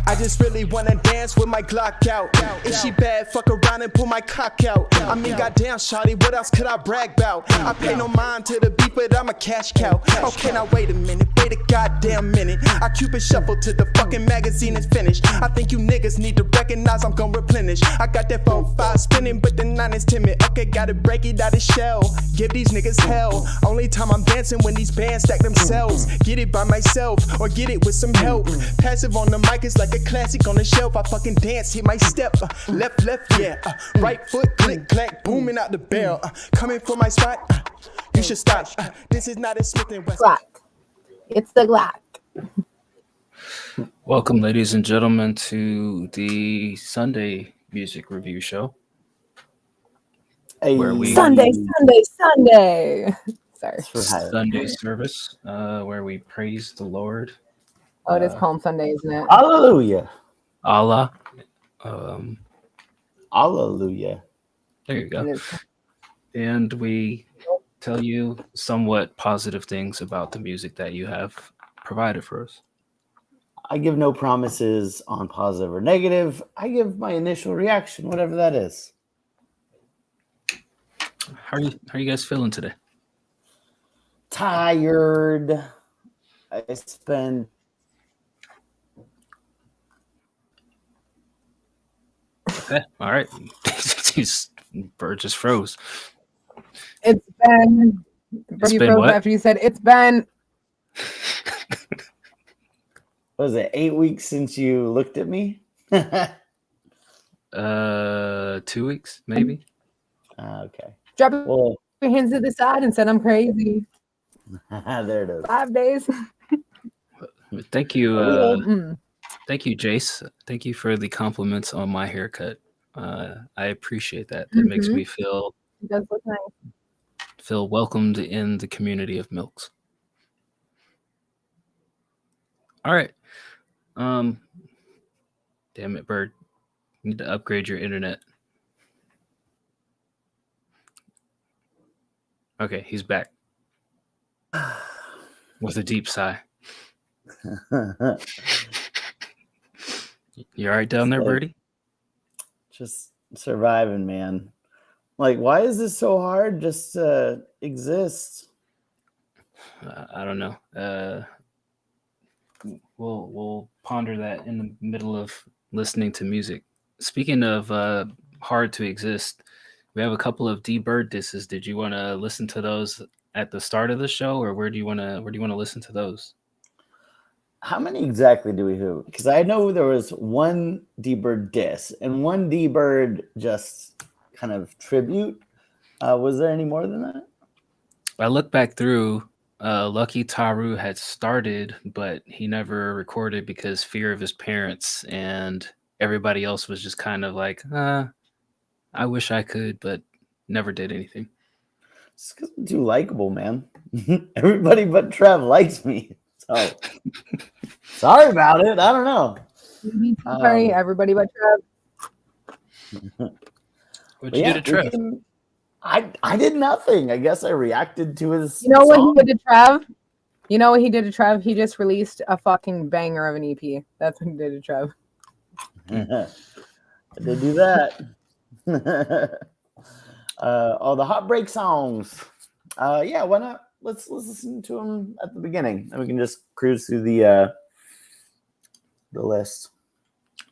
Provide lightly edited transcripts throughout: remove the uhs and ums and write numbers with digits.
I just really wanna dance with my Glock out. If she bad, fuck around and pull my cock out. I mean, goddamn, shawty, what else could I brag about? I pay no mind to the beat, but I'm a cash cow. Okay, now wait a minute, wait a goddamn minute. I Cupid shuffle till the fucking magazine is finished. I think you niggas need to recognize I'm gon' replenish. I got that phone 5 spinning, but the 9 is timid. Okay, gotta break it out of shell. Give these niggas hell. Only time I'm dancing when these bands stack themselves. Get it by myself, or get it with some help. Passive on the mic is like a classic on the shelf. I fucking dance, hit my step, left, yeah, right foot, click, clack, booming out the barrel, coming for my spot, you should stop, this is not a Smith & Wesson. Glock. It's the Glock. Welcome, ladies and gentlemen, to the Sunday music review show. Where we Sunday. Sorry. Sunday service, where we praise the Lord. Oh, it is Palm Sunday, isn't it? Hallelujah. Allah. Hallelujah. There you go. And we tell you somewhat positive things about the music that you have provided for us. I give no promises on positive or negative. I give my initial reaction, whatever that is. How are you guys feeling today? Tired. I spent Okay, all right. Bird just froze. It's been. It's You been froze what? after you said it's been. what was it, 8 weeks since you looked at me? 2 weeks, maybe. Okay. Drop Well, your hands to the side and said I'm crazy. there it is. 5 days. Thank you. Mm. Thank you, Jace. Thank you for the compliments on my haircut. I appreciate that. That makes me It does look nice. feel welcomed in the community of milks. All right. Damn it, Bird. You need to upgrade your internet. Okay, he's back. With a deep sigh. You all right down there, Birdie? Just surviving, man. Like, why is this so hard just to exist? I don't know. We'll ponder that in the middle of listening to music. Speaking of hard to exist, we have a couple of D Bird disses. Did you want to listen to those at the start of the show, or where do you want to listen to those? How many exactly do we have? Because I know there was one D-Bird diss and one D-Bird just kind of tribute. Was there any more than that? I looked back through. Lucky Taru had started, but he never recorded because fear of his parents, and everybody else was just kind of like, I wish I could, but never did anything. It's because I'm too likable, man. Everybody but Trev likes me. So sorry about it. I don't know. Sorry, everybody but Trev. What'd you do to Trev? I did nothing. I guess I reacted to his You know what song. he did to Trev? You know what he did to Trev? He just released a fucking banger of an EP. That's what he did to Trev. I did do that. All the heartbreak songs. Yeah, why not? Let's listen to them at the beginning, and we can just cruise through the list.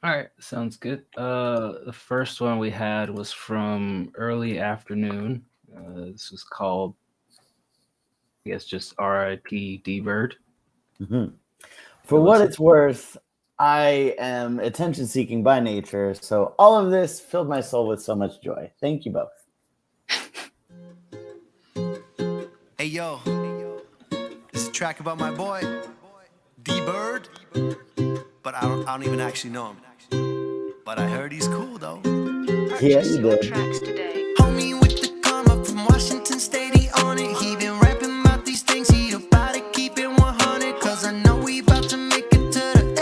All right, sounds good. The first one we had was from Early Afternoon. This was called, I guess, just R.I.P. D-Bird. Mm-hmm. For what it's worth, I am attention-seeking by nature, so all of this filled my soul with so much joy. Thank you both. Hey yo, this is a track about my boy, D-Bird, but I don't even actually know him. But I heard he's cool though. Yeah, you did. Homie with the karma from Washington State, he on it. He been rapping about these things, he about to keep it 100. Cause I know we about to make it to the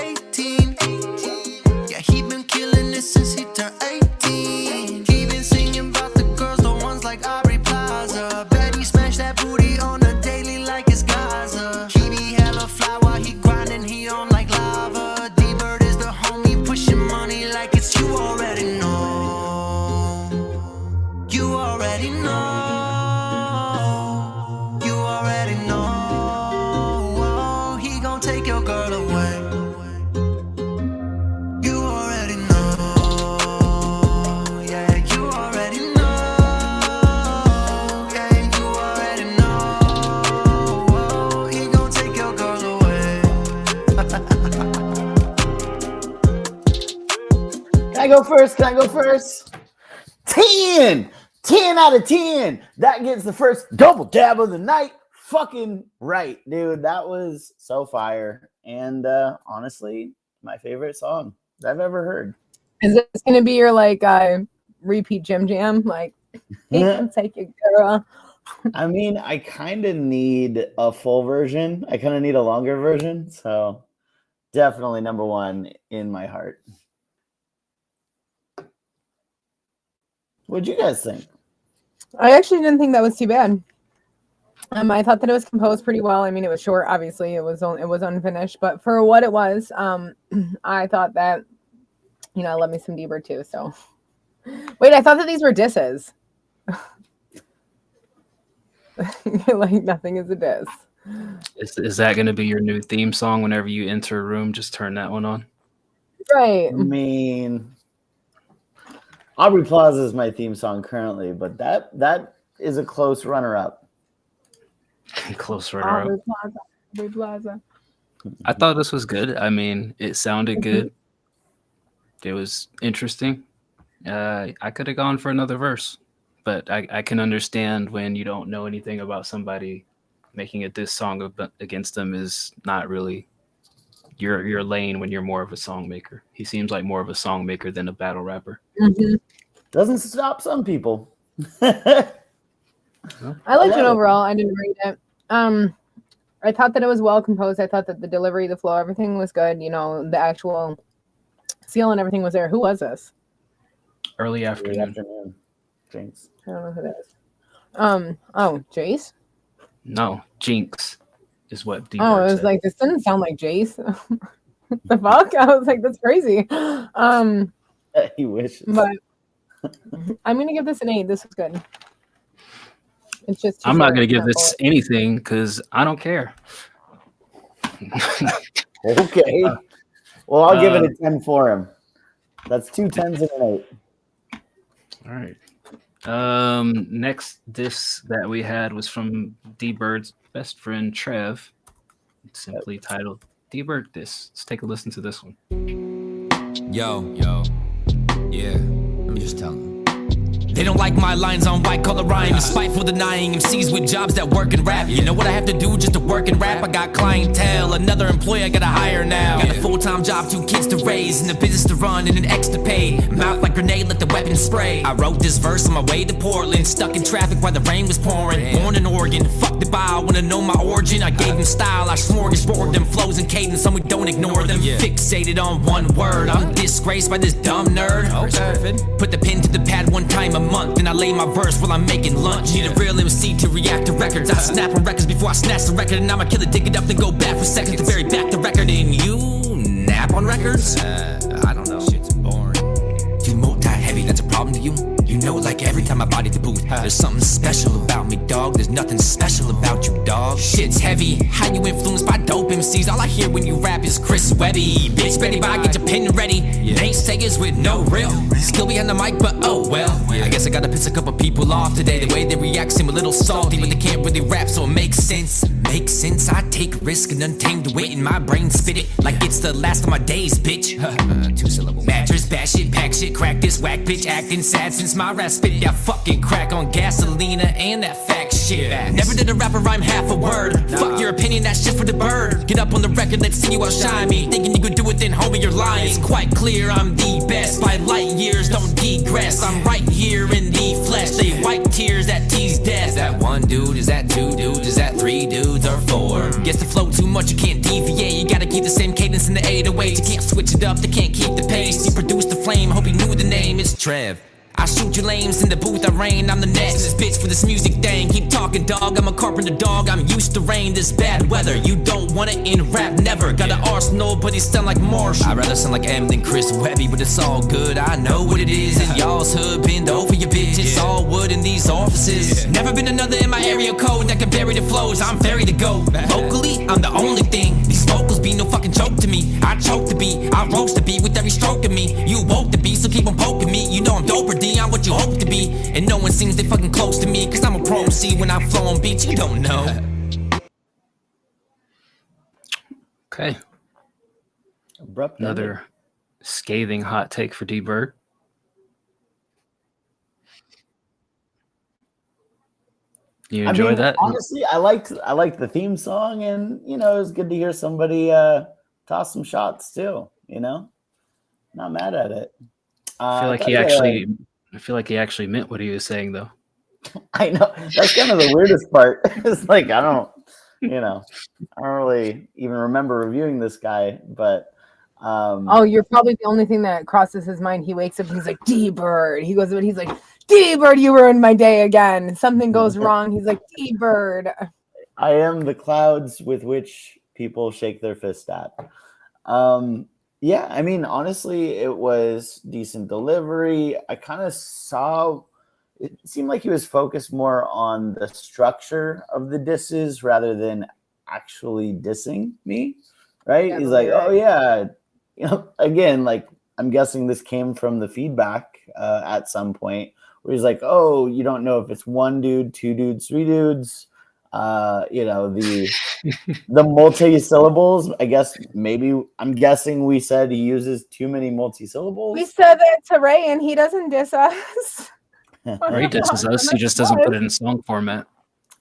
I go first? 10! 10 out of 10. That gets the first double dab of the night. Fucking right, dude. That was so fire. And honestly, my favorite song I've ever heard. Is this going to be your like repeat Jim Jam? Like, he can take your girl. I mean, I kind of need a full version. I kind of need a longer version. So definitely number one in my heart. What'd you guys think? I actually didn't think that was too bad. I thought that it was composed pretty well. I mean, it was short. Obviously, it was unfinished, but for what it was, I thought that, you know, I love me some Bieber too. So, wait, I thought that these were disses. Like nothing is a diss. Is that going to be your new theme song whenever you enter a room? Just turn that one on. Right. I mean, Aubrey Plaza is my theme song currently, but that is a close runner-up. Close runner up. Aubrey Plaza. I thought this was good. I mean, it sounded good. It was interesting. I could have gone for another verse, but I can understand when you don't know anything about somebody, making a diss song against them is not really your lane when you're more of a song maker. He seems like more of a song maker than a battle rapper. Mm-hmm. Doesn't stop some people. I liked it overall. I didn't rate it. I thought that it was well composed. I thought that the delivery, the flow, everything was good. You know, the actual seal and everything was there. Who was this? Early afternoon. Jinx. I don't know who that is. Oh, Jace? No, Jinx is what D. Oh, it was said. like, this doesn't sound like Jace. The fuck? I was like, that's crazy. He wishes. But I'm gonna give this an 8. This was good. It's just I'm not going to give this anything because I don't care. Okay. Well, I'll give it a 10 for him. That's 2 10s and an 8. All right. Next diss that we had was from D-Bird's best friend Trev, simply titled D-Bird Diss. Let's take a listen to this one. Yo, yeah, let me just tell them. They don't like my lines on white collar rhyme, spiteful denying MCs with jobs that work and rap. You know what I have to do just to work and rap? I got clientele, another employee I gotta hire now. Got a full-time job, 2 kids to raise, and a business to run, and an ex to pay. Mouth like grenade, let the weapon spray. I wrote this verse on my way to Portland, stuck in traffic while the rain was pouring. Born in Oregon, fuck the bow, wanna know my origin? I gave them style, I smorgasbord them flows and cadence, some we don't ignore them. Fixated on one word, I'm disgraced by this dumb nerd. Put the pen to the pad one time a month, and I lay my verse while I'm making lunch. Need a real MC to react to records. I snap on records before I snatch the record, and I'ma kill it, dig it up, then go back for seconds to bury back the record. And you nap on records? I don't know. Shit's boring. Too multi-heavy, that's a problem to you? You know, like every time I body the booth, there's something special about me, dog. There's nothing special about you, dog. Shit's heavy. How you influenced by dope MCs? All I hear when you rap is Chris Webby. Bitch, Betty Bye, get your pen ready. Naysayers with no real skill behind the mic, but oh well. I guess I gotta piss a couple people off today. The way they react seem a little salty, but they can't really rap, so it makes sense. Makes sense. I take risk and untamed the wit in my brain, spit it like it's the last of my days, bitch. 2 syllables. Mattress, bash shit, pack shit, crack this whack bitch, acting sad since my rap spit that fucking crack on gasolina and that fact shit. Never did a rapper rhyme half a word. Fuck your opinion, that's shit for the bird. Get up on the record, let's see you outshine me. Thinking you could do it, then homie, you're lying. It's quite clear I'm the best by light years, don't digress. I'm right here in the flesh. They wipe tears that tease death. Is that 1 dude? Is that 2 dudes? Is that 3 dudes or 4? Gets to flow too much, you can't deviate. You gotta keep the same cadence in the 808. You can't switch it up, they can't keep the pace. You produce the flame, hope you knew the name. It's Trev. I shoot you lames in the booth, I rain, I'm the next. This bitch for this music thing, keep talking dog, I'm a carpenter dog, I'm used to rain, this bad weather. You don't want it in rap, never. Got an arsenal, but he sound like Marshall. I'd rather sound like M than Chris Webby, but it's all good, I know what it is. In y'all's hood, bend over your bitch, it's all wood in these offices. Never been another in my area code that can bury the flows, I'm very to go. Vocally, I'm the only thing, these vocals be no fucking joke to me. I choke the beat, I roast the beat with every stroke of me. You woke the beat, so keep on poking me. You know I'm doper D, I'm what you hope to be. And no one seems they fucking close to me, cause I'm a pro MC when I flow on beats, you don't know. Okay. Abrupt Another Scathing hot take for D Bird. You I enjoy mean, that? honestly, I liked the theme song, and it was good to hear somebody toss some shots too. Not mad at it. I feel I like thought he he had actually. I feel like he actually meant what he was saying, though. I know that's kind of the weirdest part. It's like I don't really even remember reviewing this guy, but Oh, you're probably the only thing that crosses his mind. He wakes up and he's like, D Bird. He goes, but he's like, D Bird, you ruined my day again. Something goes wrong. He's like, D Bird. I am the clouds with which people shake their fist at. Yeah, I mean, honestly, it was decent delivery. I kind of saw it seemed like he was focused more on the structure of the disses rather than actually dissing me. Right? Yeah, He's but like, yeah. oh yeah, again, like I'm guessing this came from the feedback at some point where he's like, oh, you don't know if it's one dude, two dudes, three dudes. The multi-syllables. I guess maybe I'm guessing we said he uses too many multi-syllables. We said that to Ray, and he doesn't diss us. Ray disses us. He just doesn't put it in song format.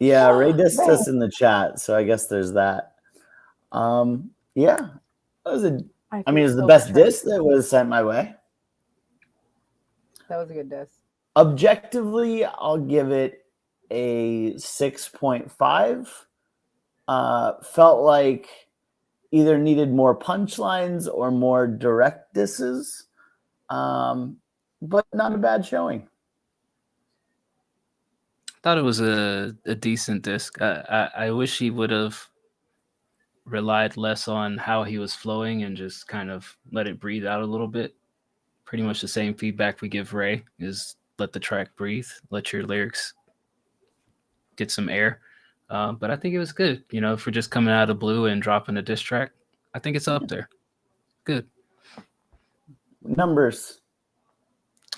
Yeah, Ray dissed us in the chat, so I guess there's that. Yeah, that was it's the best diss that was sent my way. That was a good diss. Objectively, I'll give it a 6.5. Felt like either needed more punchlines or more direct disses, but not a bad showing. Thought it was a decent disc. I wish he would have relied less on how he was flowing and just kind of let it breathe out a little bit. Pretty much the same feedback we give Ray is let the track breathe, let your lyrics get some air. But I think it was good, for just coming out of blue and dropping a diss track. I think it's up there. Good. Numbers.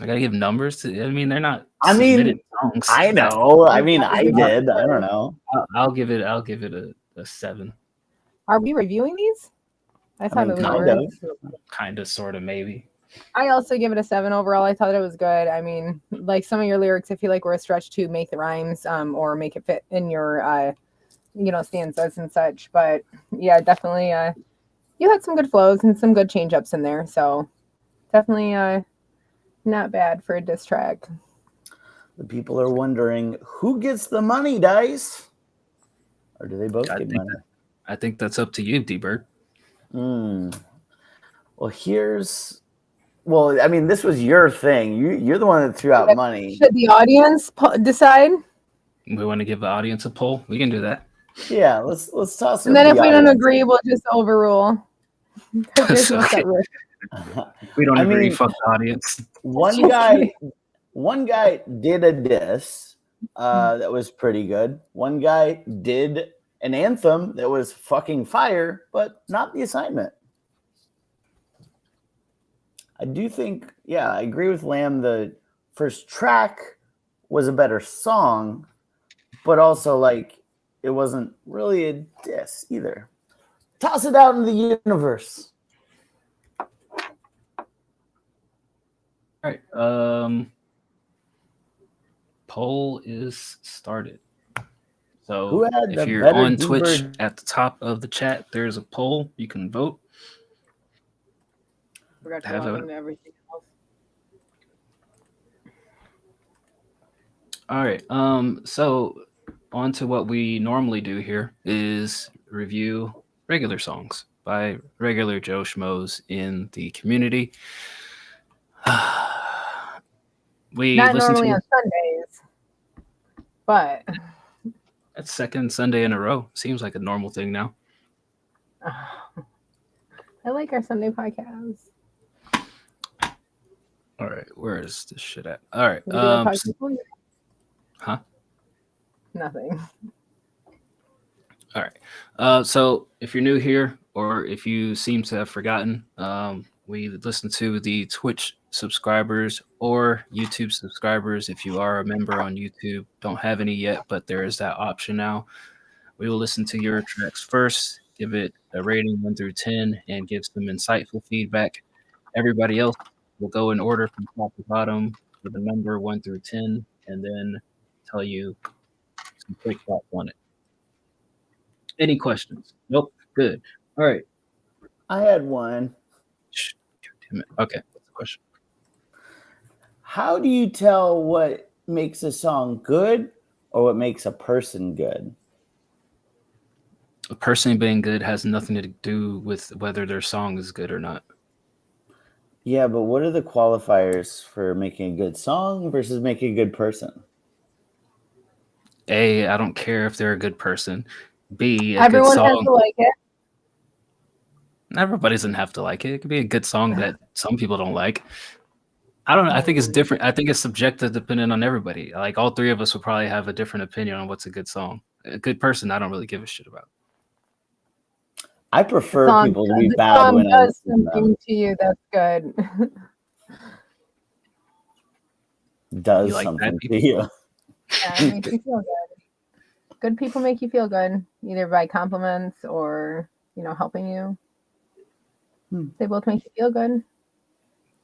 I gotta give numbers. They're not. I mean, songs. I know. I mean, I did. I don't know. I'll give it a 7. Are we reviewing these? I thought it was kind of, sort of, maybe. I also give it a 7 overall. I thought it was good. I mean, like some of your lyrics, I feel like were a stretch to make the rhymes, or make it fit in your, stanzas and such. But yeah, definitely, you had some good flows and some good change ups in there. So definitely, not bad for a diss track. The people are wondering who gets the money, Dice, or do they both get money? I think that's up to you, D-Bird. Well, I mean, this was your thing. You're the one that threw out money. Should the audience decide? We want to give the audience a poll. We can do that. Yeah, let's toss it. And then if we don't agree, we'll just overrule. We don't agree. Fuck the audience. One guy did a diss that was pretty good. One guy did an anthem that was fucking fire, but not the assignment. I do think, I agree with Lamb. The first track was a better song, but also it wasn't really a diss either. Toss it out in the universe. All right. Poll is started. So if you're on Twitch, at the top of the chat, there's a poll. You can vote. Forgot to log into everything else. All right. So on to what we normally do here is review regular songs by regular Joe Schmoes in the community. We not normally on Sundays, but that's second Sunday in a row. Seems like a normal thing now. I like our Sunday podcast. All right, where is this shit at? All right. Huh? Nothing. All right. So if you're new here, or if you seem to have forgotten, we listen to the Twitch subscribers or YouTube subscribers. If you are a member on YouTube, don't have any yet, but there is that option now. We will listen to your tracks first, give it a rating 1 through 10, and give some insightful feedback. everybody else will go in order from top to bottom with the number 1 through 10, and then tell you some quick thoughts on it. Any questions? Nope. Good. All right. I had one. Shh, damn it. Okay. What's the question? How do you tell what makes a song good or what makes a person good? A person being good has nothing to do with whether their song is good or not. Yeah, but what are the qualifiers for making a good song versus making a good person? A, I don't care if they're a good person. B, a Everyone good has song. to like it. Everybody doesn't have to like it. It could be a good song that some people don't like. I don't know. I think it's different. I think it's subjective depending on everybody. Like all three of us will probably have a different opinion on what's a good song. A good person, I don't really give a shit about. I prefer Song- people to be the bad song when I does listen to them. something to you that's good. Does You like bad something to people? you. Yeah, it makes you feel good. Good people make you feel good, either by compliments or, helping you. They both make you feel good.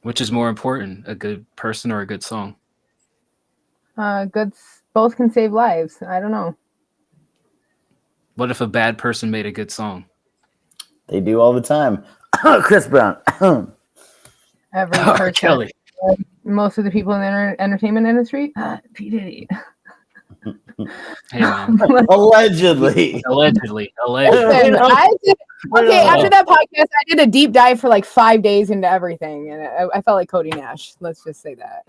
Which is more important, a good person or a good song? Both can save lives. I don't know. What if a bad person made a good song? They do all the time. Chris Brown. Every R. person, Kelly. most of the people in the entertainment industry, P. Diddy. Hey man. Allegedly. Allegedly. Listen, Okay, after that podcast, I did a deep dive for like 5 days into everything, and I felt like Cody Nash. Let's just say that.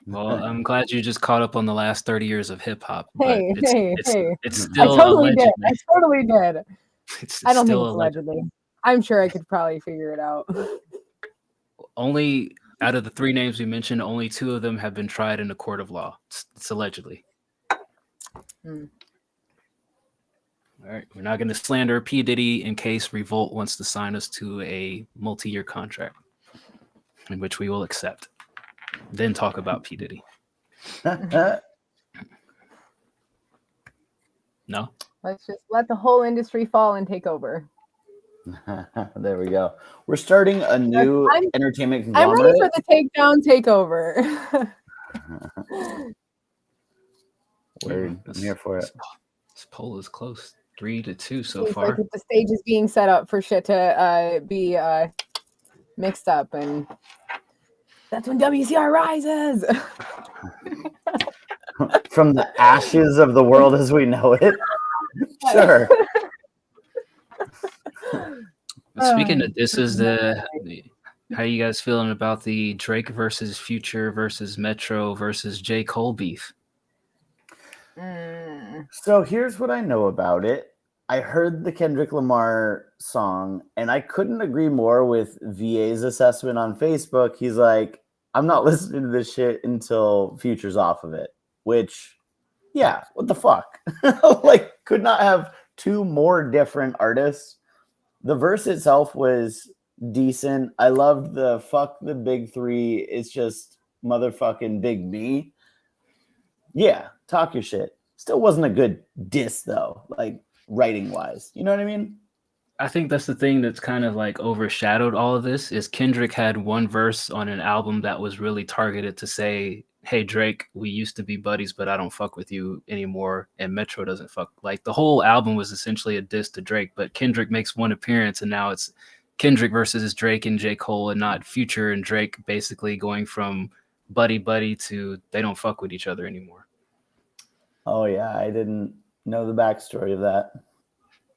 Well, I'm glad you just caught up on the last 30 years of hip hop. Hey. It's I still totally did. allegedly. I totally did. It's I don't think still it's allegedly. allegedly. I'm sure I could probably figure it out. Only out of the 3 names we mentioned, only 2 of them have been tried in a court of law. It's allegedly. Hmm. All right, we're not going to slander P. Diddy in case Revolt wants to sign us to a multi-year contract, in which we will accept. Then talk about P. Diddy. No? Let's just let the whole industry fall and take over. There we go. We're starting a new entertainment I'm conglomerate. ready for the takedown takeover. Word. I'm here for it. This poll is close. 3-2 so Seems far. like the stage is being set up for shit to be mixed up, and that's when WCR rises. From the ashes of the world as we know it. Sure. Speaking of this, is how you guys feeling about the Drake versus Future versus Metro versus J. Cole beef? So here's what I know about it. I heard the Kendrick Lamar song, and I couldn't agree more with VA's assessment on Facebook. He's like, I'm not listening to this shit until Future's off of it. Which, yeah, what the fuck? Like, could not have 2 more different artists. The verse itself was decent. I loved the fuck the big 3. It's just motherfucking big me. Yeah, talk your shit. Still wasn't a good diss though, like writing wise. You know what I mean? I think that's the thing that's kind of like overshadowed all of this is Kendrick had one verse on an album that was really targeted to say, hey, Drake, we used to be buddies, but I don't fuck with you anymore. And Metro doesn't fuck. Like the whole album was essentially a diss to Drake, but Kendrick makes one appearance and now it's Kendrick versus Drake and J. Cole and not Future and Drake basically going from buddy to they don't fuck with each other anymore. Oh yeah, I didn't know the backstory of that.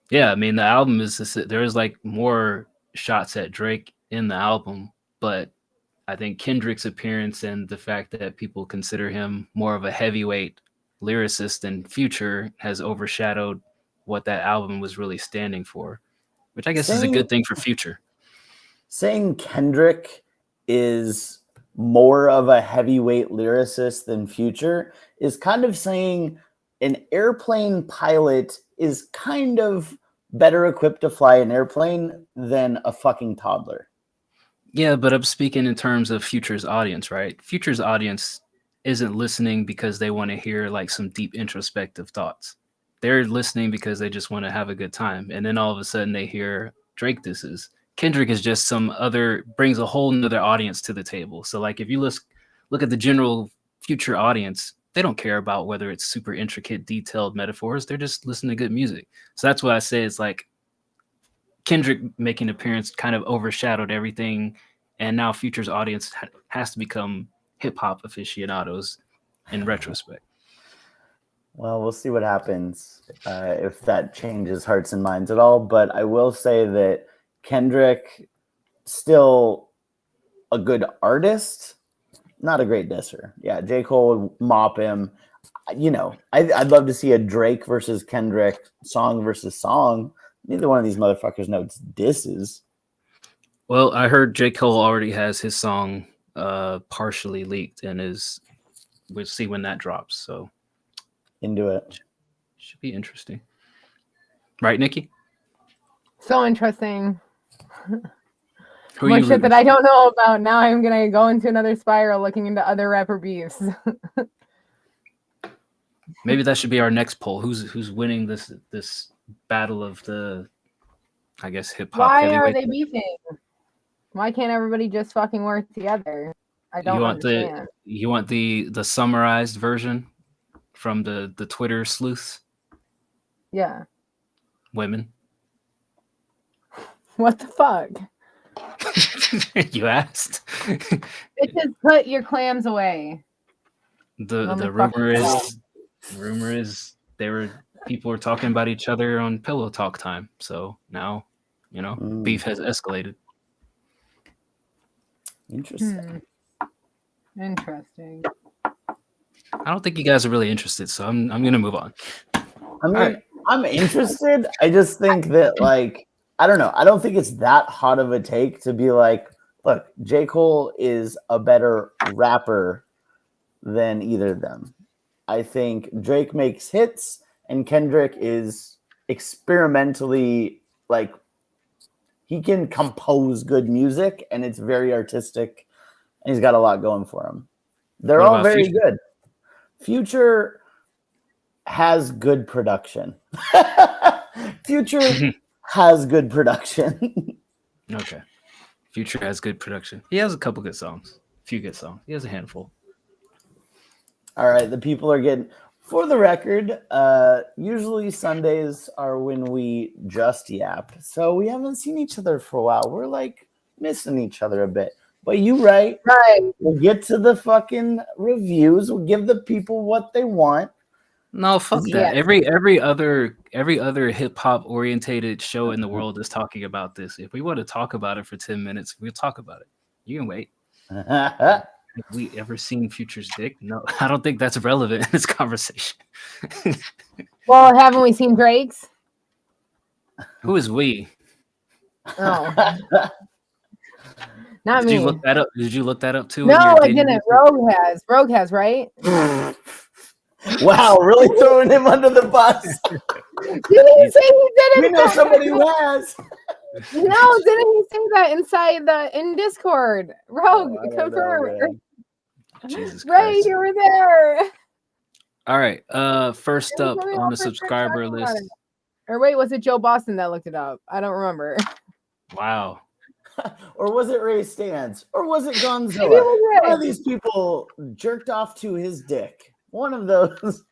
Yeah, I mean the album is there's like more shots at Drake in the album, but I think Kendrick's appearance and the fact that people consider him more of a heavyweight lyricist than Future has overshadowed what that album was really standing for, which I guess is a good thing for Future. Saying Kendrick is more of a heavyweight lyricist than Future is kind of saying an airplane pilot is kind of better equipped to fly an airplane than a fucking toddler. Yeah, but I'm speaking in terms of Future's audience, right? Future's audience isn't listening because they want to hear like some deep introspective thoughts. They're listening because they just want to have a good time. And then all of a sudden they hear Drake disses. Kendrick is just brings a whole nother audience to the table. So like if you look at the general Future audience, they don't care about whether it's super intricate, detailed metaphors. They're just listening to good music. So that's why I say it's like Kendrick making an appearance kind of overshadowed everything. And now Future's audience has to become hip hop aficionados in retrospect. Well, we'll see what happens if that changes hearts and minds at all. But I will say that Kendrick, still a good artist, not a great disser. Yeah, J. Cole would mop him. You know, I'd love to see a Drake versus Kendrick, song versus song. Neither one of these motherfuckers knows disses. Well, I heard J. Cole already has his song partially leaked and we'll see when that drops. So Into it. should be interesting. Right, Nikki? So interesting. Who More you shit rooting that I don't know about. Now I'm gonna go into another spiral looking into other rapper beefs. Maybe that should be our next poll. Who's winning this battle of the, I guess, hip hop Why are heavyweight? they beefing? Why can't everybody just fucking work together? I don't understand. You want the summarized version from the Twitter sleuths? Yeah. Women. What the fuck? You asked. It just put your clams away. The Let me rumor is people were talking about each other on Pillow Talk time. So now, beef has escalated. Interesting. Interesting. I don't think you guys are really interested, so I'm gonna move on. I mean, I'm interested. I just think that, like, I don't know. I don't think it's that hot of a take to be like, look, J. Cole is a better rapper than either of them. I think Drake makes hits and Kendrick is experimentally, like, he can compose good music and it's very artistic and he's got a lot going for him. They're What all about very Future? good. Future has good production. Future has good production. Okay. Future has good production. He has a couple good songs. A few good songs. He has a handful. All right, the people are getting, for the record, usually Sundays are when we just yap. So we haven't seen each other for a while. We're like missing each other a bit. But you right. We'll get to the fucking reviews. We'll give the people what they want. No, fuck that. Every other hip hop orientated show in the world is talking about this. If we want to talk about it for 10 minutes, we'll talk about it. You can wait. Have we ever seen Future's dick? No, I don't think that's relevant in this conversation. Well, haven't we seen Drake's? Who is we? Oh. Not Did me. you look that up? Did you look that up too? No, I didn't. Rogue has. Rogue has, right? Wow, really throwing him under the bus. Didn't he say he did it? We know somebody who has. No, didn't he say that in Discord? Rogue, confirm. Jesus Right, Christ. you were there. All right. First up Somebody on the else was subscriber talking about list. it. Or wait, was it Joe Boston that looked it up? I don't remember. Wow. Or was it Ray Stantz? Or was it Maybe it Gonzilla? was One of Ray. these people jerked off to his dick. One of those,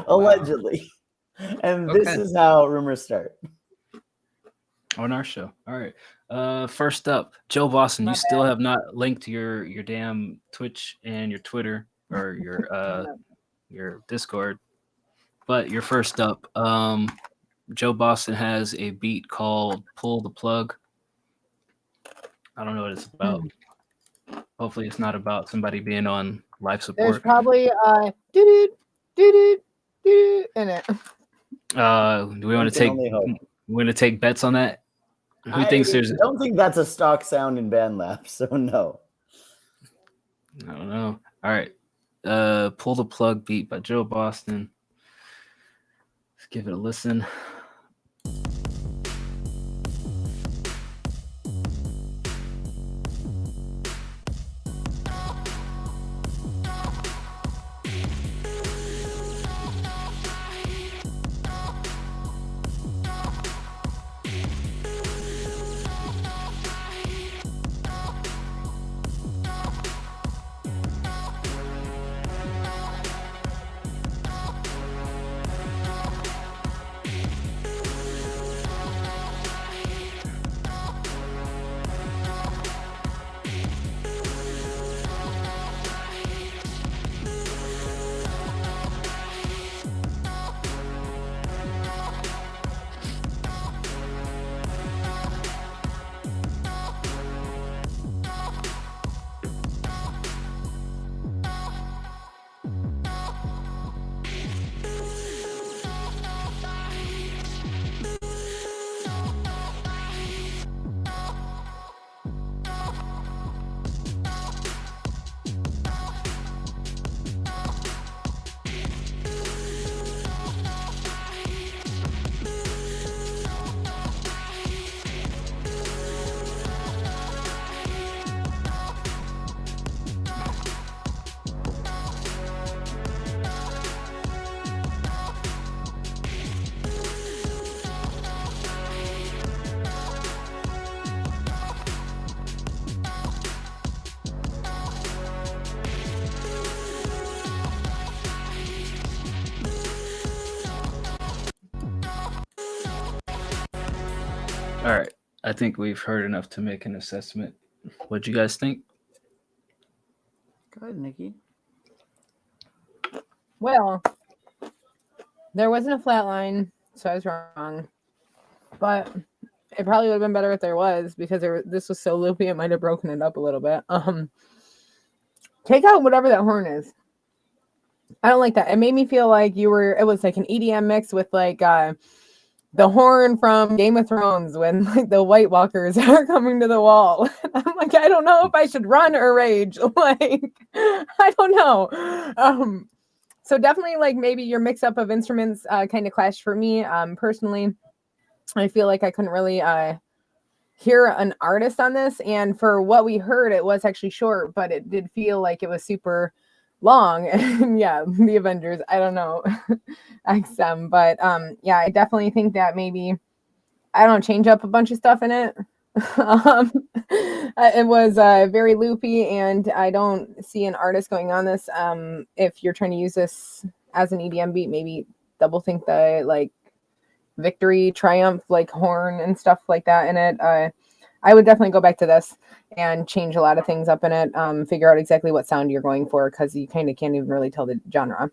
allegedly. And this Okay. is how rumors start. On our show. All right. First up, Joe Boston. My You still have not linked your damn Twitch and your Twitter or your Discord. But you're first up. Joe Boston has a beat called "Pull the Plug." I don't know what it's about. Hopefully, it's not about somebody being on life There's support. probably doo-doo in it. Do we want to can take? only hope. We're going to take bets on that. Who I thinks there's? don't think that's a stock sound in BandLab, so no. I don't know. All right. Pull the Plug beat by Joe Boston. Let's give it a listen. All right. I think we've heard enough to make an assessment. What'd you guys think? Go ahead, Nikki. Well, there wasn't a flat line, so I was wrong. But it probably would have been better if there was, because this was so loopy, it might have broken it up a little bit. Take out whatever that horn is. I don't like that. It made me feel like it was like an EDM mix with like the horn from Game of Thrones when like the White Walkers are coming to the wall. I'm like, I don't know if I should run or rage. Like, I don't know. So definitely like maybe your mix up of instruments kind of clashed for me. Personally, I feel like I couldn't really hear an artist on this. And for what we heard, it was actually short, but it did feel like it was super long. And yeah, the Avengers, I don't know, XM, but yeah, I definitely think that maybe, I don't know, change up a bunch of stuff in it. It was very loopy, and I don't see an artist going on this. If you're trying to use this as an EDM beat, maybe double think the like victory, triumph, like horn and stuff like that in it. I would definitely go back to this and change a lot of things up in it. Figure out exactly what sound you're going for, because you kind of can't even really tell the genre.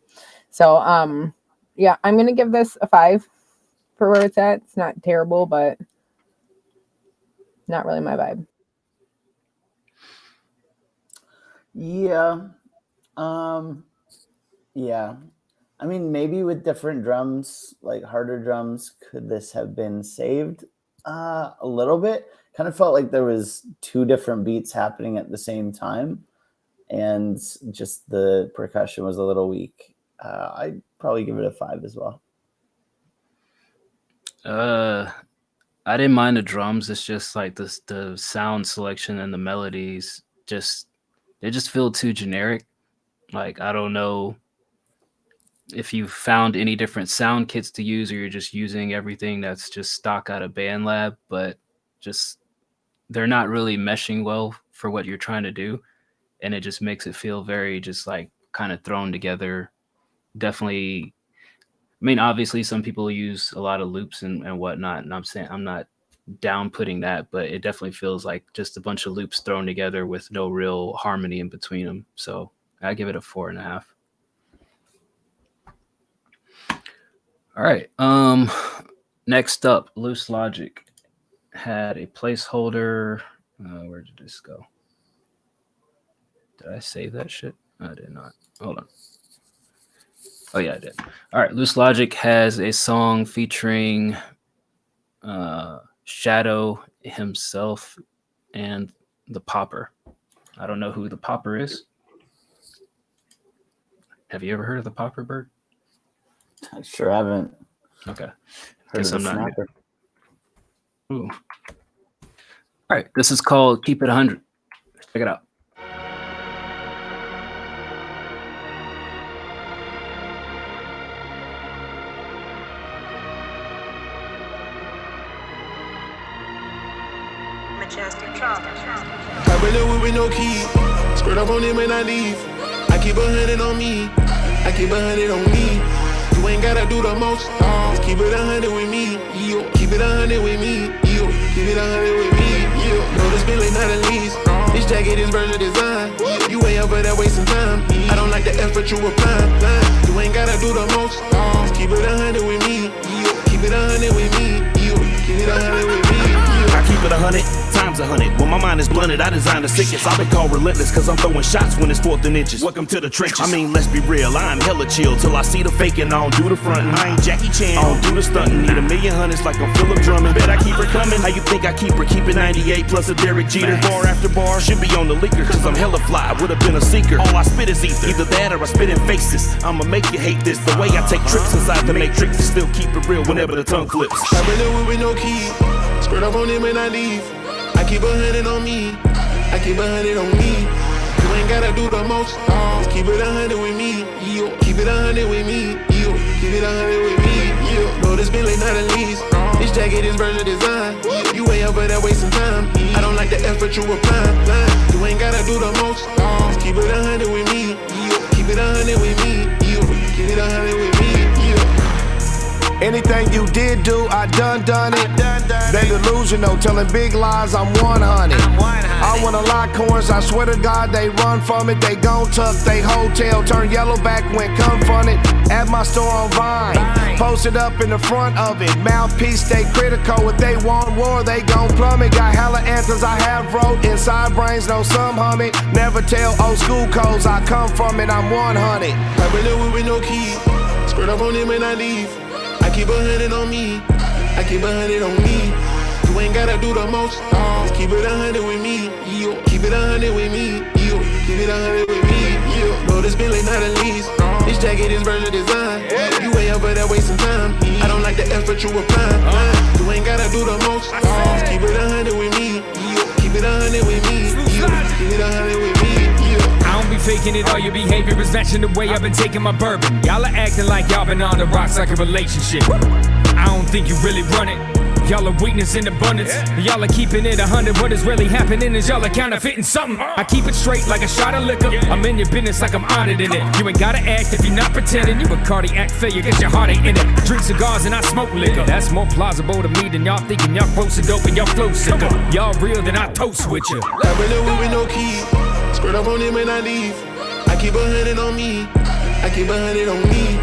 So yeah, I'm gonna give this a 5 for where it's at. It's not terrible, but not really my vibe. Yeah. Yeah. I mean, maybe with different drums, like harder drums, could this have been saved a little bit? Kind of felt like there was 2 different beats happening at the same time, and just the percussion was a little weak. I'd probably give it a 5 as well. I didn't mind the drums. It's just like the sound selection and the melodies they just feel too generic. Like, I don't know if you found any different sound kits to use, or you're just using everything that's just stock out of BandLab, but just they're not really meshing well for what you're trying to do. And it just makes it feel very just like kind of thrown together. Definitely. I mean, obviously some people use a lot of loops and whatnot, and I'm not down putting that, but it definitely feels like just a bunch of loops thrown together with no real harmony in between them. So I give it a 4.5. All right. Next up, Loose Logic had a placeholder. Where did this go? Did I save that shit? I did not. Hold on. Oh yeah, I did. All right. Loose Logic has a song featuring Shadow himself and the Popper. I don't know who the Popper is. Have you ever heard of the Popper, Bird? I sure haven't. Okay. Heard Guess of I'm the not. Snapper. Ooh. All right. This is called Keep It 100. Check it out. I really with no key. Skirt up on him and I leave. I keep 100 on me. I keep 100 on me. You ain't gotta do the most. Just keep it 100 with me. Yo. Keep it 100 with me. Yo. Keep it 100 with me. Yo. No, this Bentley not a lease. This jacket is Virgil design. You ain't over there wasting time. I don't like the effort you apply. You ain't gotta do the most. Just keep it 100 with me. Yo. Keep it 100 with me. Yo. Keep it 100 with me. I keep it 100 times 100. When my mind is blunted, I design the sickest. I've been called relentless, cause I'm throwing shots when it's 4th and inches. Welcome to the trenches. I mean, let's be real, I'm hella chill till I see the faking. I don't do the frontin'. I ain't Jackie Chan, I don't do the stuntin'. Need a million hundreds like I'm Philip Drummond. Bet I keep her coming. How you think I keep her? Keep it 98 plus a Derek Jeter. Bar after bar, should be on the leaker, cause I'm hella fly. Would've been a seeker. All I spit is ether. Either that or I spit in faces. I'ma make you hate this. The way I take trips inside the matrix and still keep it real whenever the tongue clips. I really with no key. Skirt up on him and I leave. I keep 100 on me. I keep 100 on me. You ain't gotta do the most. Just keep it 100 with me. Yo. Keep it 100 with me. Yo. Keep it 100 with me. Yo. No, this Bentley not a lease. This jacket is Virgil design. You ain't over there wasting time. I don't like the effort you apply. You ain't gotta do the most. Just keep it 100 with me. Yo. Keep it 100 with me. Yo. Keep it 100 with me. Yo. Anything you did do, I done it. They delusional, telling big lies, I'm 100. I want a lot coins, I swear to God, they run from it. They gon' tuck, they hotel, turn yellow back when come from it. At my store on Vine, posted up in the front of it. Mouthpiece, stay critical, if they want war, they gon' plummet. Got hella answers I have wrote, inside brains know some hum it. Never tell old school codes, I come from it, I'm 100. I been there with no key, skirt up on him when I leave. I keep 100 on me, I keep 100 on me. You ain't gotta do the most, just keep it 100 with me. Yo, keep it 100 with me. Yo, keep it 100 with me. Yo, no, this Bentley not a lease. This jacket is Virgil design. You ain't over there wasting time. I don't like the effort you apply. You ain't gotta do the most, just keep it 100 with me. Yo, keep it 100 with me. Yo, keep it 100 with me. I don't be faking it, all your behavior is matching the way I've been taking my bourbon. Y'all are acting like y'all been on the rocks like a relationship. I don't think you really run it. Y'all are weakness in abundance. Y'all are keeping it 100. What is really happening is y'all are counterfeiting something. I keep it straight like a shot of liquor. I'm in your business like I'm auditing it. You ain't gotta act if you're not pretending. You a cardiac failure, cause your heart ain't in it. Drink cigars and I smoke liquor. That's more plausible to me than y'all thinking y'all close to dope and y'all flow sicker. Y'all real, then I toast with you. I been there with no key, skirt up on him when I leave. I keep 100 on me, I keep 100 on me.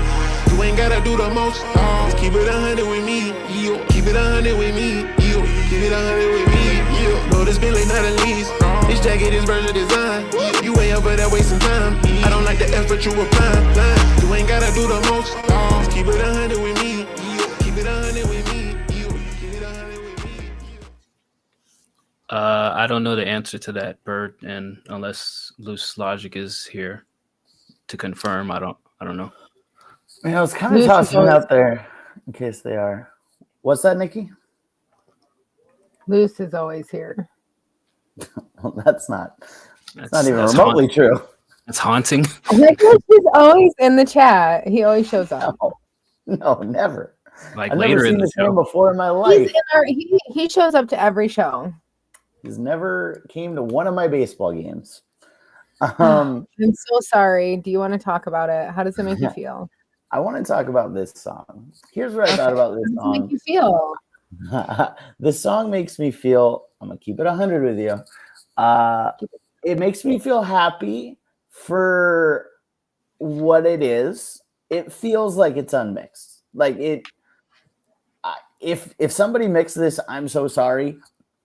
You ain't gotta do the most, just keep it 100 with me. Yo, keep it 100 with me. Yo, keep it 100 with me. Yo, no, this Bentley not a lease. This jacket is Virgil design. You ain't over there wasting time. I don't like the effort you apply. You ain't gotta do the most, just keep it 100 with me. Yo, keep it 100 with me. Yo, keep it 100 with me. I don't know the answer to that, Bird, and unless Loose Logic is here to confirm, I don't know. I mean, I was kind of tossing it out there in case they are. What's that, Nikki? Loose is always here. Well, that's not even remotely true. That's haunting. Nicholas is always in the chat. He always shows up. No, never. Like I've later never seen in the this man show. before in my life. He shows up to every show. He's never came to one of my baseball games. I'm so sorry. Do you want to talk about it? How does it make you feel? I want to talk about this song. Here's what I thought about this How does it song. make you feel? This song makes me feel, I'm going to keep it 100 with you. It makes me feel happy for what it is. It feels like it's unmixed. Like if somebody mixed this, I'm so sorry.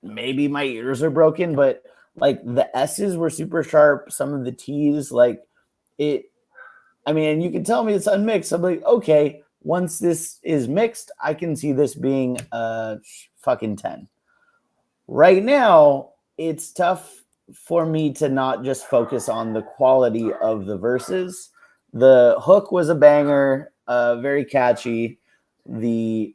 Maybe my ears are broken, but like the S's were super sharp. Some of the T's, like it. I mean, you can tell me it's unmixed. I'm like, okay, once this is mixed, I can see this being a fucking 10. Right now, it's tough for me to not just focus on the quality of the verses. The hook was a banger, very catchy. The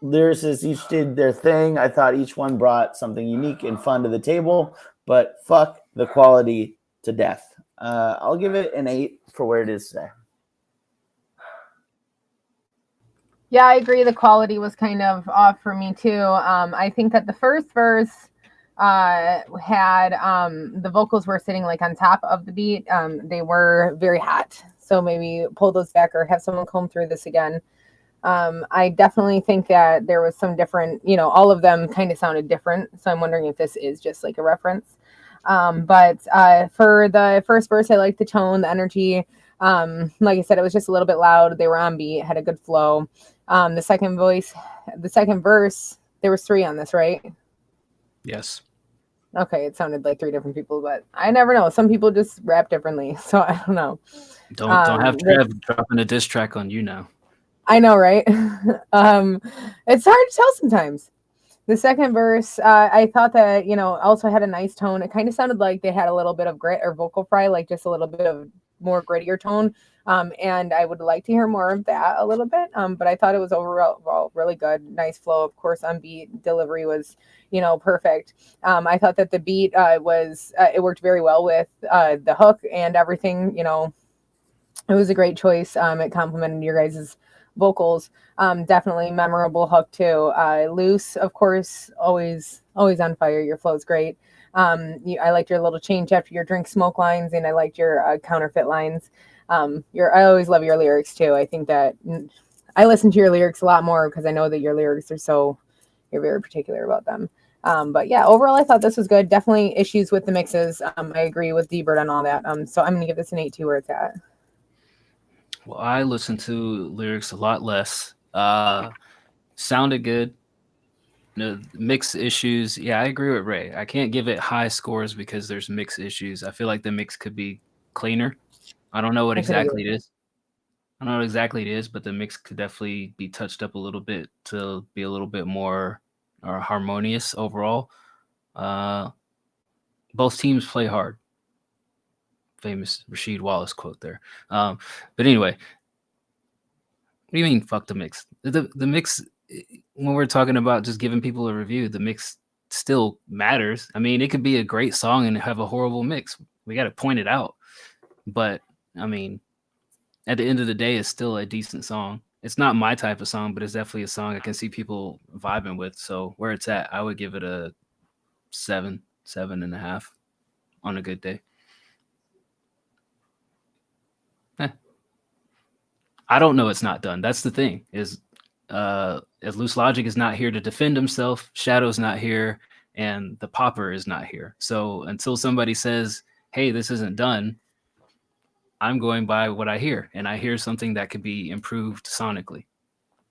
lyricists each did their thing. I thought each one brought something unique and fun to the table, but fuck the quality to death. I'll give it an 8 for where it is today. Yeah, I agree. The quality was kind of off for me too. I think that the first verse had the vocals were sitting like on top of the beat. They were very hot. So maybe pull those back or have someone comb through this again. I definitely think that there was some different, all of them kind of sounded different. So I'm wondering if this is just like a reference. But for the first verse, I liked the tone, the energy. Like I said, it was just a little bit loud. They were on beat, had a good flow. The second verse, there was 3 on this, right? Yes. Okay, it sounded like 3 different people, but I never know. Some people just rap differently, so I don't know. Don't have Trev dropping a diss track on you now. I know, right? It's hard to tell sometimes. The second verse, I thought that, also had a nice tone. It kind of sounded like they had a little bit of grit or vocal fry, like just a little bit of more grittier tone. And I would like to hear more of that a little bit. But I thought it was overall really good. Nice flow, of course, on beat. Delivery was, perfect. I thought that the beat it worked very well with the hook and everything. It was a great choice. It complimented your guys' vocals. Definitely memorable hook too. Loose, of course, always on fire. Your flow's great. I liked your little change after your drink smoke lines, and I liked your counterfeit lines. I always love your lyrics too. I think that I listen to your lyrics a lot more because I know that your lyrics are you're very particular about them. But yeah, overall, I thought this was good. Definitely issues with the mixes. I agree with D-Bird on all that. So I'm going to give this an 8.2 where it's at. Well, I listened to lyrics a lot less. Sounded good. The mix issues. Yeah, I agree with Ray. I can't give it high scores because there's mix issues. I feel like the mix could be cleaner. I don't know what exactly it is. I don't know what exactly it is, but the mix could definitely be touched up a little bit to be a little bit more harmonious overall. Both teams play hard. Famous Rasheed Wallace quote there. But anyway, what do you mean fuck the mix? The mix, when we're talking about just giving people a review, the mix still matters. I mean, it could be a great song and have a horrible mix. We got to point it out. But I mean, at the end of the day, it's still a decent song. It's not my type of song, but it's definitely a song I can see people vibing with. So where it's at, I would give it a 7.5 on a good day. I don't know it's not done. That's the thing is, as Loose Logic is not here to defend himself, Shadow's not here, and the Popper is not here. So until somebody says, hey, this isn't done, I'm going by what I hear, and I hear something that could be improved sonically.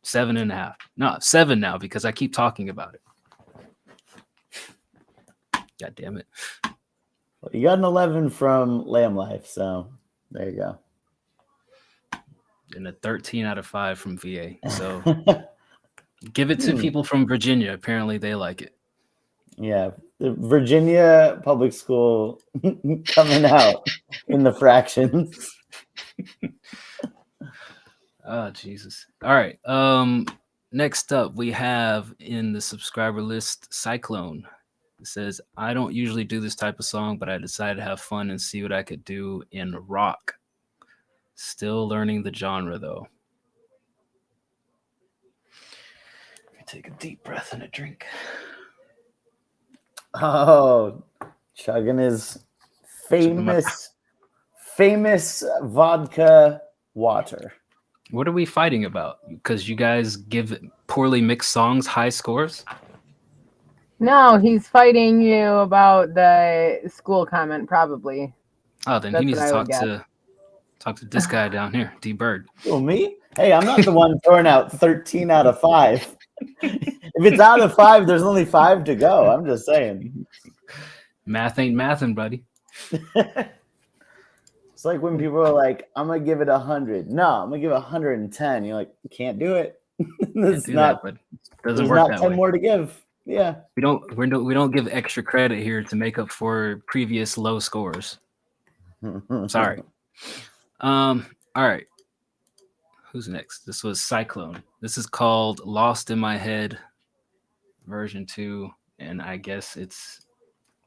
7.5. No, 7 now because I keep talking about it. God damn it. Well, you got an 11 from Lamb Life, so there you go. And a 13 out of 5 from VA. So give it to people from Virginia. Apparently they like it. Yeah. The Virginia public school coming out in the fractions. Oh, Jesus. All right. Next up, we have in the subscriber list, Cyclone. It says, I don't usually do this type of song, but I decided to have fun and see what I could do in rock. Still learning the genre, though. Take a deep breath and a drink. Oh, chugging his famous vodka water. What are we fighting about? Because you guys give poorly mixed songs high scores? No, he's fighting you about the school comment, probably. Oh, then he needs to talk to this guy down here, D-Bird. Oh, me? Hey, I'm not the one throwing out 13 out of 5. If it's out of 5, there's only 5 to go. I'm just saying. Math ain't mathin', buddy. It's like when people are like, I'm going to give it 100. No, I'm going to give it 110. You're like, you can't do it. It's not, but it doesn't work that 10 way. more to give. Yeah. We don't give extra credit here to make up for previous low scores. Sorry. All right. Who's next? This was Cyclone. This is called Lost in My Head version 2, and I guess it's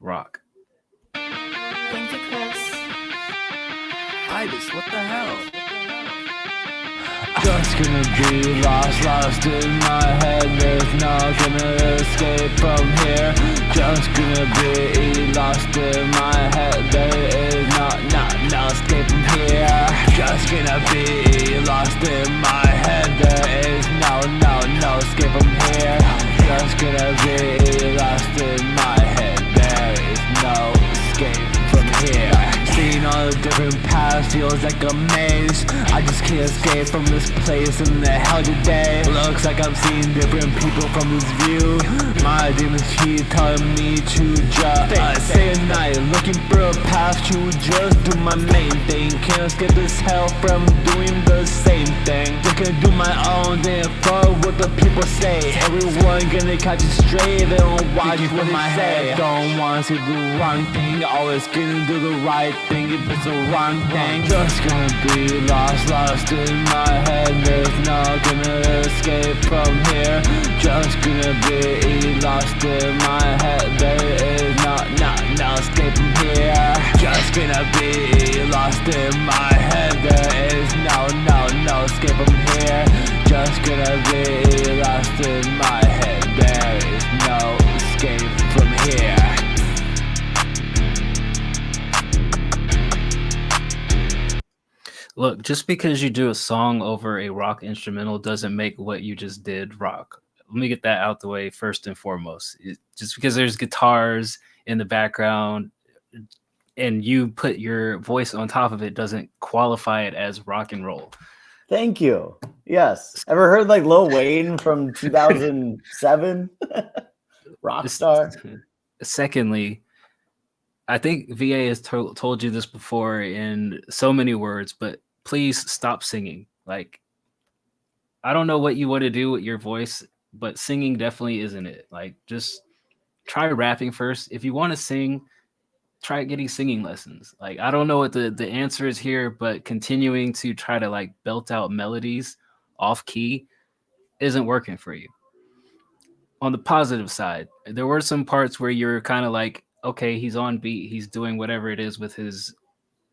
rock. Thank you, Chris. Ibis, what the hell? Just gonna be lost in my head. There's not gonna escape from here. Just gonna be lost in my head. There is no escape from here. Just gonna be lost in my head. There is no escape from here. Just gonna be lost in my head. There is no escape from here. Seeing all the different paths feels like a maze. I just can't escape from this place in the hell today. Looks like I'm seeing different people from this view. My demons keep telling me to just stay at night, looking for a path to just do my main thing. Can't escape this hell from doing the same thing. Just gonna do my own thing, fuck what the people say. Everyone gonna catch it straight, they don't watch what my head. Don't wanna say the wrong thing, always gonna do the right thing if it's the wrong thing. Just gonna be lost in my head. There's not gonna escape from here. Just gonna be lost in my head. There is no escape from here. Just gonna be lost in my head. There is no escape from here. Just gonna be lost in my head. There is no escape from here. Look, just because you do a song over a rock instrumental doesn't make what you just did rock. Let me get that out the way first and foremost. Just because there's guitars in the background and you put your voice on top of it doesn't qualify it as rock and roll. Thank you. Yes. Ever heard like Lil Wayne from 2007? Rockstar. Secondly, I think VA has told you this before in so many words, but please stop singing. Like, I don't know what you want to do with your voice, but singing definitely isn't it. Like, just try rapping first. If you want to sing, try getting singing lessons. Like, I don't know what the answer is here, but continuing to try to like belt out melodies off key isn't working for you. On the positive side, there were some parts where you're kind of like, okay, he's on beat, he's doing whatever it is with his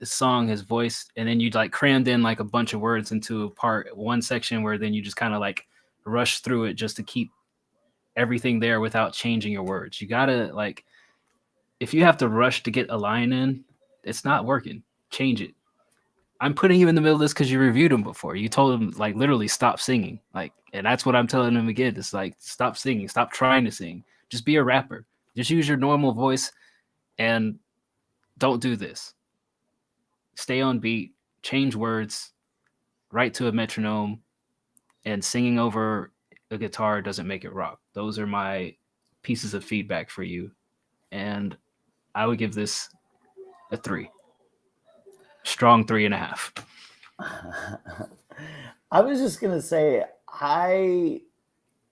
song, his voice, and then you like crammed in like a bunch of words into one section where then you just kind of like rush through it just to keep everything there without changing your words. You gotta like, if you have to rush to get a line in, it's not working. Change it. I'm putting you in the middle of this because you reviewed him before. You told him like literally stop singing. Like, and that's what I'm telling him again. It's like, stop singing, stop trying to sing. Just be a rapper. Just use your normal voice and don't do this. Stay on beat, change words, write to a metronome, and singing over a guitar doesn't make it rock. Those are my pieces of feedback for you. And I would give this a 3. Strong 3.5. I was just going to say, I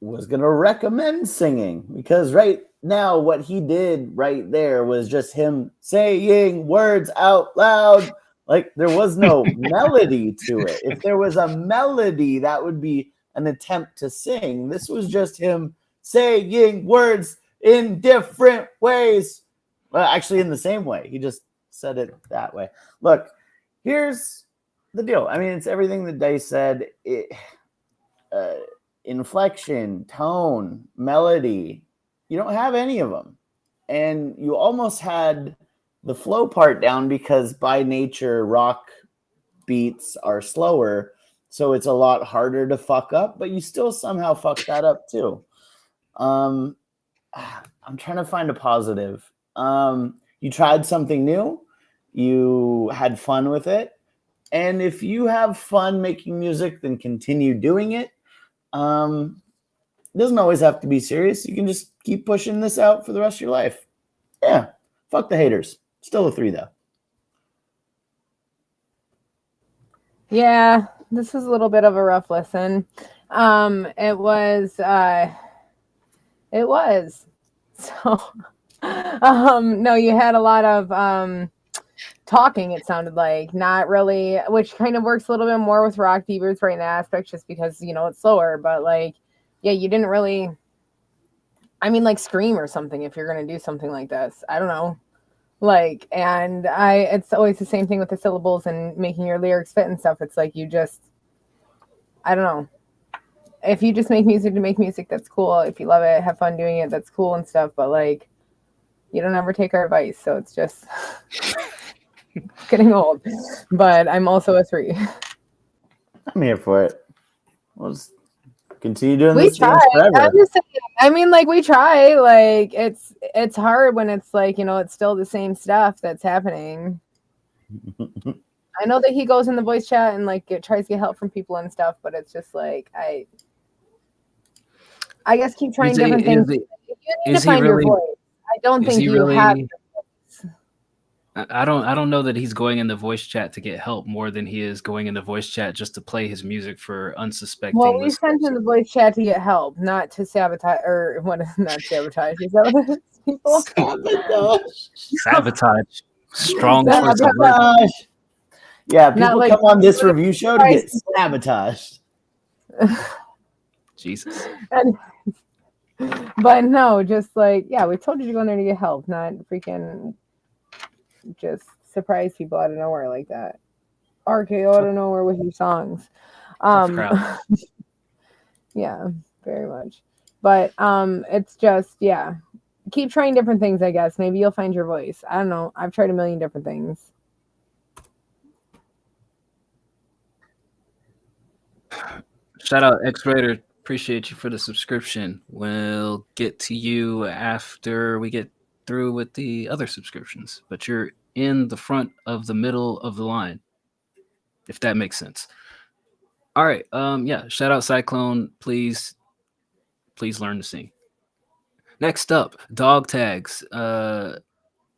was going to recommend singing because right now what he did right there was just him saying words out loud. Like there was no melody to it. If there was a melody, that would be an attempt to sing. This was just him saying words in different ways. Well, actually in the same way. He just said it that way. Look, here's the deal. I mean, it's everything that Dice said. Inflection, tone, melody. You don't have any of them. And you almost had the flow part down because by nature, rock beats are slower. So it's a lot harder to fuck up, but you still somehow fuck that up too. I'm trying to find a positive. You tried something new. You had fun with it. And if you have fun making music, then continue doing it. It doesn't always have to be serious. You can just keep pushing this out for the rest of your life. Yeah. Fuck the haters. Still a 3 though. Yeah, this was a little bit of a rough listen. It was. So, no, you had a lot of talking, it sounded like, not really, which kind of works a little bit more with Rock D-Bird's right in that aspect, just because, you know, it's slower, but like, yeah, you didn't really, I mean, like scream or something if you're going to do something like this. I don't know. Like, and it's always the same thing with the syllables and making your lyrics fit and stuff. It's like, you just, I don't know. If you just make music to make music, that's cool. If you love it, have fun doing it, that's cool and stuff. But like, you don't ever take our advice. So it's just getting old. But I'm also a 3. I'm here for it. We'll just continue doing We this try. forever. I'm just saying, I mean, like, we try. Like, it's hard when it's like, you know, it's still the same stuff that's happening. I know that he goes in the voice chat and like tries to get help from people and stuff, but it's just like I guess keep trying different things. You need to find your voice. I don't think you have. I don't know that he's going in the voice chat to get help more than he is going in the voice chat just to play his music for unsuspecting Well, we listeners. sent in the voice chat to get help, not to sabotage, or what? Not sabotage. Is that what it is, people? Sabotage. Strong choice of words. Sabotage. Yeah, people like- come on this review show to get sabotaged. Jesus. But no, just like, yeah, we told you to go in there to get help, not freaking just surprise people out of nowhere like that. RKO out of nowhere with your songs. Yeah, very much. But it's just, yeah, keep trying different things, I guess. Maybe you'll find your voice. I don't know. I've tried a million different things. Shout out X Raider. Appreciate you for the subscription. We'll get to you after we get through with the other subscriptions, but you're in the front of the middle of the line, if that makes sense. All right. Yeah. Shout out Cyclone. Please learn to sing. Next up, dog tags. All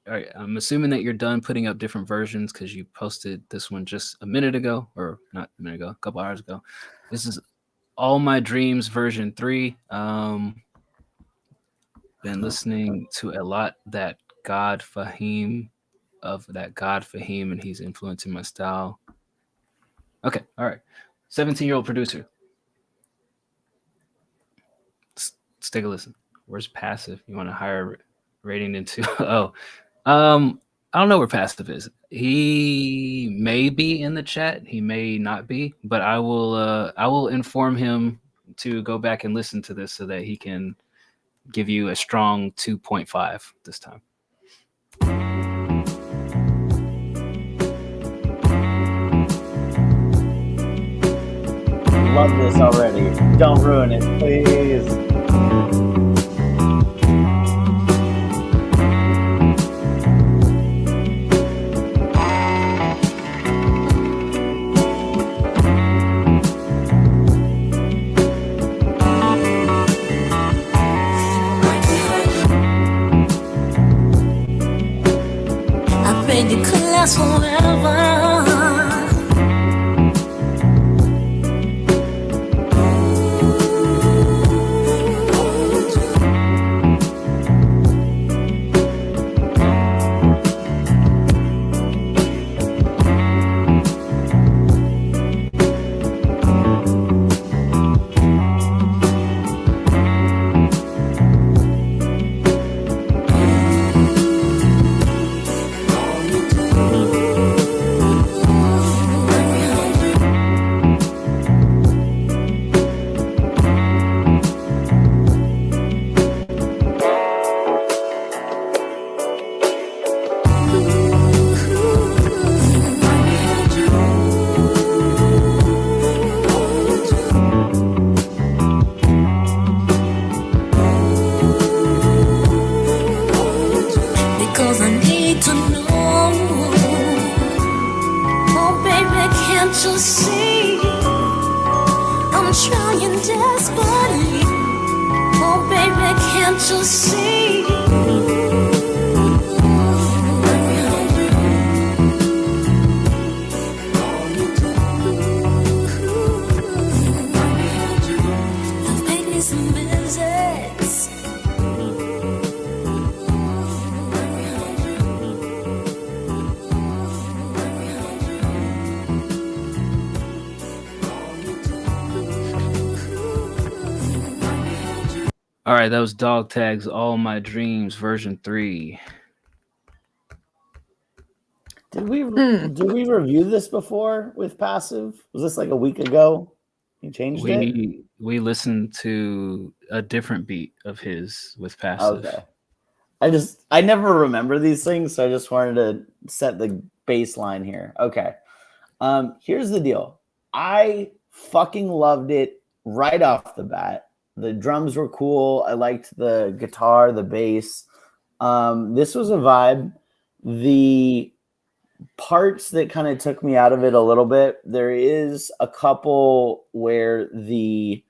right. I'm assuming that you're done putting up different versions because you posted this one just a minute ago, or not a minute ago, a couple hours ago. This is All My Dreams version 3. Been listening to a lot that God Fahim, and he's influencing my style. Okay, all right. 17-year-old producer. Let's take a listen. Where's Passive? You want a higher rating into? I don't know where Passive is. He may be in the chat. He may not be, but I will inform him to go back and listen to this so that he can give you a strong 2.5 this time. Love this already. Don't ruin it, please. I prayed it could last forever. Because I need to know. Oh baby, can't you see? I'm trying desperately. Oh baby, can't you see? I've paid me some visits. All right, that was Dog Tags All My Dreams version 3. Did we review this before with Passive? Was this like a week ago? You changed it? We listened to a different beat of his with Passive. Okay. I never remember these things, so I just wanted to set the baseline here. Okay. Here's the deal. I fucking loved it right off the bat. The drums were cool. I liked the guitar, the bass. This was a vibe. The parts that kind of took me out of it a little bit, there is a couple where the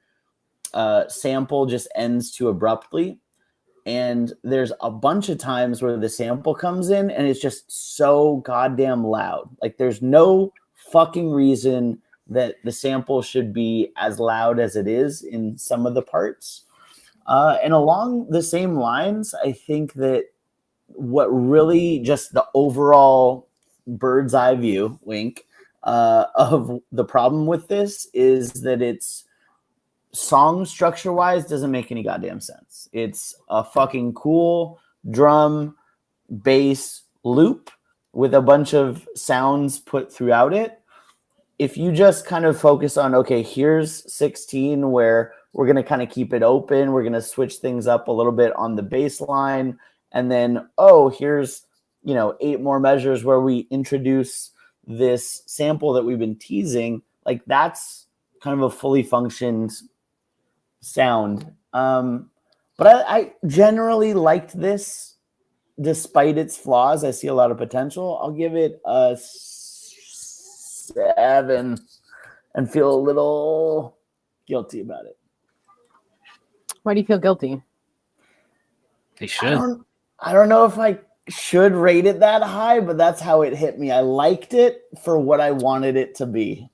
sample just ends too abruptly. And there's a bunch of times where the sample comes in and it's just so goddamn loud. Like there's no fucking reason that the sample should be as loud as it is in some of the parts. And along the same lines, I think that what really just the overall bird's eye view, wink, of the problem with this is that it's song structure wise doesn't make any goddamn sense. It's a fucking cool drum bass loop with a bunch of sounds put throughout it. If you just kind of focus on, okay, here's 16 where we're going to kind of keep it open. We're going to switch things up a little bit on the bass line. And then, here's, 8 more measures where we introduce this sample that we've been teasing. Like that's kind of a fully functioned sound. But I generally liked this, despite its flaws. I see a lot of potential. I'll give it a 7 and feel a little guilty about it. Why do you feel guilty? They should. I don't know if I should rate it that high, but that's how it hit me. I liked it for what I wanted it to be.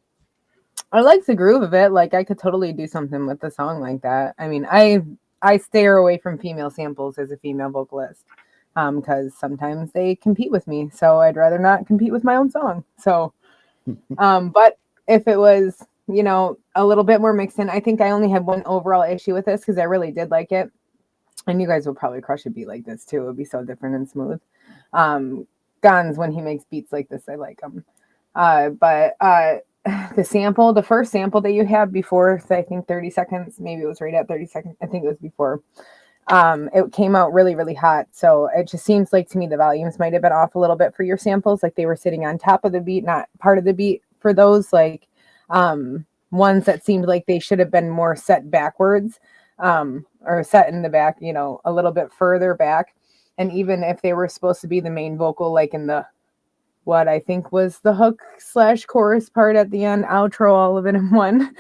I like the groove of it. Like I could totally do something with the song like that. I mean, I steer away from female samples as a female vocalist because sometimes they compete with me. So I'd rather not compete with my own song. So, but if it was, you know, a little bit more mixed in, I think I only had one overall issue with this because I really did like it. And you guys will probably crush a beat like this too. It would be so different and smooth. Guns, when he makes beats like this, I like them. But the sample, the first sample that you had before, I think 30 seconds, maybe it was right at 30 seconds. I think it was before. It came out really, really hot. So it just seems like to me the volumes might have been off a little bit for your samples. Like they were sitting on top of the beat, not part of the beat for those. Like ones that seemed like they should have been more set backwards. Or set in the back, you know, a little bit further back. And even if they were supposed to be the main vocal, like in the, what I think was the hook / chorus part at the end, outro, all of it in one,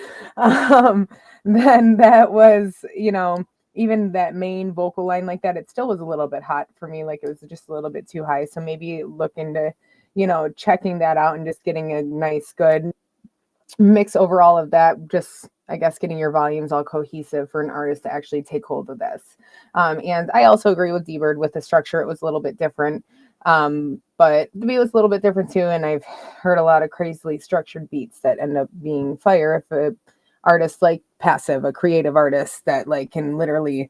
then that was, you know, even that main vocal line like that, it still was a little bit hot for me. Like it was just a little bit too high. So maybe look into, you know, checking that out and just getting a nice, good mix over all of that. Just, I guess, getting your volumes all cohesive for an artist to actually take hold of this. And I also agree with D-Bird with the structure. It was a little bit different, but the beat was a little bit different too. And I've heard a lot of crazily structured beats that end up being fire. If a artist like Passive, a creative artist that like can literally,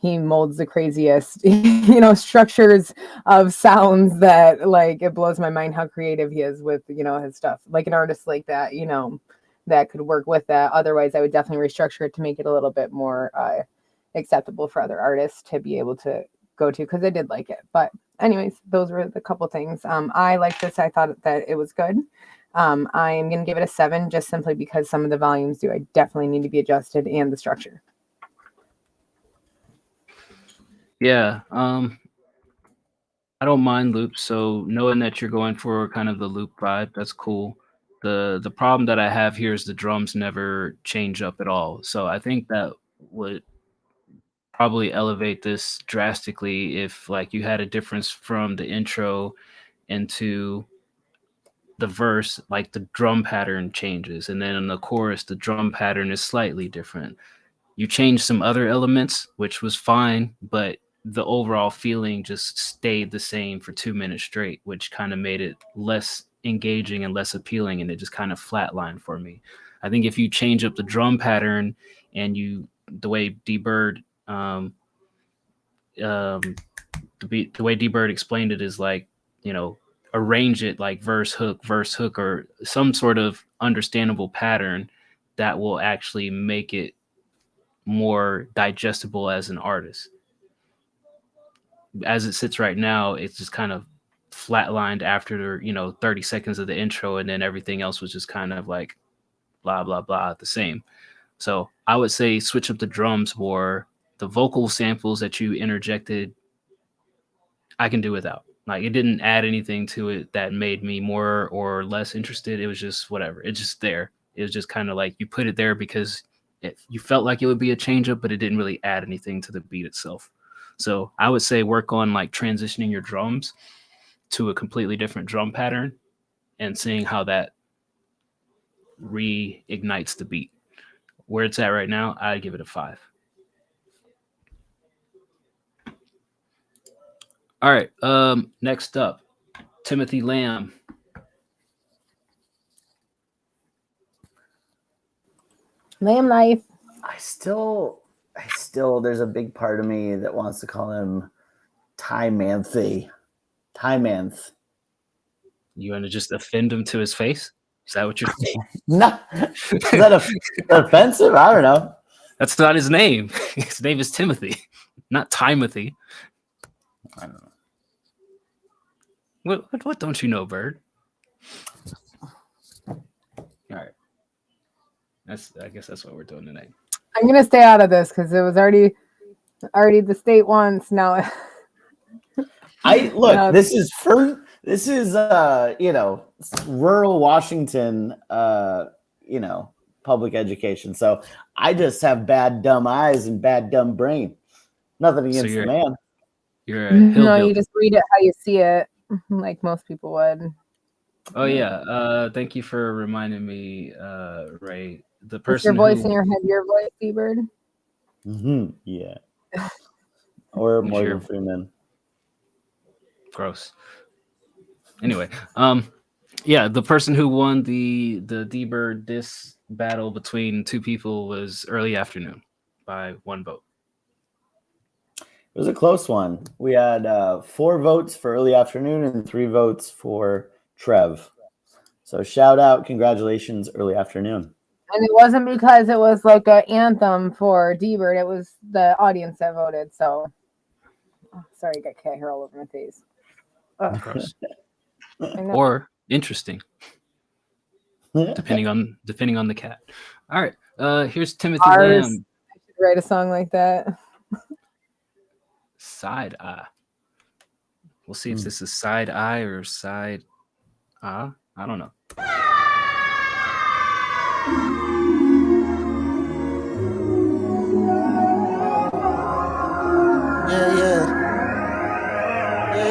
he molds the craziest, you know, structures of sounds that like, it blows my mind how creative he is with, you know, his stuff. Like an artist like that, you know, that could work with that. Otherwise, I would definitely restructure it to make it a little bit more acceptable for other artists to be able to go to, because I did like it. But anyways, those were the couple things. I liked this. I thought that it was good. I am going to give it a 7 just simply because some of the volumes do. I definitely need to be adjusted, and the structure. Yeah. I don't mind loops. So knowing that you're going for kind of the loop vibe, that's cool. The problem that I have here is the drums never change up at all. So I think that would probably elevate this drastically if like you had a difference from the intro into the verse, like the drum pattern changes, and then in the chorus the drum pattern is slightly different. You change some other elements, which was fine, but the overall feeling just stayed the same for 2 minutes straight, which kind of made it less engaging and less appealing, and it just kind of flatlined for me. I think if you change up the drum pattern and the way D-Bird the way D-Bird explained it is like, you know, arrange it like verse hook, or some sort of understandable pattern that will actually make it more digestible as an artist. As it sits right now, it's just kind of flatlined after, you know, 30 seconds of the intro, and then everything else was just kind of like blah blah blah the same. So I would say switch up the drums more. The vocal samples that you interjected, I can do without. Like it didn't add anything to it that made me more or less interested. It was just whatever. It's just there. It was just kind of like you put it there because you felt like it would be a change up, but it didn't really add anything to the beat itself. So I would say work on like transitioning your drums to a completely different drum pattern and seeing how that reignites the beat. Where it's at right now, I'd give it a 5. All right. Next up, Timothy Lamb. Lamb life. I still, there's a big part of me that wants to call him Ty-Manthe. Ty-Manth. You want to just offend him to his face? Is that what you're saying? No. Is that offensive? I don't know. That's not his name. His name is Timothy, not Timothy. I don't know. What don't you know, Bird? All right. I guess that's what we're doing tonight. I'm gonna stay out of this because it was already the state once. Now, This is rural Washington, public education. So I just have bad dumb eyes and bad dumb brain. Nothing against the man. You're a hillbilly. no, you just read it how you see it, like most people would. Oh yeah. Thank you for reminding me, Ray. The Is person your voice who, in your head, your voice, D-Bird? Yeah. Or Who's Morgan your- Freeman. gross. Anyway, yeah, the person who won the D-Bird diss battle between two people was Early Afternoon by 1 vote. It was a close one. We had 4 votes for Early Afternoon and 3 votes for Trev. So shout out, congratulations, Early Afternoon. And it wasn't because it was like an anthem for D-Bird. It was the audience that voted. So, sorry, I got cat hair all over my face. Ugh. Gross. I know. Or interesting, depending on the cat. All right, here's Timothy Ours. Lamb. I should write a song like that. Side eye. We'll see if this is side eye or side I don't know.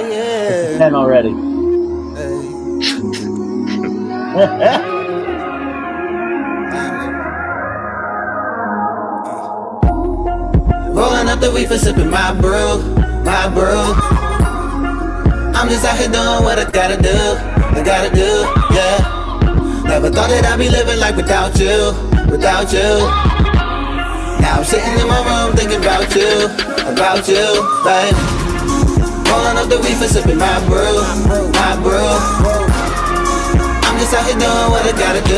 It's 10 already. Rolling up the reefer, sipping my brew. I'm just out here doing what I gotta do, yeah. Never thought that I'd be living life without you. Now I'm sitting in my room thinking about you, babe. Rolling up the reefer, sipping my brew. I'm just out here doing what I gotta do,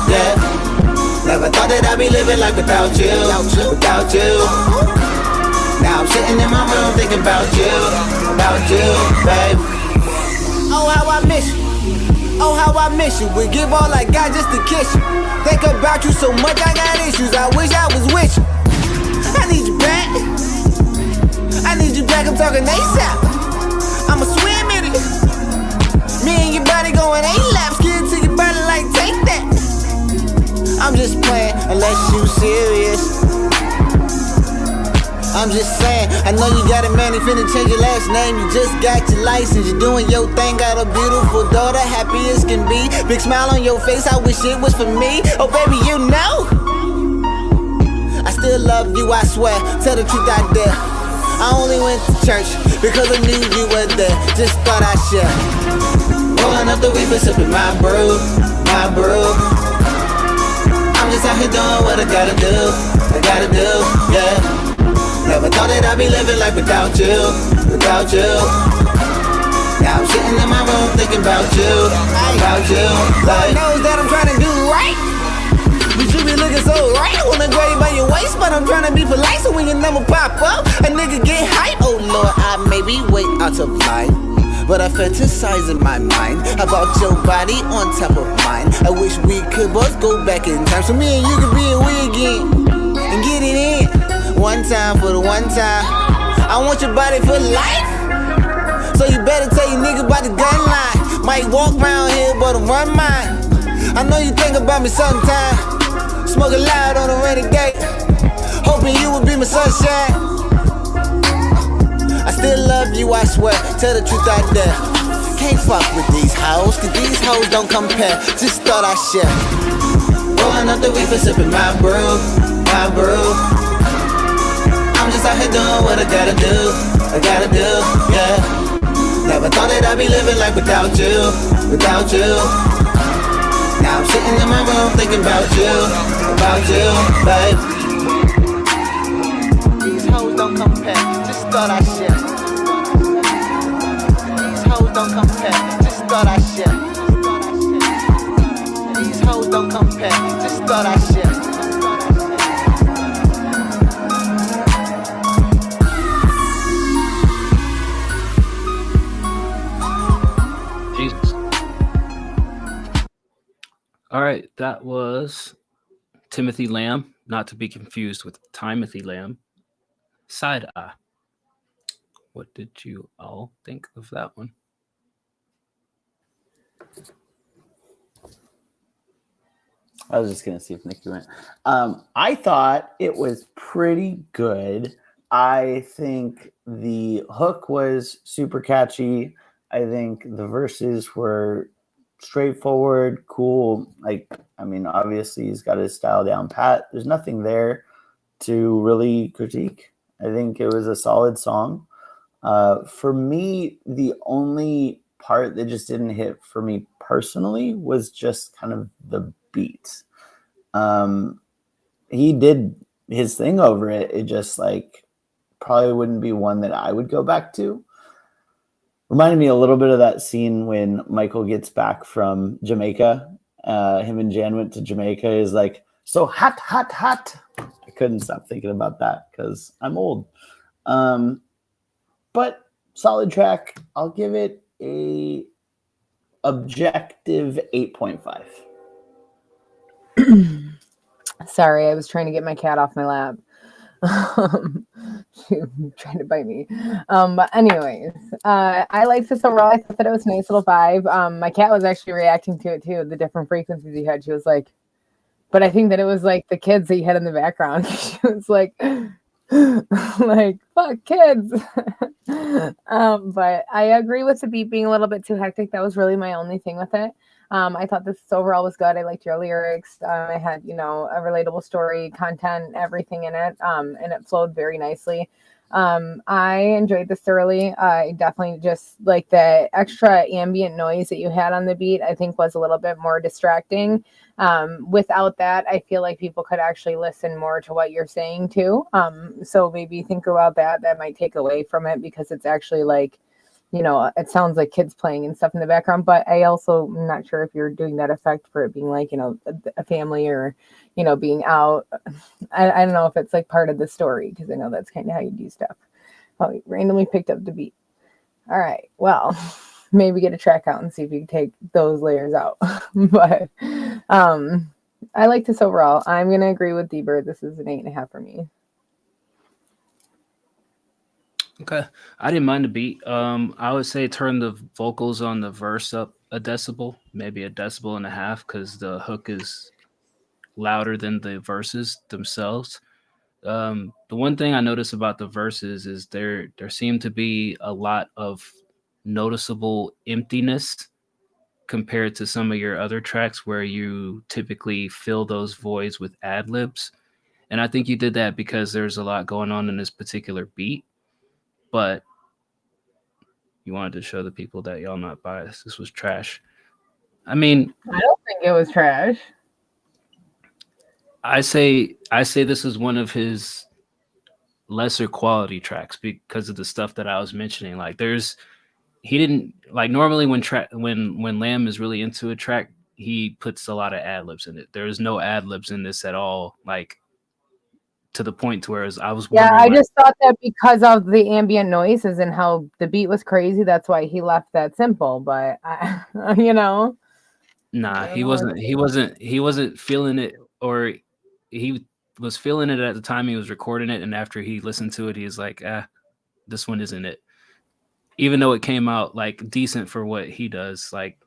yeah. Never thought that I'd be living life without you. Now I'm sitting in my room thinking about you, babe. Oh, how I miss you. We give all I got just to kiss you. Think about you so much, I got issues. I wish I was with you. I need you back. I'm talking ASAP. I'ma swim in it. Me and your body going 8 laps. Get to your body like take that. I'm just playing unless you serious. I'm just saying, I know you got a man, he finna change your last name. You just got your license, you're doing your thing. Got a beautiful daughter, happy as can be. Big smile on your face, I wish it was for me. Oh baby, you know I still love you, I swear. Tell the truth out there. I only went to church because I knew you were there. Just thought I'd share. Rolling up the reefer, sipping my brew. I'm just out here doing what I gotta do, yeah. Never thought that I'd be living life without you. Now I'm sitting in my room thinking about you, like knows that I'm trying to do right, but you be looking so right. I wanna grab you by your waist, but I'm trying to be polite, so when your number pop up, a nigga get hype. Oh Lord, I maybe wait out of line, but I fantasize in my mind about your body on top of mine. I wish we could both go back in time, so me and you could be a we again and get it in. One time for the one time. I want your body for life, so you better tell your nigga about the gun line. Might walk around here, but I'm run mine. I know you think about me sometime. Smoking loud on a rainy day, hoping you would be my sunshine. I still love you, I swear. Tell the truth out there. Can't fuck with these hoes, cause these hoes don't compare. Just thought I'd share. Rolling up the reefer, sipping my brew. I'm just out here doing what I gotta do, yeah. Never thought that I'd be living life without you. Now I'm sitting in my room thinking about you, babe. These hoes don't compare, just thought I'd share. These hoes don't compare, just thought I'd share. These hoes don't compare, just thought I'd share. All right, that was Timothy Lamb, not to be confused with Timothy Lamb. Side Eye. What did you all think of that one? I was just gonna see if Nikki went. I thought it was pretty good. I think the hook was super catchy. I think the verses were straightforward, cool. Like, I mean, obviously he's got his style down pat. There's nothing there to really critique. I think it was a solid song. For me, the only part that just didn't hit for me personally was just kind of the beat. He did his thing over it. It just like probably wouldn't be one that I would go back to. Reminded me a little bit of that scene when Michael gets back from Jamaica. Him and Jan went to Jamaica. Is like, so hot, hot, hot. I couldn't stop thinking about that because I'm old. But solid track. I'll give it a objective 8.5. Sorry, I was trying to get my cat off my lap. Trying to bite me. But anyways, I liked this overall. I thought that it was a nice little vibe. My cat was actually reacting to it too, the different frequencies he had. She was like, but I think that it was like the kids that you had in the background. She was like, like, fuck kids. But I agree with the beat being a little bit too hectic. That was really my only thing with it. I thought this overall was good. I liked your lyrics. I had, you know, a relatable story, content, everything in it. And it flowed very nicely. I enjoyed this thoroughly. I definitely just like the extra ambient noise that you had on the beat, I think was a little bit more distracting. Without that, I feel like people could actually listen more to what you're saying too. So maybe think about that. That might take away from it because it's actually like, you know, it sounds like kids playing and stuff in the background, but I also am not sure if you're doing that effect for it being like, you know, a family or, you know, being out. I don't know if it's like part of the story because I know that's kind of how you do stuff. Oh, randomly picked up the beat. All right. Well, maybe get a track out and see if you can take those layers out. But I like this overall. I'm going to agree with D-Bird. This is an 8.5 for me. Okay, I didn't mind the beat. I would say turn the vocals on the verse up a decibel, maybe a decibel and a half, because the hook is louder than the verses themselves. The one thing I noticed about the verses is there seemed to be a lot of noticeable emptiness compared to some of your other tracks where you typically fill those voids with ad libs. And I think you did that because there's a lot going on in this particular beat. But you wanted to show the people that y'all not biased. This was trash. I mean, I don't think it was trash. I say this is one of his lesser quality tracks because of the stuff that I was mentioning. Like he didn't like normally when Lamb is really into a track, he puts a lot of ad libs in it. There's no ad libs in this at all. Like to the point to where I was wondering. Yeah, I just thought that because of the ambient noises and how the beat was crazy, that's why he left that simple. But you know, nah, he wasn't feeling it, or he was feeling it at the time he was recording it, and after he listened to it, he's like, this one isn't it. Even though it came out like decent for what he does, like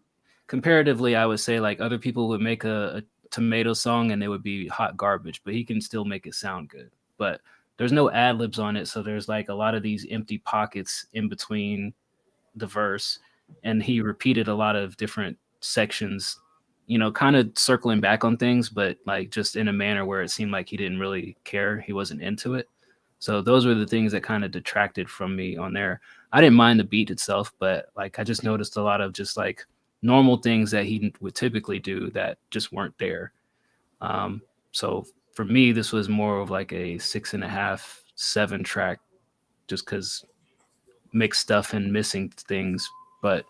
comparatively, I would say like other people would make a Tomato song and it would be hot garbage, but he can still make it sound good. But there's no ad libs on it, so there's like a lot of these empty pockets in between the verse, and he repeated a lot of different sections, you know, kind of circling back on things, but like just in a manner where it seemed like he didn't really care, he wasn't into it. So those were the things that kind of detracted from me on there. I didn't mind the beat itself, but like I just noticed a lot of just like normal things that he would typically do that just weren't there. So for me, this was more of like a 6.5, 7 track, just because mixed stuff and missing things. But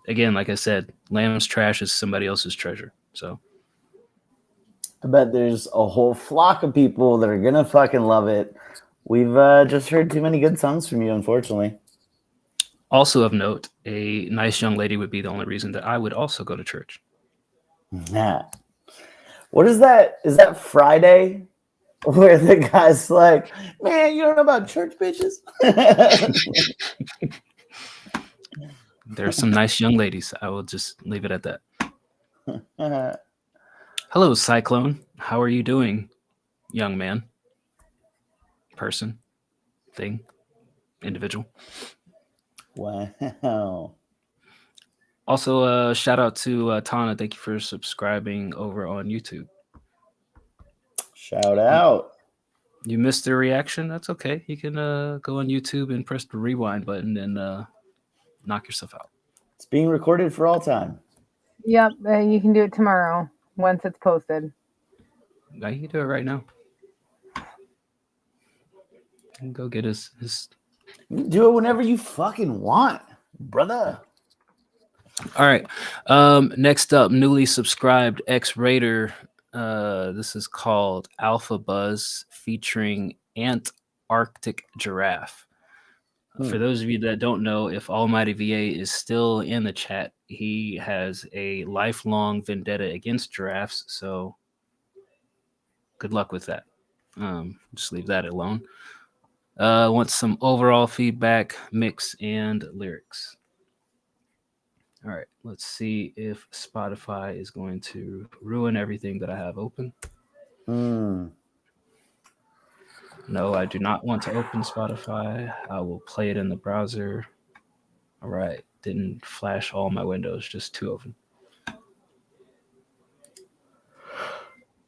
again, like I said, Lamb's trash is somebody else's treasure. So I bet there's a whole flock of people that are gonna fucking love it. We've just heard too many good songs from you, unfortunately. Also of note, a nice young lady would be the only reason that I would also go to church. Nah. What is that? Is that Friday? Where the guy's like, man, you don't know about church bitches? There are some nice young ladies. I will just leave it at that. Hello, Cyclone. How are you doing, young man? Person, thing, individual. Wow. Also, shout out to Tana. Thank you for subscribing over on YouTube. Shout out. You missed the reaction? That's okay. You can go on YouTube and press the rewind button and knock yourself out. It's being recorded for all time. Yep, you can do it tomorrow once it's posted. Now you can do it right now. And go get his. Do it whenever you fucking want, brother. All right. Next up, newly subscribed X-Raider. This is called Alpha Buzz featuring Antarctic Giraffe. For those of you that don't know, if Almighty VA is still in the chat, he has a lifelong vendetta against giraffes. So good luck with that. Just leave that alone. Want some overall feedback, mix, and lyrics. All right, let's see if Spotify is going to ruin everything that I have open. No, I do not want to open Spotify. I will play it in the browser. All right, didn't flash all my windows, just 2 of them.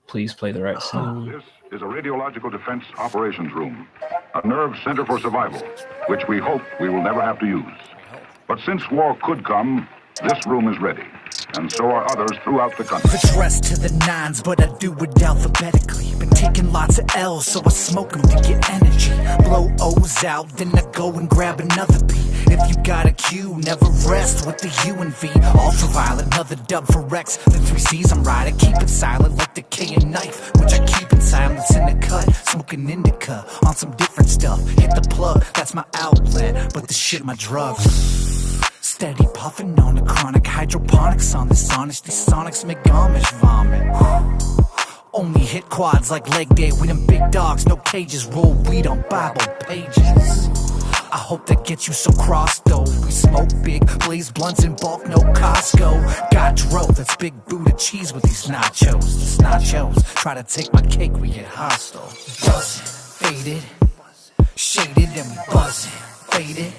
Please play the right sound. This is a radiological defense operations room, a nerve center for survival, which we hope we will never have to use. But since war could come, this room is ready, and so are others throughout the country. Dressed to the nines, but I do it alphabetically. Been taking lots of L's, so I smoke them to get energy. Blow O's out, then I go and grab another P. If you got a Q, never rest with the U and V. Ultraviolet, another dub for X. Then 3 C's, I'm right. I keep it silent like the K and knife, which I keep in silence in the cut. Smoking indica on some different stuff. Hit the plug, that's my outlet, but the shit my drugs. Steady puffing on the chronic hydroponics on this honest. These sonics make Amish vomit. Only hit quads like leg day. We them big dogs, no cages. Roll weed on Bible pages. I hope that gets you so cross though. We smoke big, blaze blunts in bulk, no Costco. Got dro, that's big Buddha cheese with these nachos. These nachos try to take my cake, we get hostile. Buzzing, faded, shaded, and we buzzing. Faded,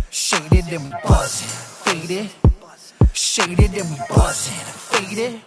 shaded, and we buzzing. Faded, shaded, and we buzzing. Faded,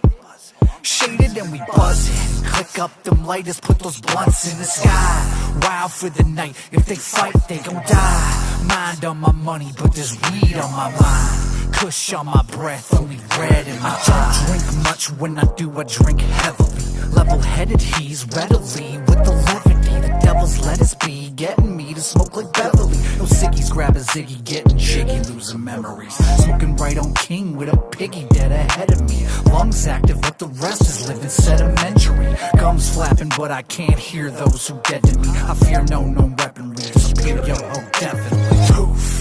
shaded, and we buzzing. Click up them lighters, put those blunts in the sky. Wild for the night, if they fight, they gon' die. Mind on my money, but there's weed on my mind. Kush on my breath, only red in my eye. Don't drink much, when I do, I drink heavily. Level-headed, he's readily with the levity. The devil's let us be, getting me to smoke like Beverly. No sickies, grab a ziggy, getting jiggy, losing memories. Smoking right on king with a piggy dead ahead of me. Lungs active, but the rest is living sedimentary. Gums flapping, but I can't hear those who dead to me. I fear no known weaponry, disappear, yo, oh, definitely. Poof.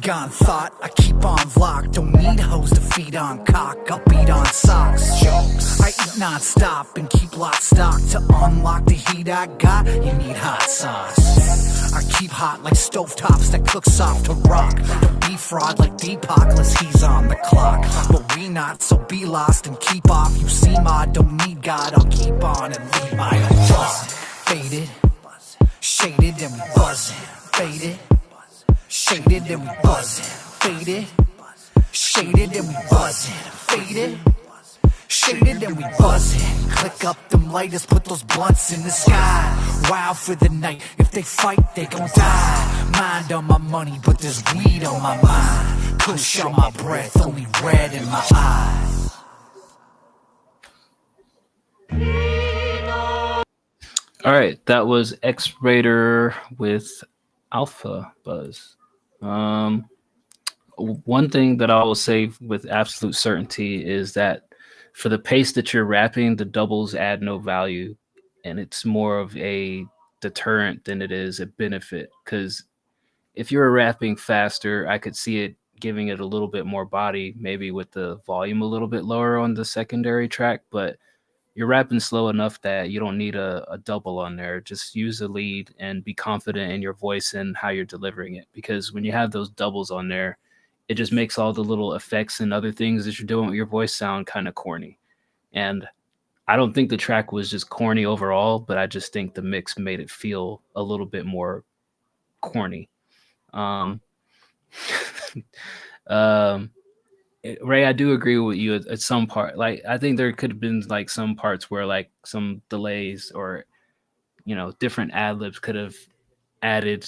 Gone thought, I keep on lock. Don't need hoes to feed on cock. I'll beat on socks. Jokes. I eat non-stop and keep lock stock. To unlock the heat I got, you need hot sauce. I keep hot like stovetops that cook soft to rock. Don't be fraud like Deepak unless he's on the clock. But we not, so be lost and keep off. You see my, don't need God, I'll keep on and leave my own buzzing. Faded, shaded, and we buzzing. Faded, shaded, and we buzzing. Faded, shaded, and we buzzing. Faded, shaded, and we buzzing. Click up them lighters, put those blunts in the sky. Wild for the night, if they fight, they gon' die. Mind on my money, but there's weed on my mind. Kush on my breath, only red in my eyes. All right, that was X-Raider with Alpha Buzz. One thing that I will say with absolute certainty is that for the pace that you're rapping, the doubles add no value, and it's more of a deterrent than it is a benefit. Because if you're rapping faster, I could see it giving it a little bit more body, maybe with the volume a little bit lower on the secondary track, but you're rapping slow enough that you don't need a double on there. Just use the lead and be confident in your voice and how you're delivering it. Because when you have those doubles on there, it just makes all the little effects and other things that you're doing with your voice sound kind of corny. And I don't think the track was just corny overall, but I just think the mix made it feel a little bit more corny. Ray, I do agree with you at some part. Like, I think there could have been like some parts where like some delays or, different ad libs could have added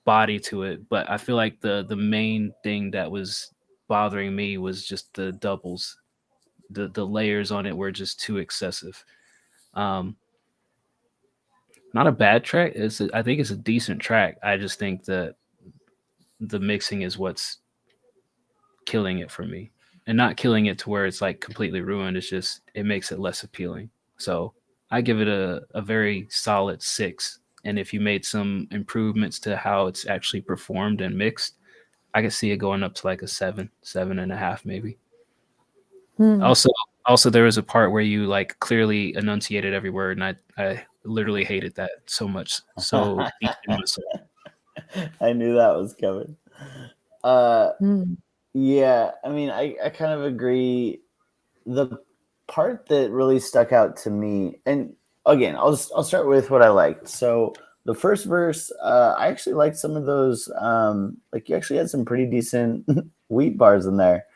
body to it. But I feel like the main thing that was bothering me was just the doubles. The layers on it were just too excessive. Not a bad track. I think it's a decent track. I just think that the mixing is what's killing it for me, and not killing it to where it's like completely ruined. It's just, it makes it less appealing. So I give it a very solid 6. And if you made some improvements to how it's actually performed and mixed, I could see it going up to like a 7.5 maybe. Also there was a part where you like clearly enunciated every word, and I literally hated that so much. So deep in my soul. I knew that was coming. Yeah, I mean, I kind of agree. The part that really stuck out to me, and again, I'll start with what I liked. So the first verse, I actually liked some of those. Like, you actually had some pretty decent wheat bars in there.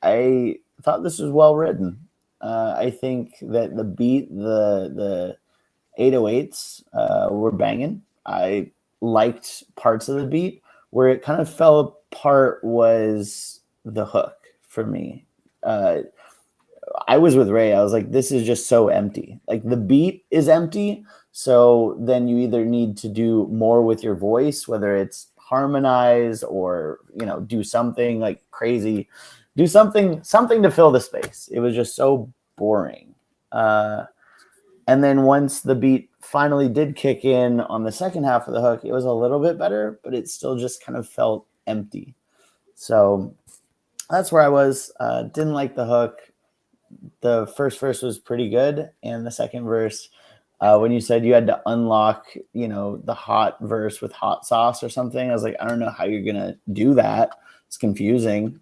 I thought this was well written. I think that the beat, the 808s were banging. I liked parts of the beat. Where it kind of fell apart was the hook for me. I was with Ray. I was like, this is just so empty. Like, the beat is empty. So then you either need to do more with your voice, whether it's harmonize or, do something like crazy, do something to fill the space. It was just so boring. And then once the beat finally did kick in on the second half of the hook, it was a little bit better, but it still just kind of felt empty. So that's where I was. Didn't like the hook. The first verse was pretty good. And the second verse, when you said you had to unlock, the hot verse with hot sauce or something, I was like, I don't know how you're going to do that. It's confusing.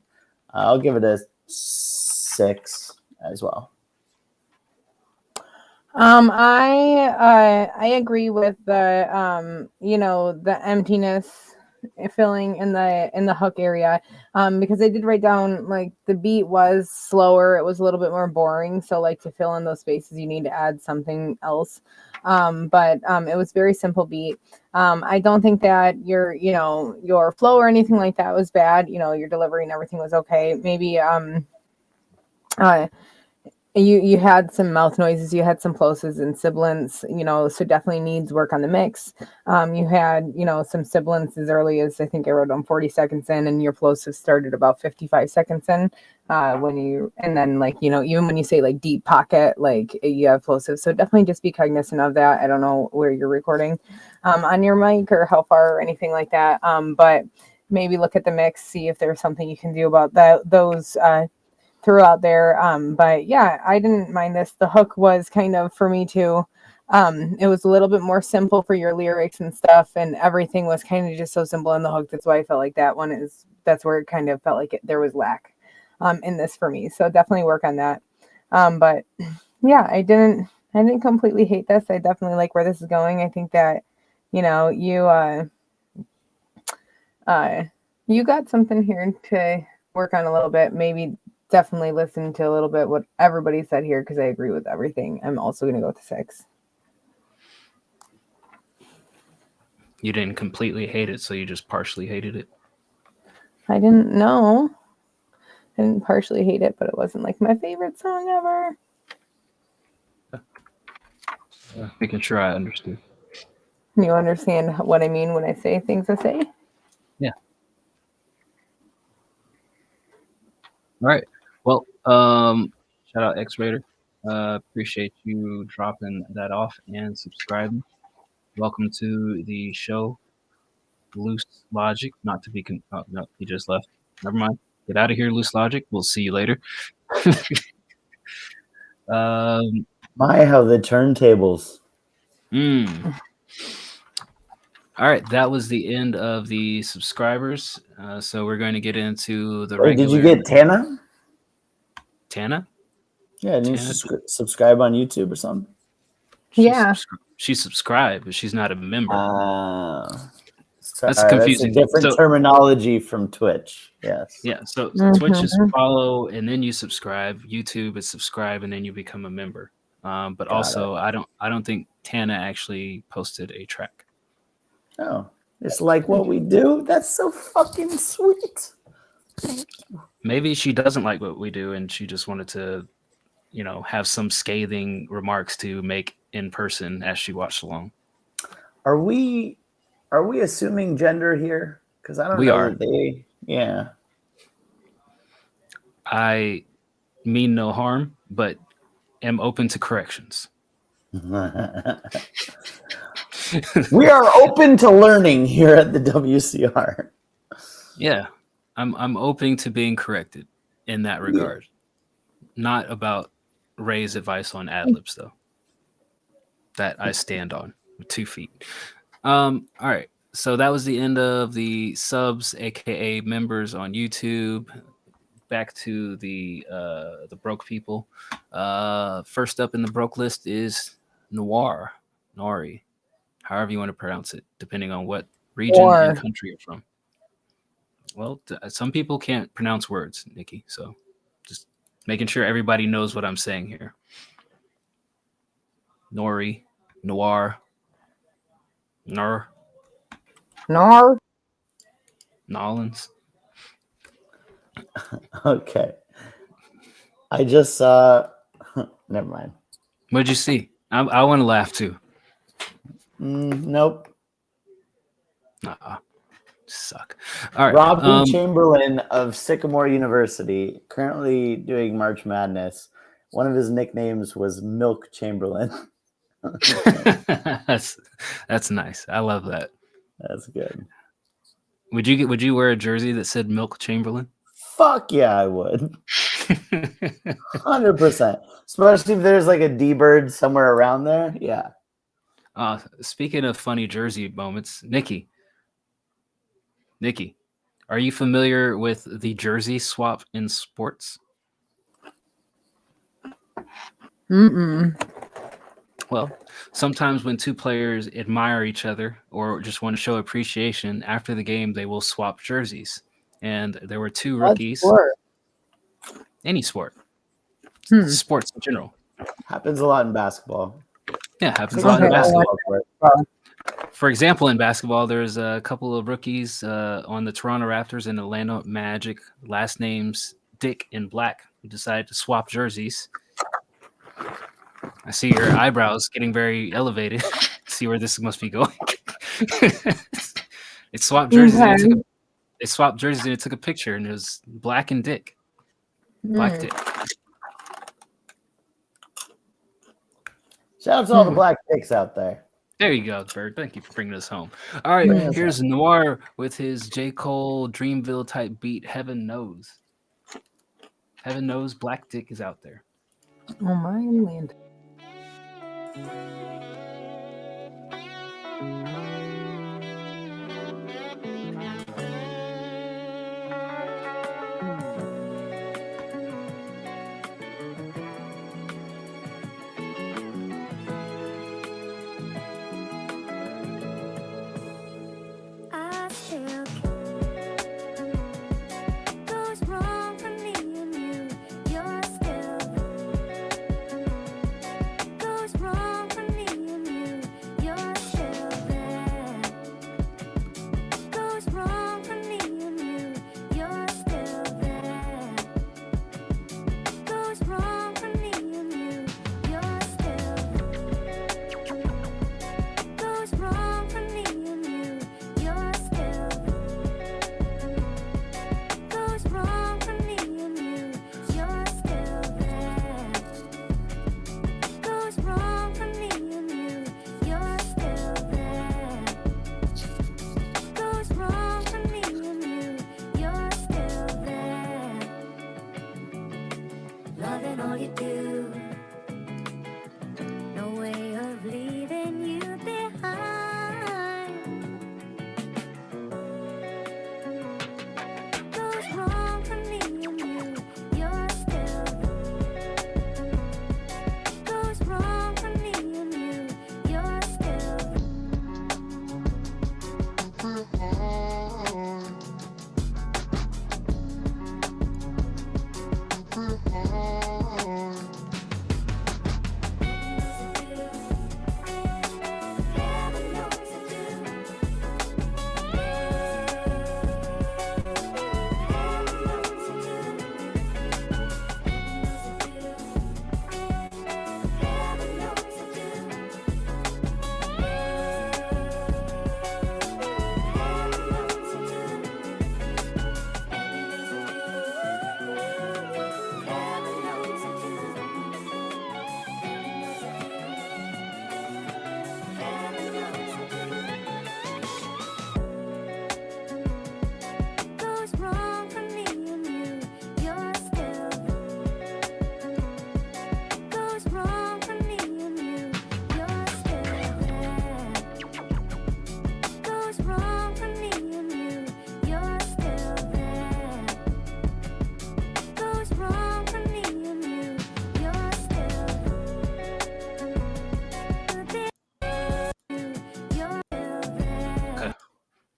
I'll give it a 6 as well. I agree with the the emptiness filling in the hook area, because I did write down like the beat was slower, it was a little bit more boring, so like to fill in those spaces you need to add something else. But it was very simple beat. I don't think that your flow or anything like that was bad. Your delivery and everything was okay. Maybe you had some mouth noises, you had some plosives and sibilants, so definitely needs work on the mix. You had, some sibilants as early as, I think I wrote on 40 seconds in, and your plosives started about 55 seconds in, and then like, even when you say like deep pocket, like you have plosives. So definitely just be cognizant of that. I don't know where you're recording on your mic or how far or anything like that. But maybe look at the mix, see if there's something you can do about those throughout there. But yeah, I didn't mind this. The hook was kind of, for me too, it was a little bit more simple for your lyrics and stuff, and everything was kind of just so simple in the hook. That's why I felt like that's where it kind of felt like there was lack in this for me. So definitely work on that. But yeah, I didn't completely hate this. I definitely like where this is going. I think that you got something here to work on a little bit. Maybe definitely listen to a little bit what everybody said here, because I agree with everything. I'm also going to go with 6. You didn't completely hate it, so you just partially hated it. I didn't know. I didn't partially hate it, but it wasn't like my favorite song ever. Making sure I understood. You understand what I mean when I say things I say? Yeah. All right. Well, shout out X-Raider. Appreciate you dropping that off and subscribing. Welcome to the show. Loose Logic, not to be oh no, he just left. Never mind. Get out of here, Loose Logic. We'll see you later. My, how the turntables. All right, that was the end of the subscribers. So we're going to get into the Wait, regular. did you get Tana? Tana? Yeah, didn't you subscribe on YouTube or something? She subscribed, but she's not a member. That's confusing. That's a different terminology from Twitch. Yes. Yeah. So Twitch is follow and then you subscribe. YouTube is subscribe and then you become a member. But also, I don't think Tana actually posted a track. Oh, it's like what we do. That's so fucking sweet. Maybe she doesn't like what we do, and she just wanted to, have some scathing remarks to make in person as she watched along. Are we assuming gender here? Because I don't know. We are. Yeah. I mean no harm, but am open to corrections. We are open to learning here at the WCR. Yeah, I'm open to being corrected in that regard. Not about Ray's advice on ad-libs, though. That I stand on with 2 feet. All right, so that was the end of the subs, aka members on YouTube. Back to the broke people. First up in the broke list is Nori, however you want to pronounce it, depending on what region and country you're from. Well, some people can't pronounce words, Nikki, so just making sure everybody knows what I'm saying here. Nori, Noir, Nolans. Okay. I just saw. Never mind. What'd you see? I want to laugh too. Nope. Suck. All right. Robbie Chamberlain of Sycamore University, currently doing March Madness. One of his nicknames was Milk Chamberlain. That's nice. I love that. That's good. Would you wear a jersey that said Milk Chamberlain? Fuck yeah, I would. 100%. Especially if there's like a D-Bird somewhere around there. Yeah. Speaking of funny jersey moments, Nikki, are you familiar with the jersey swap in sports? Well, sometimes when two players admire each other or just want to show appreciation after the game, they will swap jerseys. And there were 2 rookies. Any sport. Sports in general. Happens a lot in basketball. Yeah, happens a lot in basketball. For example, in basketball, there's a couple of rookies on the Toronto Raptors and Atlanta Magic, last names Dick and Black, who decided to swap jerseys. I see your eyebrows getting very elevated. See where this must be going. They swapped jerseys. They swapped jerseys and it took a picture, and it was Black and Dick. Black Dick. Shout out to all the black dicks out there. There you go, Bird. Thank you for bringing us home. All right, here's Noir with his J. Cole Dreamville type beat, Heaven Knows. Heaven Knows Black Dick is out there. Oh my land.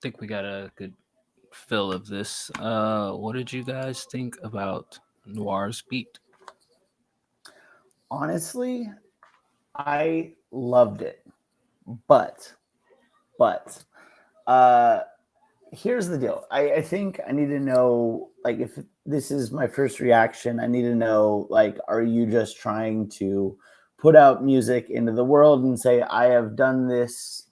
think we got a good fill of this. What did you guys think about Noir's beat? Honestly, I loved it, but here's the deal. I think I need to know, like, if this is my first reaction, I need to know, like, are you just trying to put out music into the world and say, I have done this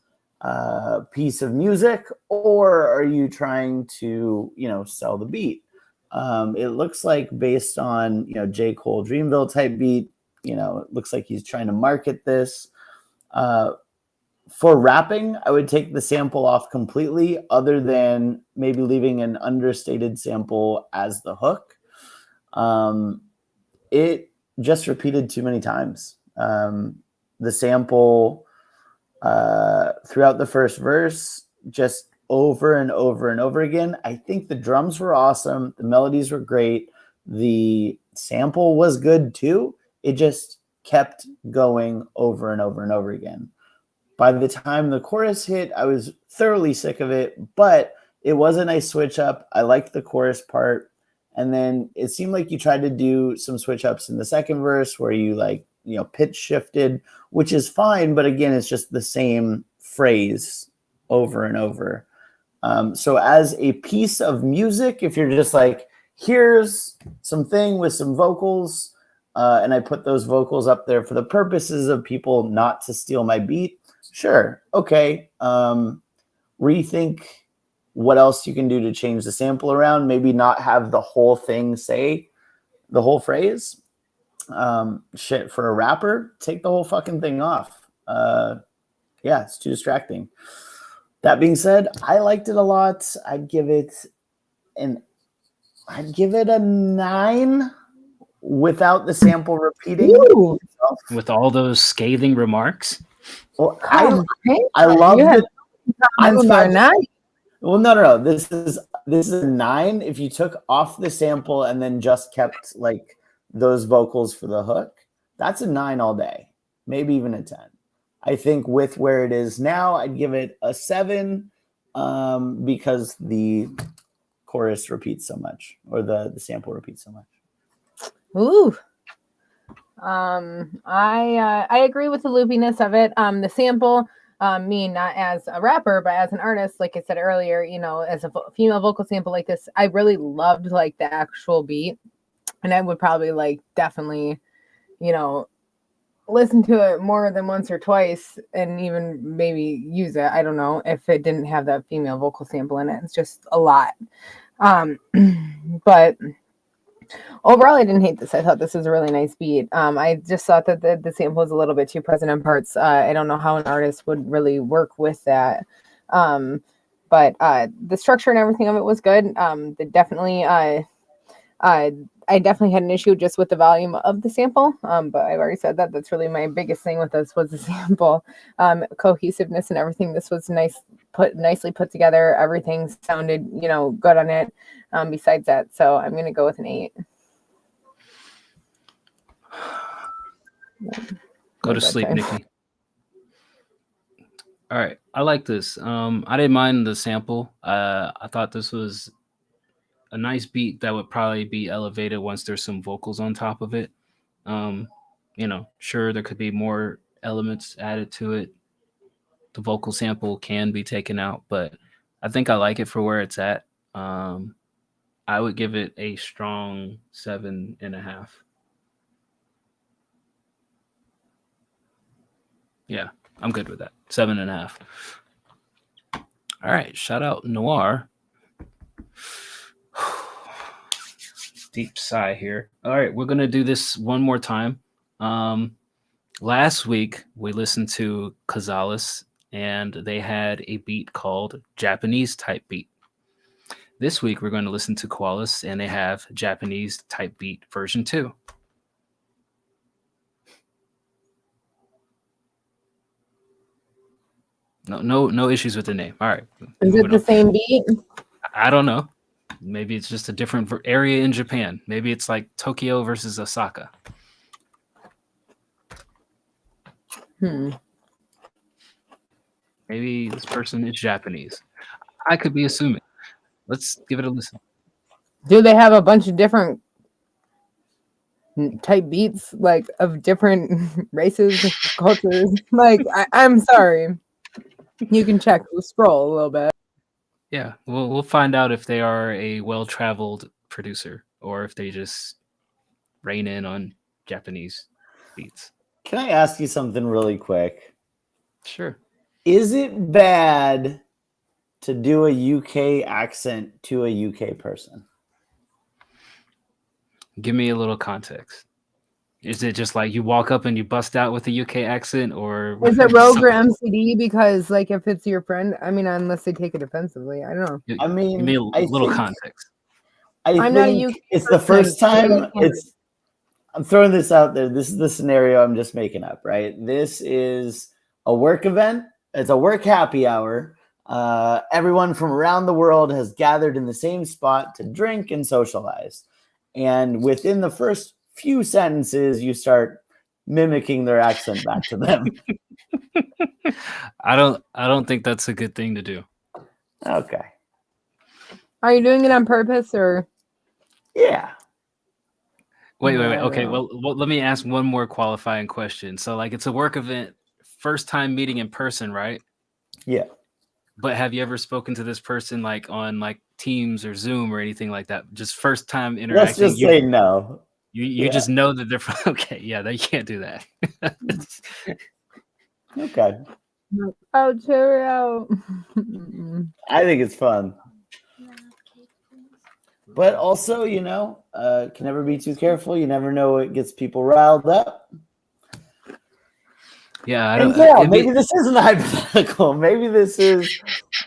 piece of music, or are you trying to, sell the beat? It looks like, based on, J. Cole Dreamville type beat, it looks like he's trying to market this. For rapping, I would take the sample off completely, other than maybe leaving an understated sample as the hook. It just repeated too many times. The sample throughout the first verse, just over and over and over again. I think the drums were awesome. The melodies were great. The sample was good too. It just kept going over and over and over again. By the time the chorus hit, I was thoroughly sick of it, but it was a nice switch up. I liked the chorus part. And then it seemed like you tried to do some switch ups in the second verse where you pitch shifted, which is fine. But again, it's just the same phrase over and over. So as a piece of music, if you're just like, here's something with some vocals, and I put those vocals up there for the purposes of people not to steal my beat, sure, okay. Rethink what else you can do to change the sample around. Maybe not have the whole thing say the whole phrase. Shit, for a rapper, take the whole fucking thing off. Yeah, it's too distracting. That being said, I liked it a lot. I'd give it a 9 without the sample repeating. With all those scathing remarks. Well, I love it. Well, no. This is a 9 if you took off the sample and then just kept like those vocals for the hook. That's a 9 all day, maybe even a 10. I think with where it is now, I'd give it a 7 because the chorus repeats so much, or the sample repeats so much. Ooh. I agree with the loopiness of it. The sample, me not as a rapper, but as an artist, like I said earlier, as a female vocal sample like this, I really loved like the actual beat, and I would probably definitely, listen to it more than once or twice, and even maybe use it. I don't know if it didn't have that female vocal sample in it. It's just a lot. But overall, I didn't hate this. I thought this was a really nice beat. I just thought that the sample was a little bit too present in parts. I don't know how an artist would really work with that. But the structure and everything of it was good. I definitely had an issue just with the volume of the sample. But I've already said that. That's really my biggest thing with this was the sample. Cohesiveness and everything. This was nicely put together. Everything sounded, good on it. Besides that, so I'm gonna go with an 8. Go to sleep, Nikki. All right, I like this. I didn't mind the sample. I thought this was a nice beat that would probably be elevated once there's some vocals on top of it. Sure, there could be more elements added to it. The vocal sample can be taken out, but I think I like it for where it's at. I would give it a strong 7.5. Yeah, I'm good with that. 7.5. All right, shout out Noir. Deep sigh here. All right, we're gonna do this one more time. Last week we listened to Gonzalez, and they had a beat called Japanese type beat. This week, we're going to listen to Koalas, and they have Japanese type beat version 2. No issues with the name. All right. Is it the same beat? I don't know. Maybe it's just a different area in Japan. Maybe it's like Tokyo versus Osaka. Maybe this person is Japanese. I could be assuming. Let's give it a listen. Do they have a bunch of different type beats, like of different races, cultures? Like, I'm sorry. You can check. We'll scroll a little bit. Yeah, we'll find out if they are a well-traveled producer or if they just rein in on Japanese beats. Can I ask you something really quick? Sure. Is it bad to do a UK accent to a UK person? Give me a little context. Is it just like you walk up and you bust out with a UK accent, or is it Rogue or MCD? Because like if it's your friend, I mean, unless they take it offensively, I don't know. I mean, give me a little context. I'm not a UK it's the first time. I'm throwing this out there. This is the scenario I'm just making up, right? This is a work event. It's a work happy hour. Everyone from around the world has gathered in the same spot to drink and socialize. And within the first few sentences, you start mimicking their accent back to them. I don't think that's a good thing to do. Okay. Are you doing it on purpose or? Yeah. Wait. Okay. Well, let me ask one more qualifying question. So, like, it's a work event, first time meeting in person, right? Yeah. But have you ever spoken to this person like on like Teams or Zoom or anything like that? Just first time interacting. Let's just say no. You just know that they're from. Okay, yeah, they can't do that. Okay. Oh, cheerio. I think it's fun. But also, can never be too careful. You never know what gets people riled up. Yeah, I don't. Maybe this isn't a hypothetical. Maybe this is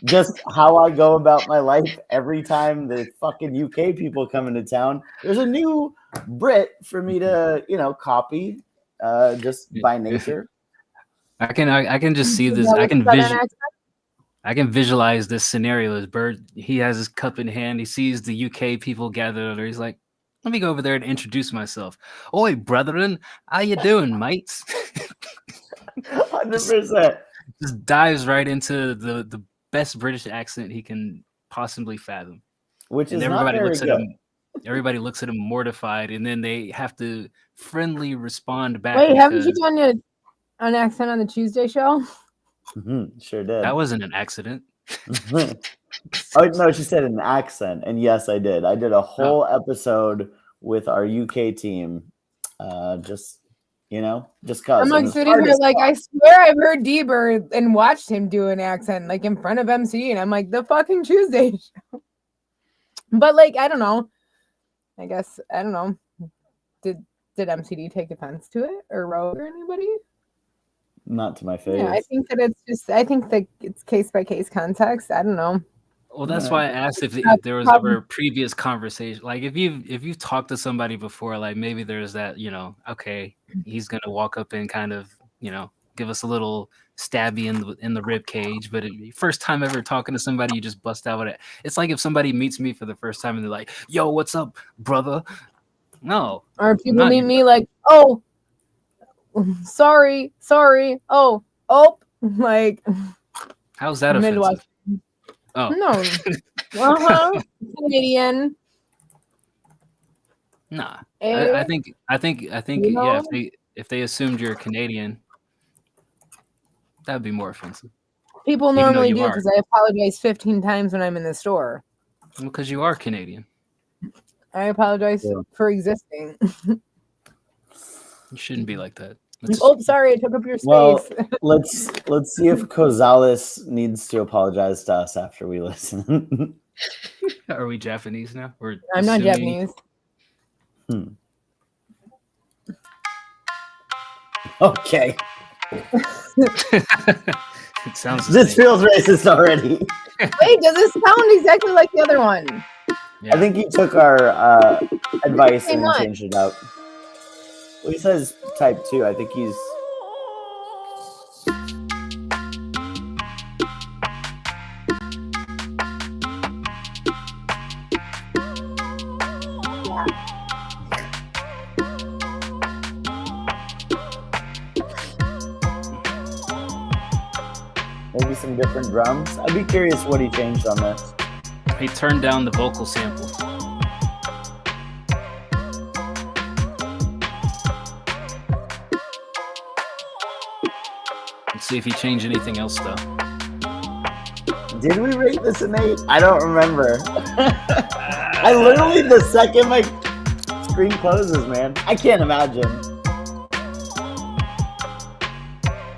just how I go about my life every time the fucking UK people come into town. There's a new Brit for me to, just by nature. I can just see this. I can visualize this scenario as Bird. He has his cup in hand. He sees the UK people gathered there. He's like, "Let me go over there and introduce myself. Oi, brethren, how you doing, mates?" 100%. Just dives right into the best British accent he can possibly fathom. Which and is everybody not very looks good. at him. Everybody looks at him mortified, and then they have to friendly respond back. Wait, haven't you done an accent on the Tuesday show? Mm-hmm, sure did. That wasn't an accident. Oh no, she said an accent, and yes, I did. I did a whole episode with our UK team, just cause. I'm like sitting here like, I swear I've heard D-Bird and watched him do an accent like in front of MC, and I'm like, the fucking Tuesday show. But like, I don't know. I guess I don't know. Did MCD take offense to it or Rogue or anybody? Not to my face. Yeah, I think that it's case by case context. I don't know. Well, that's why I asked if there was ever a previous conversation. Like if you've talked to somebody before, like maybe there's that, okay, he's gonna walk up and kind of, give us a little stabby in the rib cage. But first time ever talking to somebody, you just bust out with it. It's like if somebody meets me for the first time and they're like, "Yo, what's up, brother?" No. Or people meet me like, "Oh, sorry, oh, like." How's that offensive? Midwest. Oh no, Canadian. Nah, I think yeah. If they assumed you're Canadian, that'd be more offensive. People normally do because I apologize 15 times when I'm in the store. Because you are Canadian. I apologize for existing. You shouldn't be like that. Sorry, I took up your space. Well, let's see if Kozales needs to apologize to us after we listen. Are we Japanese now? I'm not Japanese. Okay. It sounds. This feels racist already. Wait, does this sound exactly like the other one? Yeah. I think he took our advice and changed it out. Well, he says type 2. I think he's. Maybe some different drums. I'd be curious what he changed on this. He turned down the vocal sample. Let's see if he changed anything else though. Did we rate this an 8? I don't remember. I literally, the second my screen closes, man, I can't imagine.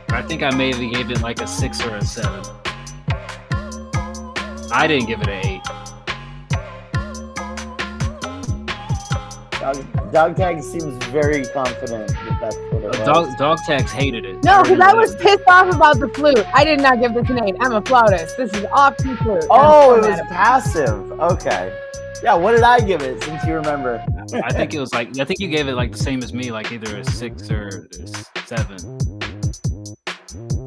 I think I maybe gave it like a 6 or a 7. I didn't give it an 8. Dog Tag seems very confident that that's what it was. Dog Tags hated it. No, because I was pissed off about the flute. I did not give this an 8. I'm a flautist. This is off-key flute. Oh, it was passive. Okay. Yeah, what did I give it, since you remember? I think it was like, I think you gave it like the same as me, like either a 6 or a 7.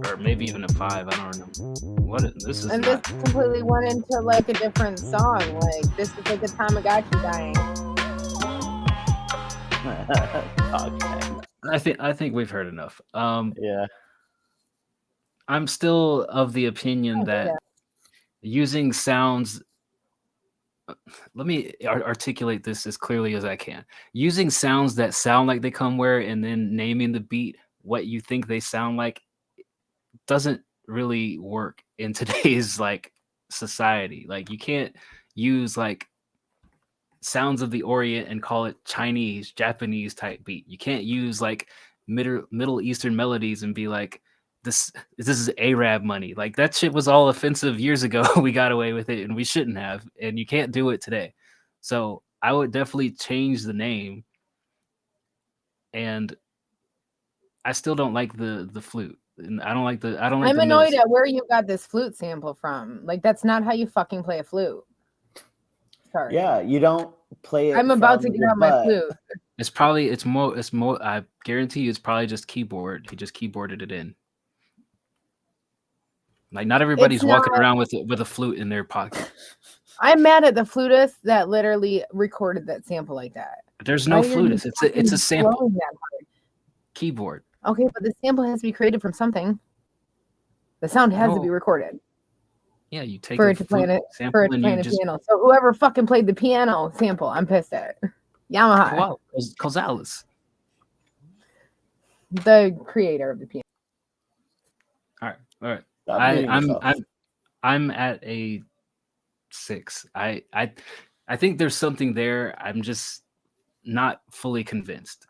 Or maybe even a 5. I don't know. This is And not... this completely went into like a different song. Like, this is like a Tamagotchi dying. Okay. I think we've heard enough. Yeah. I'm still of the opinion that using sounds. Let me articulate this as clearly as I can. Using sounds that sound like they come where, and then naming the beat what you think they sound like, doesn't really work in today's like society. Like, you can't use like Sounds of the Orient and call it Chinese, Japanese type beat. You can't use like Middle Eastern melodies and be like, this is Arab money. Like, that shit was all offensive years ago. We got away with it and we shouldn't have, and you can't do it today. So I would definitely change the name. And I still don't like the flute. And I don't like I'm annoyed at where you got this flute sample from. Like, that's not how you fucking play a flute. Sorry. Yeah, you don't play it. I'm about to get out my flute. It's more, I guarantee you it's probably just keyboard. He just keyboarded it in. Like, not everybody's walking around with a flute in their pocket. I'm mad at the flutist that literally recorded that sample like that. There's no flutist. It's a sample. Keyboard. Okay, but the sample has to be created from something. The sound has to be recorded. Yeah, you take for it to play in piano. So whoever fucking played the piano sample, I'm pissed at. Yamaha. Gonzalez. The creator of the piano. All right. I'm at a 6. I think there's something there. I'm just not fully convinced.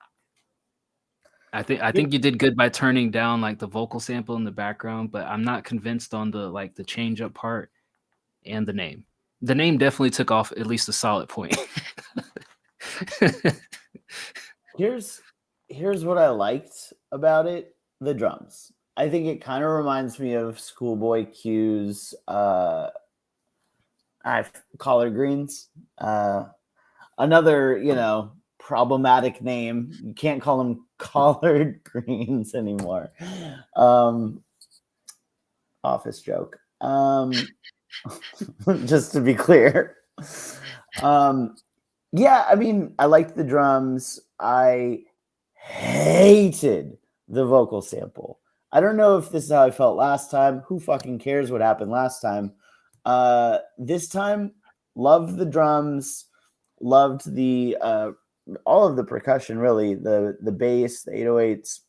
I think you did good by turning down like the vocal sample in the background, but I'm not convinced on the change up part and the name. The name definitely took off at least a solid point. Here's what I liked about it: the drums. I think it kind of reminds me of Schoolboy Q's collard greens. Another, problematic name. You can't call them collard greens anymore. Office joke. Just to be clear. Yeah, I mean, I liked the drums. I hated the vocal sample. I don't know if this is how I felt last time. Who fucking cares what happened last time? This time, loved the drums, loved the all of the percussion, really. The bass, the 808s,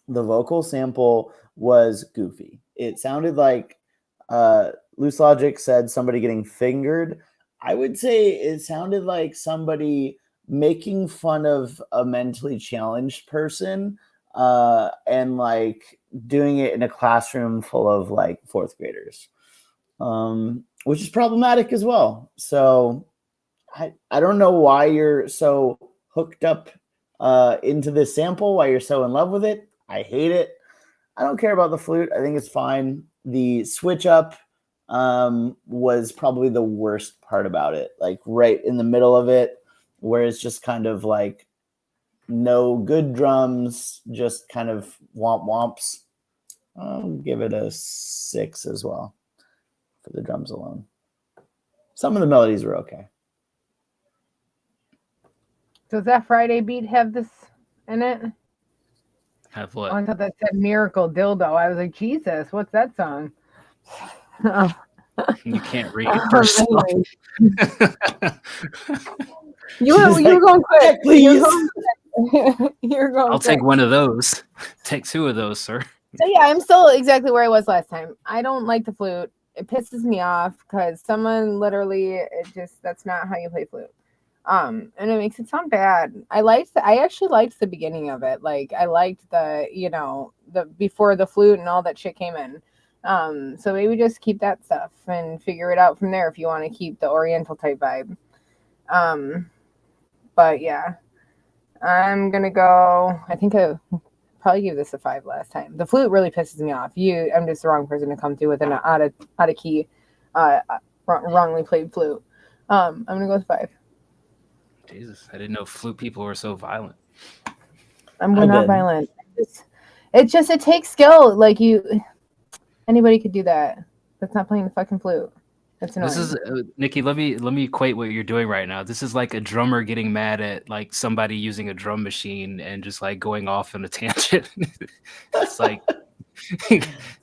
the vocal sample was goofy. It sounded like Loose Logic said somebody getting fingered. I would say it sounded like somebody making fun of a mentally challenged person and like doing it in a classroom full of like fourth graders, which is problematic as well. So I don't know why you're so hooked up into this sample, why you're so in love with it. I hate it. I don't care about the flute. I think it's fine. The switch up was probably the worst part about it, like right in the middle of it, where it's just kind of like no good drums, just kind of womps. I'll give it a 6 as well for the drums alone. Some of the melodies were okay. Does that Friday beat have this in it? Have what? Oh, I thought that said Miracle Dildo. I was like, Jesus, what's that song? You can't read it first. You were going quick. You're going I'll quick. take one of those. Take two of those, sir. So yeah, I'm still exactly where I was last time. I don't like the flute. It pisses me off because someone literally, that's not how you play flute. And it makes it sound bad. I actually liked the beginning of it. Like I liked the before the flute and all that shit came in. So maybe just keep that stuff and figure it out from there if you want to keep the Oriental type vibe. But yeah, I'm gonna go. I think I probably gave this a 5 last time. The flute really pisses me off. I'm just the wrong person to come through with an out of key, wrongly played flute. I'm gonna go with 5. Jesus, I didn't know flute people were so violent. We're not violent. It takes skill. Like anybody could do that. That's not playing the fucking flute. That's annoying. This is Nikki. Let me equate what you're doing right now. This is like a drummer getting mad at like somebody using a drum machine and just like going off on a tangent. It's like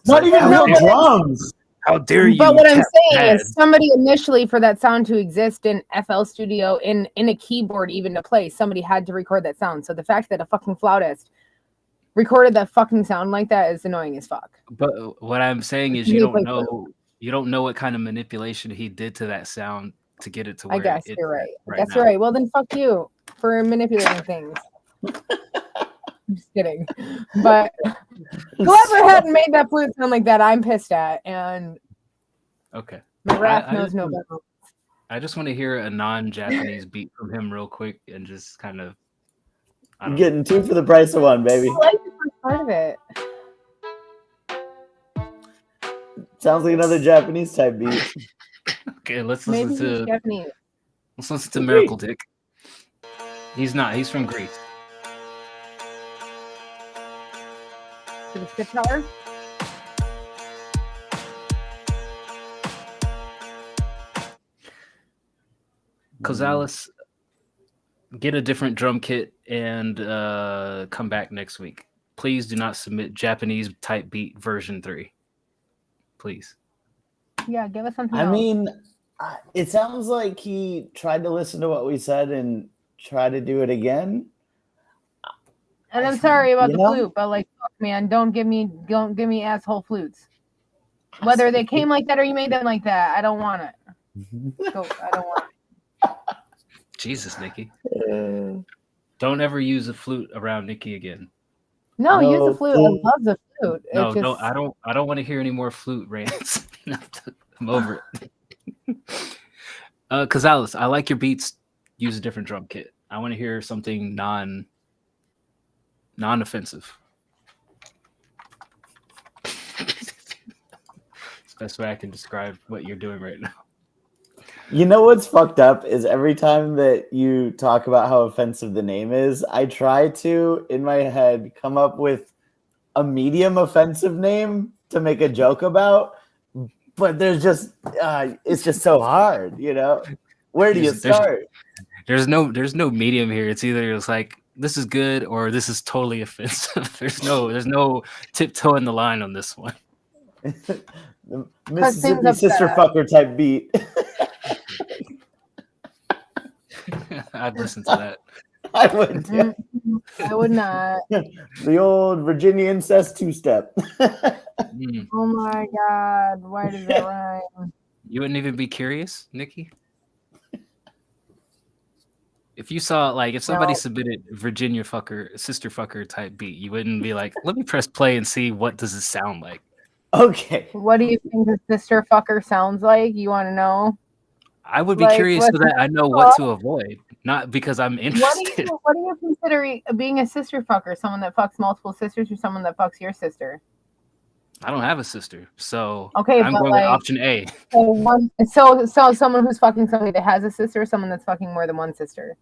not even real drums. How dare you? But what I'm saying is somebody initially for that sound to exist in FL Studio in a keyboard even to play, somebody had to record that sound. So the fact that a fucking flautist recorded that fucking sound like that is annoying as fuck. But what I'm saying is you don't know what kind of manipulation he did to that sound to get it to where I guess it you're right. right I guess now. you're right. Well then fuck you for manipulating things. I'm just kidding. But whoever hadn't made that flute sound like that, I'm pissed at. And okay. My wrath knows no better. I just want to hear a non-Japanese beat from him real quick and just kind of I'm getting 2 for the price of 1, baby. I like the first part of it. Sounds like another Japanese type beat. Okay, let's Maybe listen he's to Japanese. let's listen to Miracle Dick. He's not. He's from Greece. To the guitar. Gonzalez, get a different drum kit and come back next week. Please do not submit Japanese type beat version 3. Please. Yeah, give us something I else. mean, it sounds like he tried to listen to what we said and try to do it again. And I'm sorry about You the know? flute, but like, fuck, man, don't give me asshole flutes. Whether they came like that or you made them like that, I don't want it. I don't want it. Jesus, Nikki. Don't ever use a flute around Nikki again. No, use the flute. I love the flute. No, It just, no, I don't want to hear any more flute rants. I'm over it. Gonzalez, I like your beats. Use a different drum kit. I want to hear something non-offensive. It's the best way I can describe what you're doing right now. You know what's fucked up is every time that you talk about how offensive the name is, I try to, in my head, come up with a medium offensive name to make a joke about, but there's just, it's just so hard, you know? Where do you start? There's no medium here. It's either it's like, this is good or this is totally offensive. There's no tiptoeing the line on this one. The Mississippi sister fucker type beat. I'd listen to that. I would. Yeah. I would not. The old Virginia incest 2-step. Oh my God. Why does that rhyme? You wouldn't even be curious, Nikki? If you saw, like, if somebody submitted Virginia fucker, sister fucker type beat, you wouldn't be like, let me press play and see what does it sound like. Okay. What do you think the sister fucker sounds like? You want to know? I would be curious so that I know what to avoid, not because I'm interested. What do you consider being a sister fucker? Someone that fucks multiple sisters or someone that fucks your sister? I don't have a sister, so okay, I'm going with option A. So someone who's fucking somebody that has a sister or someone that's fucking more than one sister?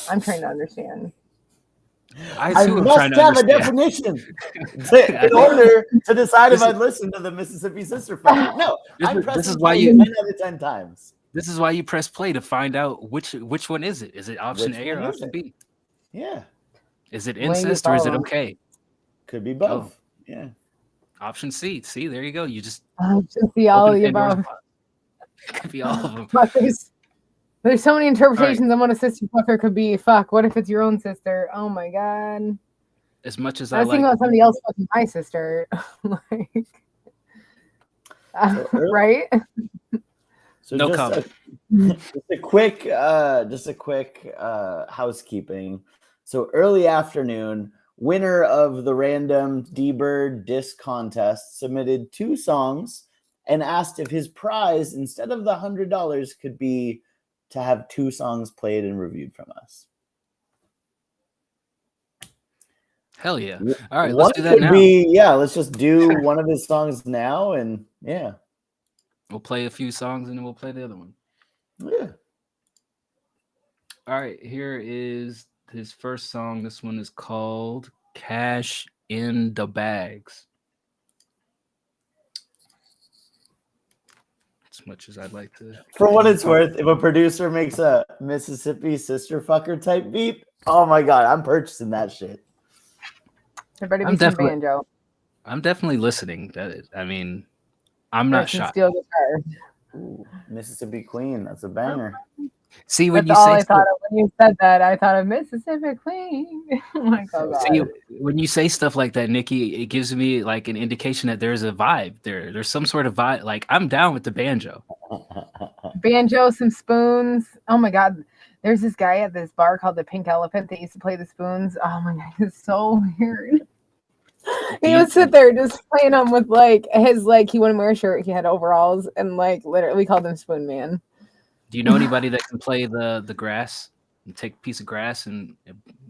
I'm trying to understand. I must have a definition in order to decide if I'd listen to the Mississippi sister fucker. No, this is why you 10 out of 10 times. This is why you press play to find out which one is it? Is it option A or option B? Yeah. Is it incest or is it okay? Could be both. Yeah. Option C. See, there you go. You just Just see all of open the Pandora's above. box. It could be all of them. Fuck, there's so many interpretations on what a sister fucker could be. Fuck, what if it's your own sister? Oh my god. As much as I I was thinking like, about somebody else fucking my sister. Like, right? So no just comment. just a quick housekeeping. So early afternoon, winner of the random D-Bird disc contest submitted 2 songs and asked if his prize, instead of the $100, could be to have 2 songs played and reviewed from us. Hell yeah. All right, One let's do that could now. let's just do one of his songs now, and yeah. We'll play a few songs and then we'll play the other one. Yeah. All right, here is his first song. This one is called Cash in the Bags. As much as I'd like to. For what it's worth, if a producer makes a Mississippi sister fucker type beat, oh my god, I'm purchasing that shit. There better be I'm some definitely- banjo. I'm definitely listening. I mean, I'm not There's some shocked. steel guitar. Ooh, Mississippi Queen, that's a banger. See, when That's you all say I thought stuff, of when you said that. I thought of Mississippi Queen. I'm like, oh god. see, when you say stuff like that, Nikki, it gives me like an indication that there's a vibe there. There's some sort of vibe. Like I'm down with the banjo. Banjo, some spoons. Oh my god. There's this guy at this bar called the Pink Elephant that used to play the spoons. Oh my god, it's so weird. He would sit there just playing them with like his he wouldn't wear a shirt, he had overalls, and like literally we called him Spoon Man. Do you know anybody that can play the grass? And take a piece of grass and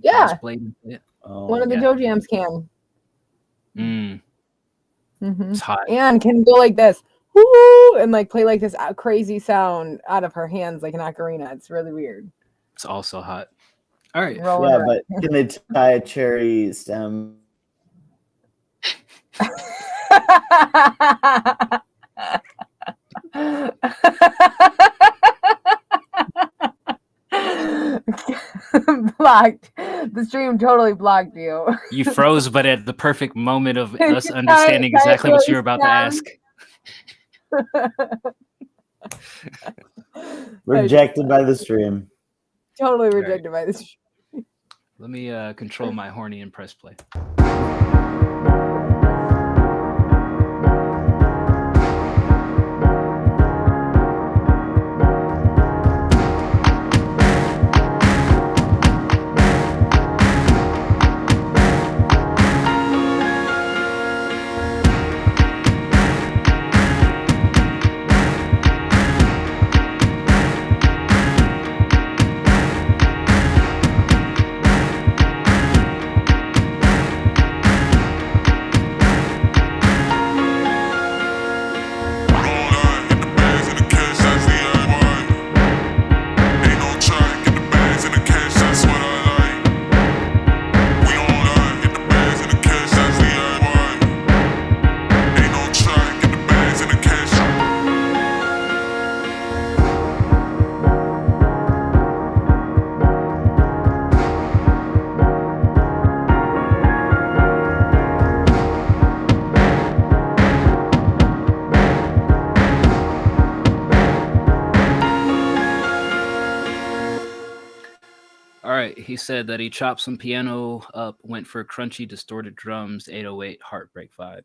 Yeah. grass blade and play it? Oh, One of the Joe Jams can. It's hot. And can go like this. Woo! And like play like this crazy sound out of her hands like an ocarina. It's really weird. It's also hot. All right. Rolling Yeah, around. but can they tie a cherry stem? Blocked. The stream totally blocked you. You froze, but at the perfect moment of Can us you understanding tie a exactly what you cherry were about to stem? ask. Rejected by the stream. Totally rejected by the stream. Let me control my horny and press play. He said that he chopped some piano up, went for crunchy, distorted drums, 808 heartbreak vibe.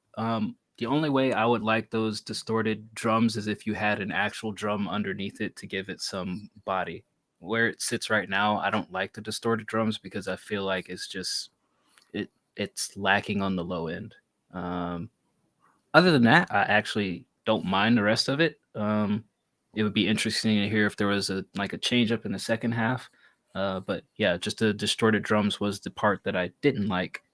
The only way I would like those distorted drums is if you had an actual drum underneath it to give it some body. Where it sits right now, I don't like the distorted drums because I feel like it's just it's lacking on the low end. Other than that, I actually don't mind the rest of it. It would be interesting to hear if there was a change up in the second half. But yeah, just the distorted drums was the part that I didn't like,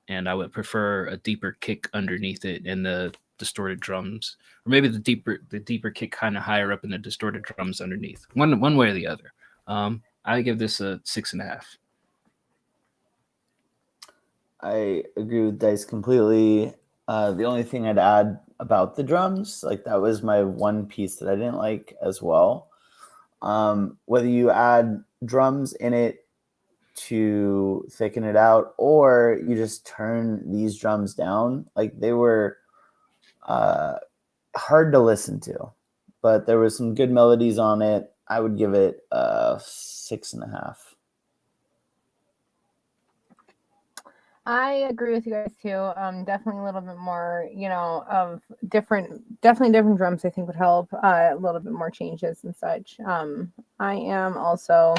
and I would prefer a deeper kick underneath it and the distorted drums, or maybe the deeper kick kind of higher up in the distorted drums underneath. One way or the other. I give this a 6.5. I agree with Dice completely. The only thing I'd add about the drums, that was my one piece that I didn't like as well. Whether you add drums in it to thicken it out, or you just turn these drums down, they were hard to listen to, but there was some good melodies on it. I would give it 6.5. I agree with you guys too. Definitely a little bit more, of definitely different drums. I think would help. A little bit more changes and such. I am also,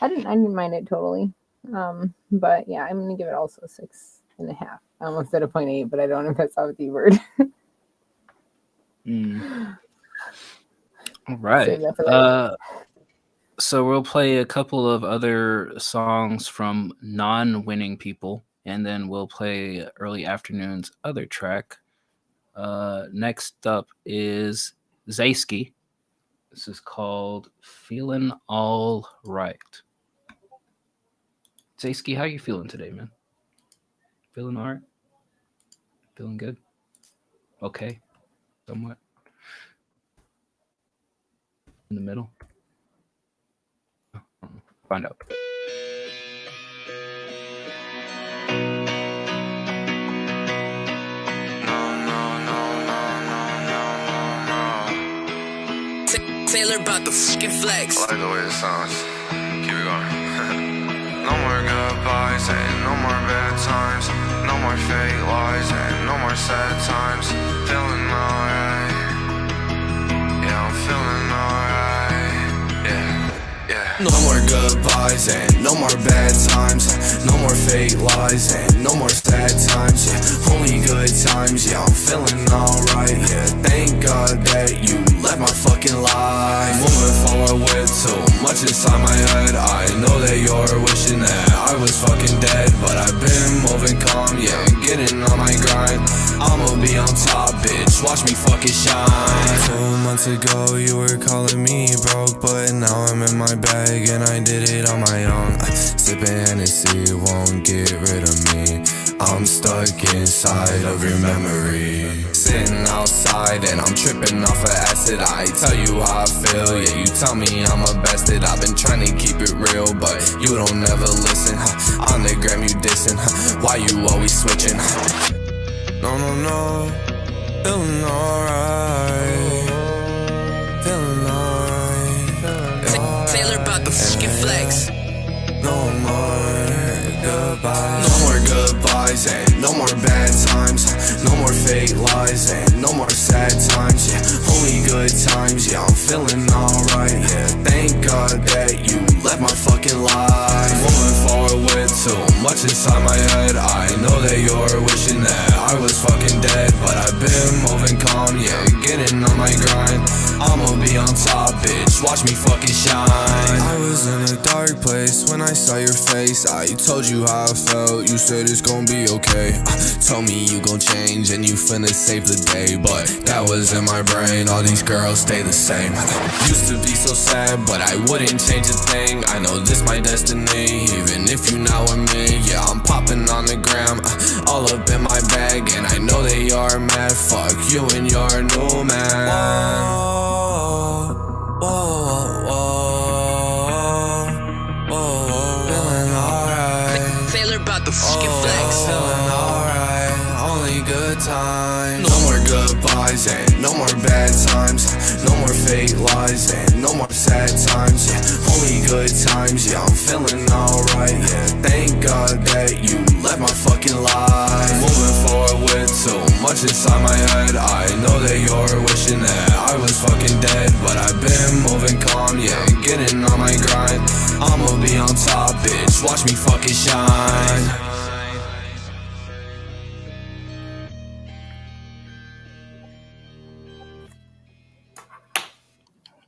I didn't mind it totally. But yeah, I'm gonna give it also 6.5. I almost said a 0.8, but I don't know if that's off D-Bird. All right. So we'll play a couple of other songs from non-winning people, and then we'll play Early Afternoon's other track. Next up is Zaysky. This is called Feeling All Right. Zaysky, how you feeling today, man? Feeling all right? Feeling good? Okay. Somewhat. In the middle? Find out. Taylor about the fucking flex. I like the way it sounds. Keep it going. No more goodbyes and no more bad times. No more fake lies and no more sad times. Feeling alright. Yeah, I'm feeling alright. Yeah. No more goodbyes and no more bad times. No more fake lies and no more sad times. Yeah, only good times. Yeah, I'm feeling alright. Yeah, thank God that you left my fucking life. Moving forward with too much inside my head. I know that you're wishing that I was fucking dead, but I've been moving calm. Yeah, getting on my grind. I'ma be on top, bitch. Watch me fucking shine. 2 months ago you were calling me broke, but now I'm in my bag and I did it on my own. Sipping Hennessy won't get rid of me. I'm stuck inside of your memory. Sitting outside and I'm tripping off of acid. I tell you how I feel, yeah, you tell me I'm a bastard. I've been trying to keep it real, but you don't never listen. On the gram you dissing, why you always switching? No, feeling alright. Feeling alright. Taylor about the fucking flex. No more goodbyes. No more goodbyes and no more bad times. No more fake lies and no more sad times. Yeah, only good times. Yeah, I'm feeling alright. Yeah, thank God that you left my fucking life. Moving forward with too much inside my head. I know that you're wishing that I was fucking dead, but I've been moving calm. Yeah, getting on my grind. I'ma be on top, bitch. Watch me fucking shine. I was in a dark place when I saw your face. I told you how I felt. You said it's gonna be okay. Told me you gon' change and you finna save the day, but that was in my brain. All these girls stay the same. Used to be so sad, but I wouldn't change a thing. I know this my destiny, even if you not with me. Yeah, I'm popping on the gram, all up in my bag, and I know they are mad. Fuck you and your new man. Feeling alright. Taylor about the fucking flex. Feeling alright. Only good times. No more goodbyes and no more bad times. No more fake lies and no more sad times. Yeah, only good times. Yeah, I'm feeling alright. Yeah, thank God that you left my fucking life. Moving forward with too much inside my head. I know that you're wishing that I was fucking dead, but I've been moving calm. Yeah, getting on my grind. I'ma be on top, bitch. Watch me fucking shine.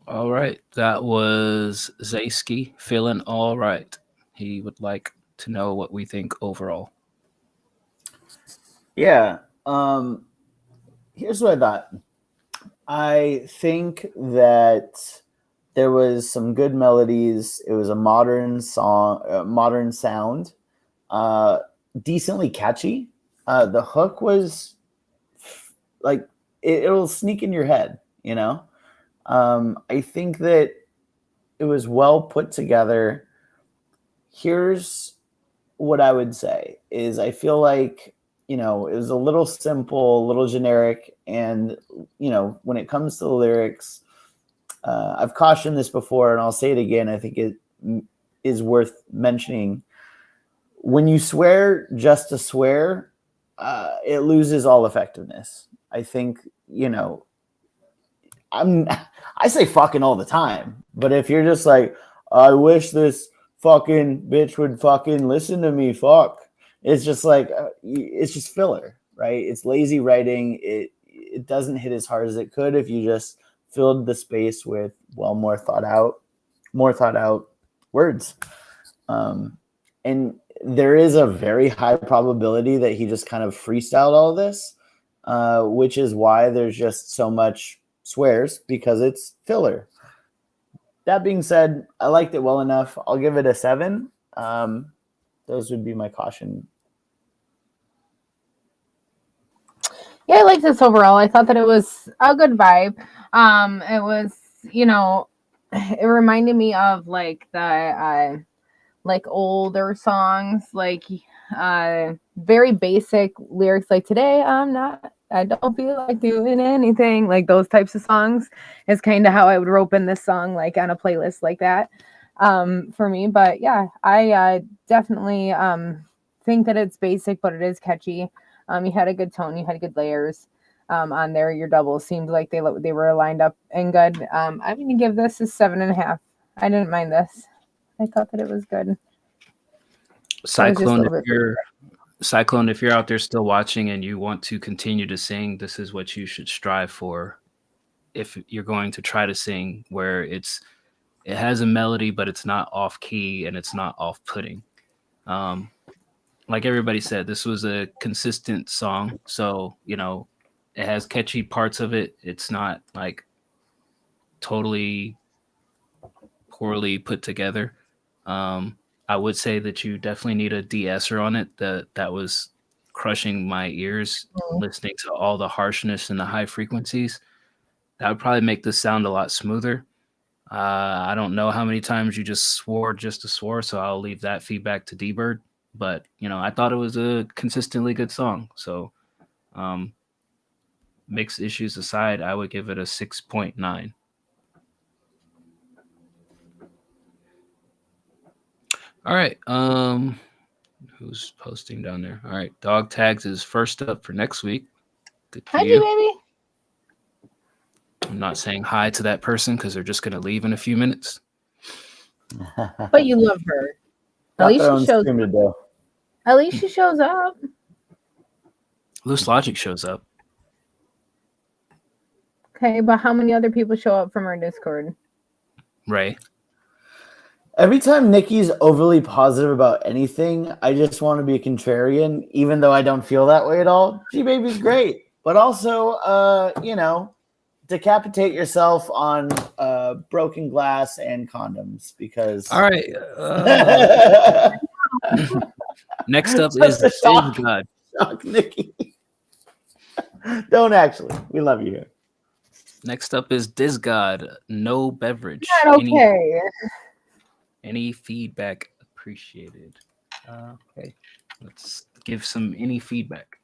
All right. That was Zaysky, Feeling All Right. He would like to know what we think overall. Yeah. Here's what I thought. I think that there was some good melodies. It was a modern song, modern sound, decently catchy. The hook was like it'll sneak in your head, you know. I think that it was well put together. Here's what I would say is I feel like you know, it was a little simple, a little generic. And, you know, when it comes to the lyrics, I've cautioned this before and I'll say it again. I think it is worth mentioning. When you swear just to swear, it loses all effectiveness. I think, you know, I say fucking all the time, but if you're just like, I wish this fucking bitch would fucking listen to me, fuck. It's just like, it's just filler, right? It's lazy writing. It doesn't hit as hard as it could if you just filled the space with, well, more thought out words. And there is a very high probability that he just kind of freestyled all this, which is why there's just so much swears, because it's filler. That being said, I liked it well enough. I'll give it a 7. Those would be my caution. Yeah, I liked this overall. I thought that it was a good vibe. It was, you know, it reminded me of like the like older songs, like very basic lyrics, like today I don't feel like doing anything. Like those types of songs is kind of how I would rope in this song, like on a playlist like that, for me. But yeah, I definitely think that it's basic, but it is catchy. You had a good tone, you had good layers on there. Your doubles seemed like they were lined up and good. I'm going to give this a 7.5. I didn't mind this. I thought that it was good. Cyclone, if you're out there still watching and you want to continue to sing, this is what you should strive for. If you're going to try to sing, where it has a melody, but it's not off key and it's not off putting. Like everybody said, this was a consistent song. So, you know, it has catchy parts of it. It's not like totally poorly put together. I would say that you definitely need a de-esser on it. That was crushing my ears, listening to all the harshness and the high frequencies. That would probably make this sound a lot smoother. I don't know how many times you just swore just to swore, so I'll leave that feedback to D-Bird. But, you know, I thought it was a consistently good song. So mixed issues aside, I would give it a 6.9. All right. Who's posting down there? All right. Dog Tags is first up for next week. Good for Hi, you. baby. I'm not saying hi to that person because they're just going to leave in a few minutes. But you love her. At least she shows up. At least she shows up. Loose Logic shows up. Okay, but how many other people show up from our Discord? Ray. Every time Nikki's overly positive about anything, I just want to be a contrarian, even though I don't feel that way at all. G-Baby's great. But also, you know, decapitate yourself on broken glass and condoms, because... All right. Next up is Disgod. Shock Nikki. Don't actually. We love you here. Next up is Disgod. No beverage. Not okay. Any feedback appreciated? Okay. Let's give some any feedback.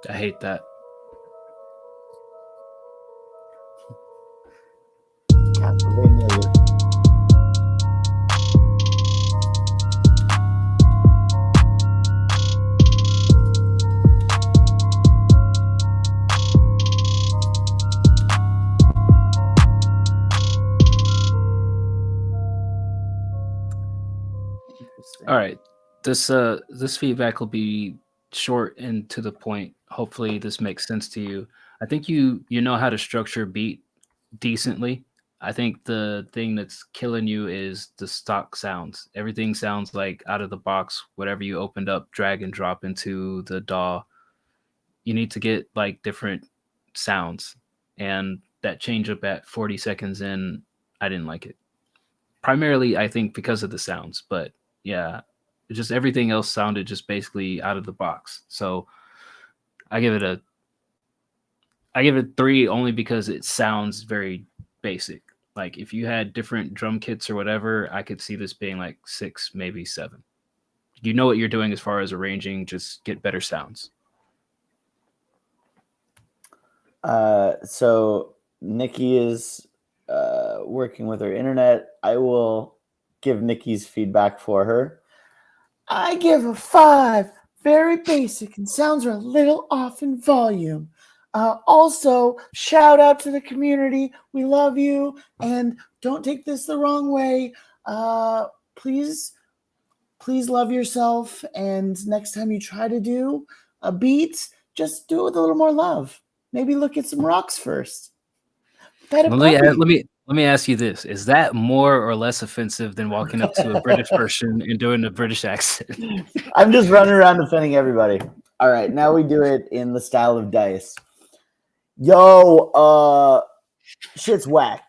I hate that. All All right. This feedback will be short and to the point. Hopefully this makes sense to you. I think you know how to structure a beat decently. I think the thing that's killing you is the stock sounds. Everything sounds like out of the box, whatever you opened up, drag and drop into the DAW. You need to get like different sounds. And that change up at 40 seconds in, I didn't like it. Primarily, I think because of the sounds, but yeah, just everything else sounded just basically out of the box. So I give it 3 only because it sounds very basic. Like if you had different drum kits or whatever, I could see this being like 6, maybe 7. You know what you're doing as far as arranging, just get better sounds. So Nikki is working with her internet. I will give Nikki's feedback for her. I give a 5. Very basic and sounds are a little off in volume. Also, shout out to the community. We love you, and don't take this the wrong way. Please love yourself. And next time you try to do a beat, just do it with a little more love. Maybe look at some rocks first. Let me ask you this: is that more or less offensive than walking up to a British person and doing a British accent? I'm just running around defending everybody. All right, now we do it in the style of Dice. Yo, shit's whack.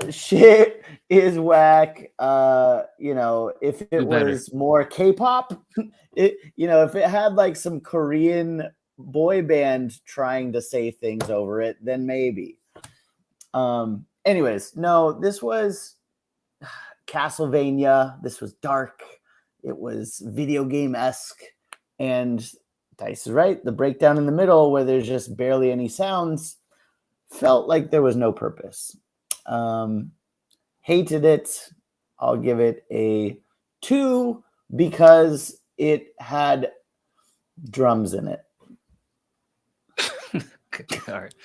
Shit is whack. If it was more K-pop, if it had like some Korean boy band trying to say things over it, then maybe. Anyways, no, this was Castlevania. This was dark. It was video game-esque. And Dice is right. The breakdown in the middle, where there's just barely any sounds, felt like there was no purpose. Hated it. I'll give it a 2 because it had drums in it. All right.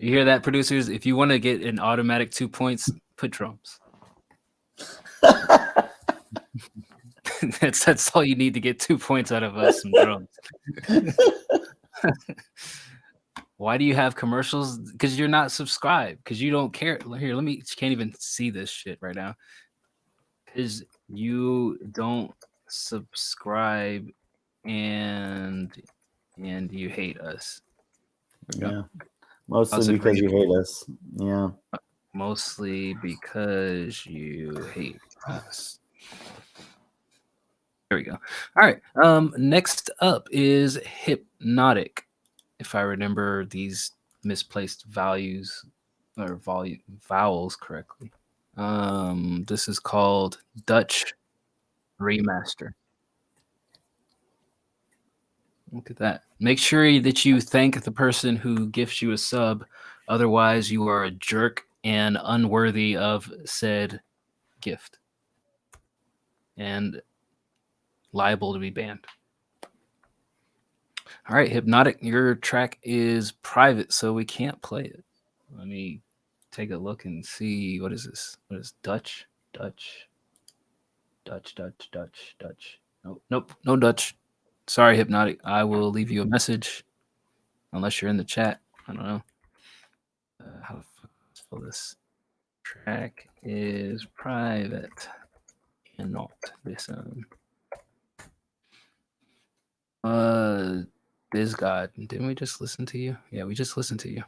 You hear that, producers? If you want to get an automatic 2 points, put drums. That's all you need to get 2 points out of us, some drums. Why do you have commercials? Because you're not subscribed. Because you don't care. Here, can't even see this shit right now. Because you don't subscribe and you hate us. Yeah. Mostly because you hate us. Yeah. Mostly because you hate us. There we go. All right. Next up is Hypnotic. If I remember these misplaced vowels correctly. This is called Dutch Remaster. Look at that. Make sure that you thank the person who gifts you a sub. Otherwise, you are a jerk and unworthy of said gift. And liable to be banned. All right, Hypnotic, your track is private, so we can't play it. Let me take a look and see. What is this? What is Dutch? Dutch. Nope, no Dutch. Sorry, Hypnotic. I will leave you a message. Unless you're in the chat. I don't know. How to spell this? Track is private. And not listen. Biz God. Didn't we just listen to you? Yeah, we just listened to you.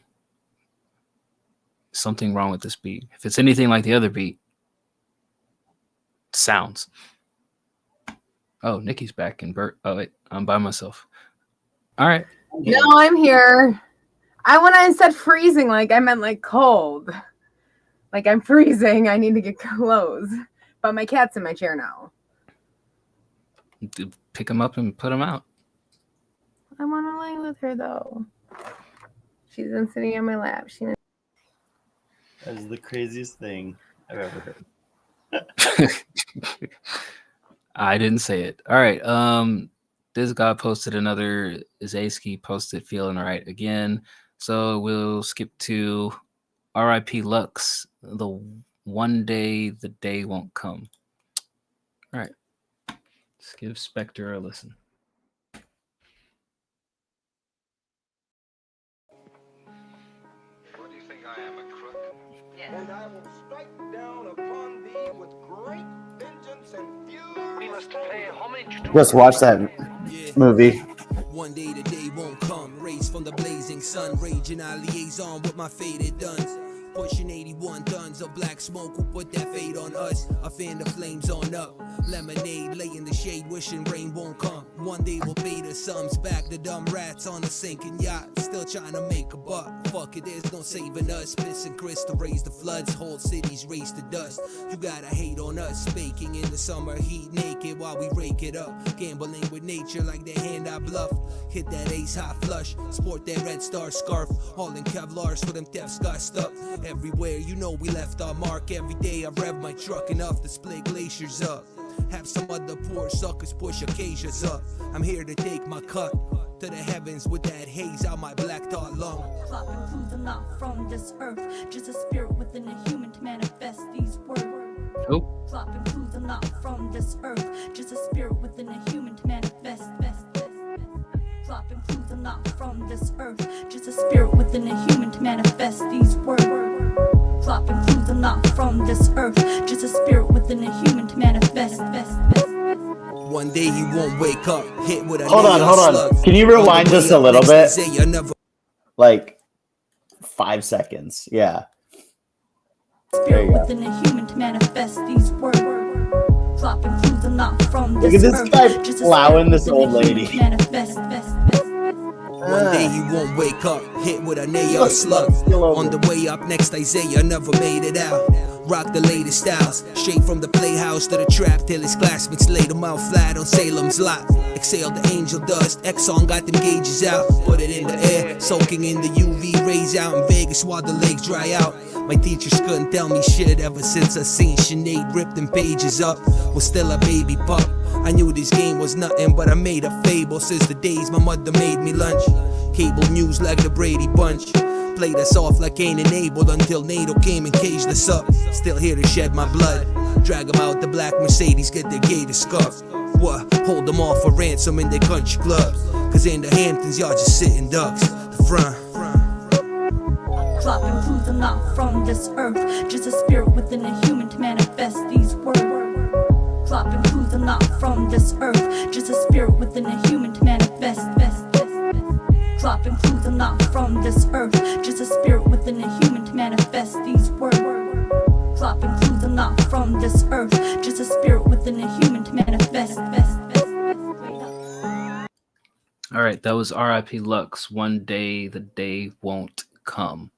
Something wrong with this beat. If it's anything like the other beat, sounds. Oh, Nikki's back and Bert. Oh, wait, I'm by myself. All right. No, I'm here. When I said freezing, I meant cold. I'm freezing. I need to get clothes. But my cat's in my chair now. Pick him up and put him out. I want to lay with her, though. She's been sitting on my lap. That is the craziest thing I've ever heard. I didn't say it. All right. This guy posted another. Zaysky posted Feeling Alright again. So we'll skip to R.I.P. Lux, the One Day the Day Won't Come. All right. Let's give Spectre a listen. What do you think I am, a crook? And I will strike down upon thee with great vengeance and fury. We must pay homage to Just watch that movie. One day the day won't come. Raised from the blazing sun, raging our liaison with my faded duns. Pushing 81 tons of black smoke will put that fade on us. I fan the flames on up. Lemonade lay in the shade, wishing rain won't come. One day we'll pay the sums back. The dumb rats on a sinking yacht, still trying to make a buck. Fuck it, there's no saving us. Missing Chris to raise the floods, whole cities raise to dust. You gotta hate on us, baking in the summer heat, naked while we rake it up. Gambling with nature like the hand I bluff. Hit that ace high flush, sport that red star scarf. All in Kevlars for them deaths got stuck. Everywhere, you know we left our mark. Every day I rev my truck enough to split glaciers up. Have some other poor suckers push acacias up. I'm here to take my cut to the heavens with that haze out my black tar lung. Flopping clues are not from this earth, just a spirit within a human to manifest these words. Oh. Flopping clues are not from this earth, just a spirit within a human to manifest. Flopping clues are not from this earth, just a spirit within a human to manifest these words. Flopping clues are not from this earth, just a spirit within a human to manifest. One day he won't wake up, hit with a Hold on. Can you rewind just a little bit? Like 5 seconds. Yeah. Spirit within a human to manifest these words. Flopping clues are not from Look this at this earth, guy just a plowing spirit this within old a human lady. to manifest. One day he won't wake up, hit with a nail slug. On the way up next Isaiah never made it out. Rock the latest styles, straight from the playhouse to the trap till his classmates laid him out flat on Salem's lot. Exhale the angel dust, Exxon got them gauges out. Put it in the air, soaking in the UV rays out in Vegas while the legs dry out. My teachers couldn't tell me shit ever since I seen Sinead rip them pages up. Was still a baby pup. I knew this game was nothing, but I made a fable since the days my mother made me lunch. Cable news like the Brady Bunch. Played us off like Cain and Abel until NATO came and caged us up. Still here to shed my blood. Drag them out the black Mercedes, get their gators scuffed. What? Hold them all for ransom in their country clubs. Cause in the Hamptons, y'all just sitting ducks. The front. Flopping clues are not from this earth, just a spirit within a human to manifest these words. Flopping clues are not from this earth, just a spirit within a human to manifest. Flopping clues are not from this earth, just a spirit within a human to manifest these words. Flopping clues are not from this earth, just a spirit within a human to manifest. All right, that was R.I.P. Lux. One Day the Day Won't Come.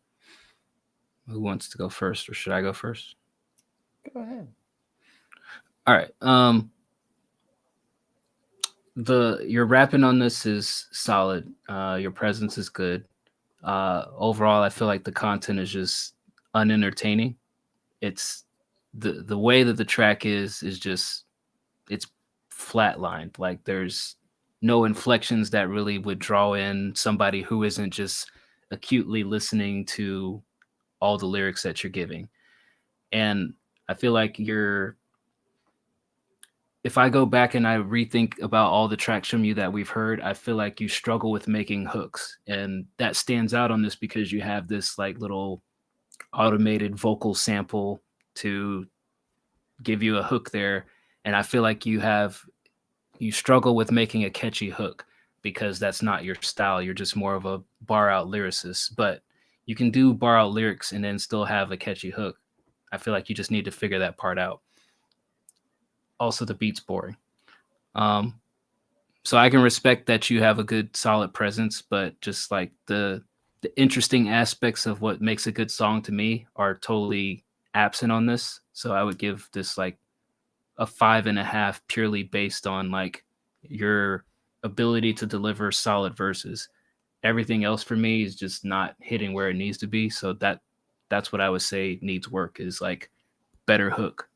Who wants to go first, or should I go first? Go ahead. All right. Your rapping on this is solid. Your presence is good. Overall, I feel like the content is just unentertaining. It's the way that the track is just, it's flatlined. Like there's no inflections that really would draw in somebody who isn't just acutely listening to all the lyrics that you're giving. And I feel like if I go back and I rethink about all the tracks from you that we've heard, I feel like you struggle with making hooks. And that stands out on this because you have this like little automated vocal sample to give you a hook there. And I feel like you struggle with making a catchy hook because that's not your style. You're just more of a bar out lyricist, but you can do bar out lyrics and then still have a catchy hook. I feel like you just need to figure that part out. Also, the beat's boring. So I can respect that you have a good, solid presence, but just like the interesting aspects of what makes a good song to me are totally absent on this. So I would give this like a 5.5 purely based on like your ability to deliver solid verses. Everything else for me is just not hitting where it needs to be. So that's what I would say needs work, is like better hook,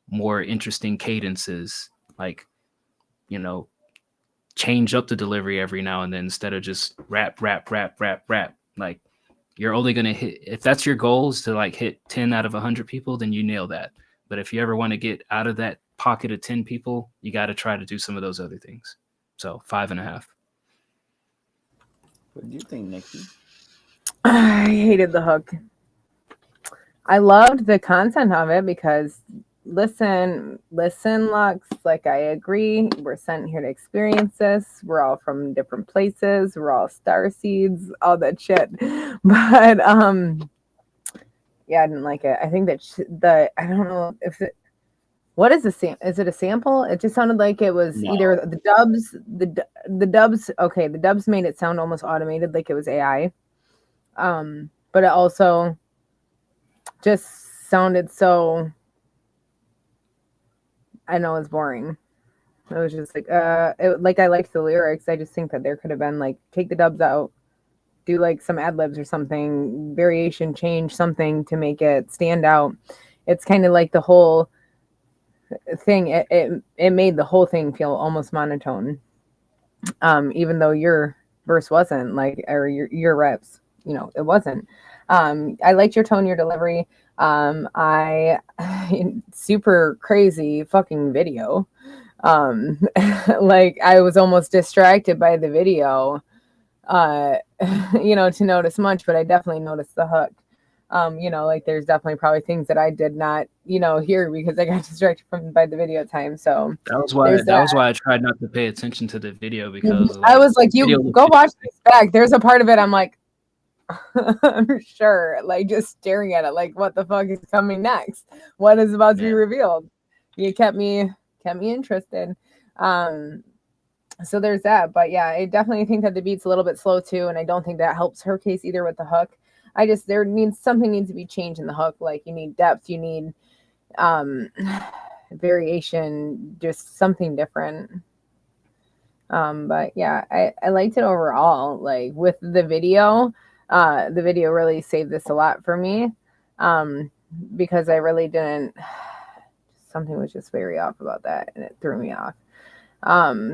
more interesting cadences, like, you know, change up the delivery every now and then instead of just rap. Like you're only going to hit, if that's your goal is to like hit 10 out of 100 people, then you nail that. But if you ever want to get out of that pocket of 10 people, you got to try to do some of those other things. So 5.5. What do you think, Nikki? I hated the hook. I loved the content of it because listen, Lux, like I agree. We're sent here to experience this. We're all from different places. We're all star seeds, all that shit. But yeah, I didn't like it. I think that I don't know if it, what is is it a sample? It just sounded like it was either the dubs, the dubs. Okay, the dubs made it sound almost automated, like it was AI. But it also just sounded so, I know it's boring. It was just like, like I liked the lyrics. I just think that there could have been like, take the dubs out, do like some ad libs or something, variation, change something to make it stand out. It's kind of like the whole thing. It made the whole thing feel almost monotone. Even though your verse wasn't like, or your reps, you know, it wasn't. I liked your tone, your delivery. I super crazy fucking video. Like I was almost distracted by the video, you know, to notice much, but I definitely noticed the hook. You know, like there's definitely probably things that I did not, you know, hear because I got distracted by the video time. So that was why I tried not to pay attention to the video because I was like, you go watch this back. There's a part of it I'm like, I'm sure, like just staring at it, like what the fuck is coming next? What is about to be revealed? You kept me interested. So there's that. But yeah, I definitely think that the beat's a little bit slow too, and I don't think that helps her case either with the hook. Something needs to be changed in the hook. Like you need depth, you need variation, just something different. But yeah, I liked it overall. Like with the video really saved this a lot for me. Because I really didn't, something was just very off about that and it threw me off.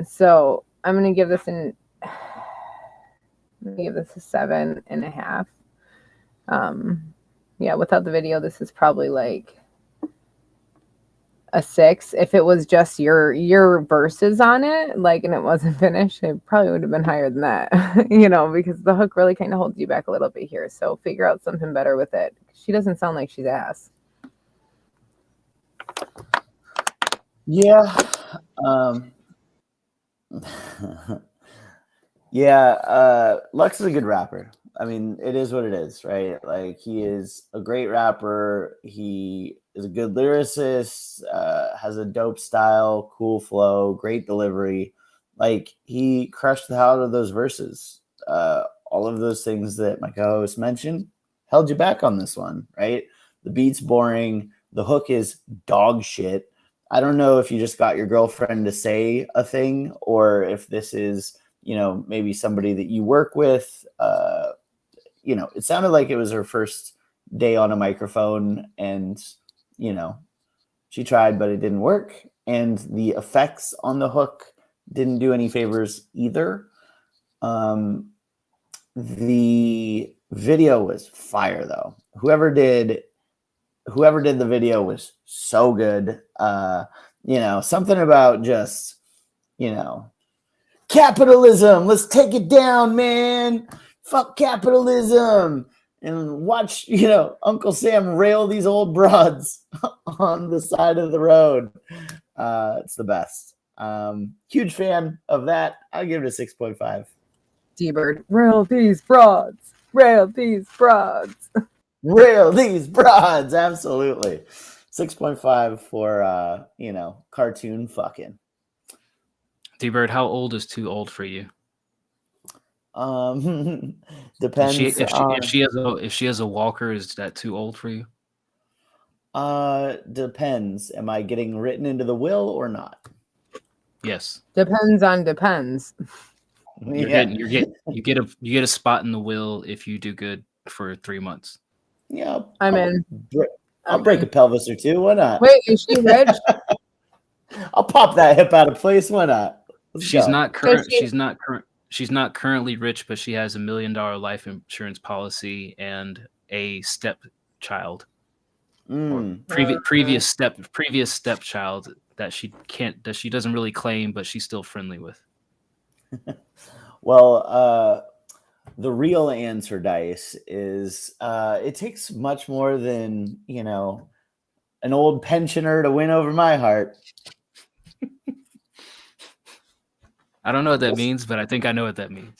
So I'm gonna give this a 7.5. Yeah, without the video, this is probably like a 6. If it was just your verses on it, like, and it wasn't finished, it probably would have been higher than that, you know, because the hook really kind of holds you back a little bit here. So figure out something better with it. She doesn't sound like she's ass. Yeah. Yeah. Lux is a good rapper. I mean, it is what it is, right? Like, he is a great rapper. He is a good lyricist, has a dope style, cool flow, great delivery. Like, he crushed the hell out of those verses. All of those things that my co-host mentioned held you back on this one, right? The beat's boring. The hook is dog shit. I don't know if you just got your girlfriend to say a thing or if this is, you know, maybe somebody that you work with. You know, it sounded like it was her first day on a microphone and, you know, she tried, but it didn't work. And the effects on the hook didn't do any favors either. The video was fire though. Whoever did the video was so good. You know, something about just, you know, capitalism. Let's take it down, man. Fuck capitalism. And watch, you know, Uncle Sam rail these old broads on the side of the road. It's the best. Huge fan of that. I'll give it a 6.5. D-Bird, rail these broads. Rail these broads. Rail these broads. Absolutely. 6.5 for, you know, cartoon fucking. D-Bird, how old is too old for you? Depends. If she has a walker, is that too old for you? Depends. Am I getting written into the will or not? Yes. Depends. You get a spot in the will if you do good for 3 months. Yeah, I'm in. I'll break a pelvis or two. Why not? Wait, is she rich? I'll pop that hip out of place. Why not? She's not current. she's not currently rich, but she has $1 million life insurance policy and a stepchild, or previous stepchild that she doesn't really claim, but she's still friendly with. Well, the real answer, Dice, is it takes much more than, an old pensioner to win over my heart. I don't know what that means, but I think I know what that means.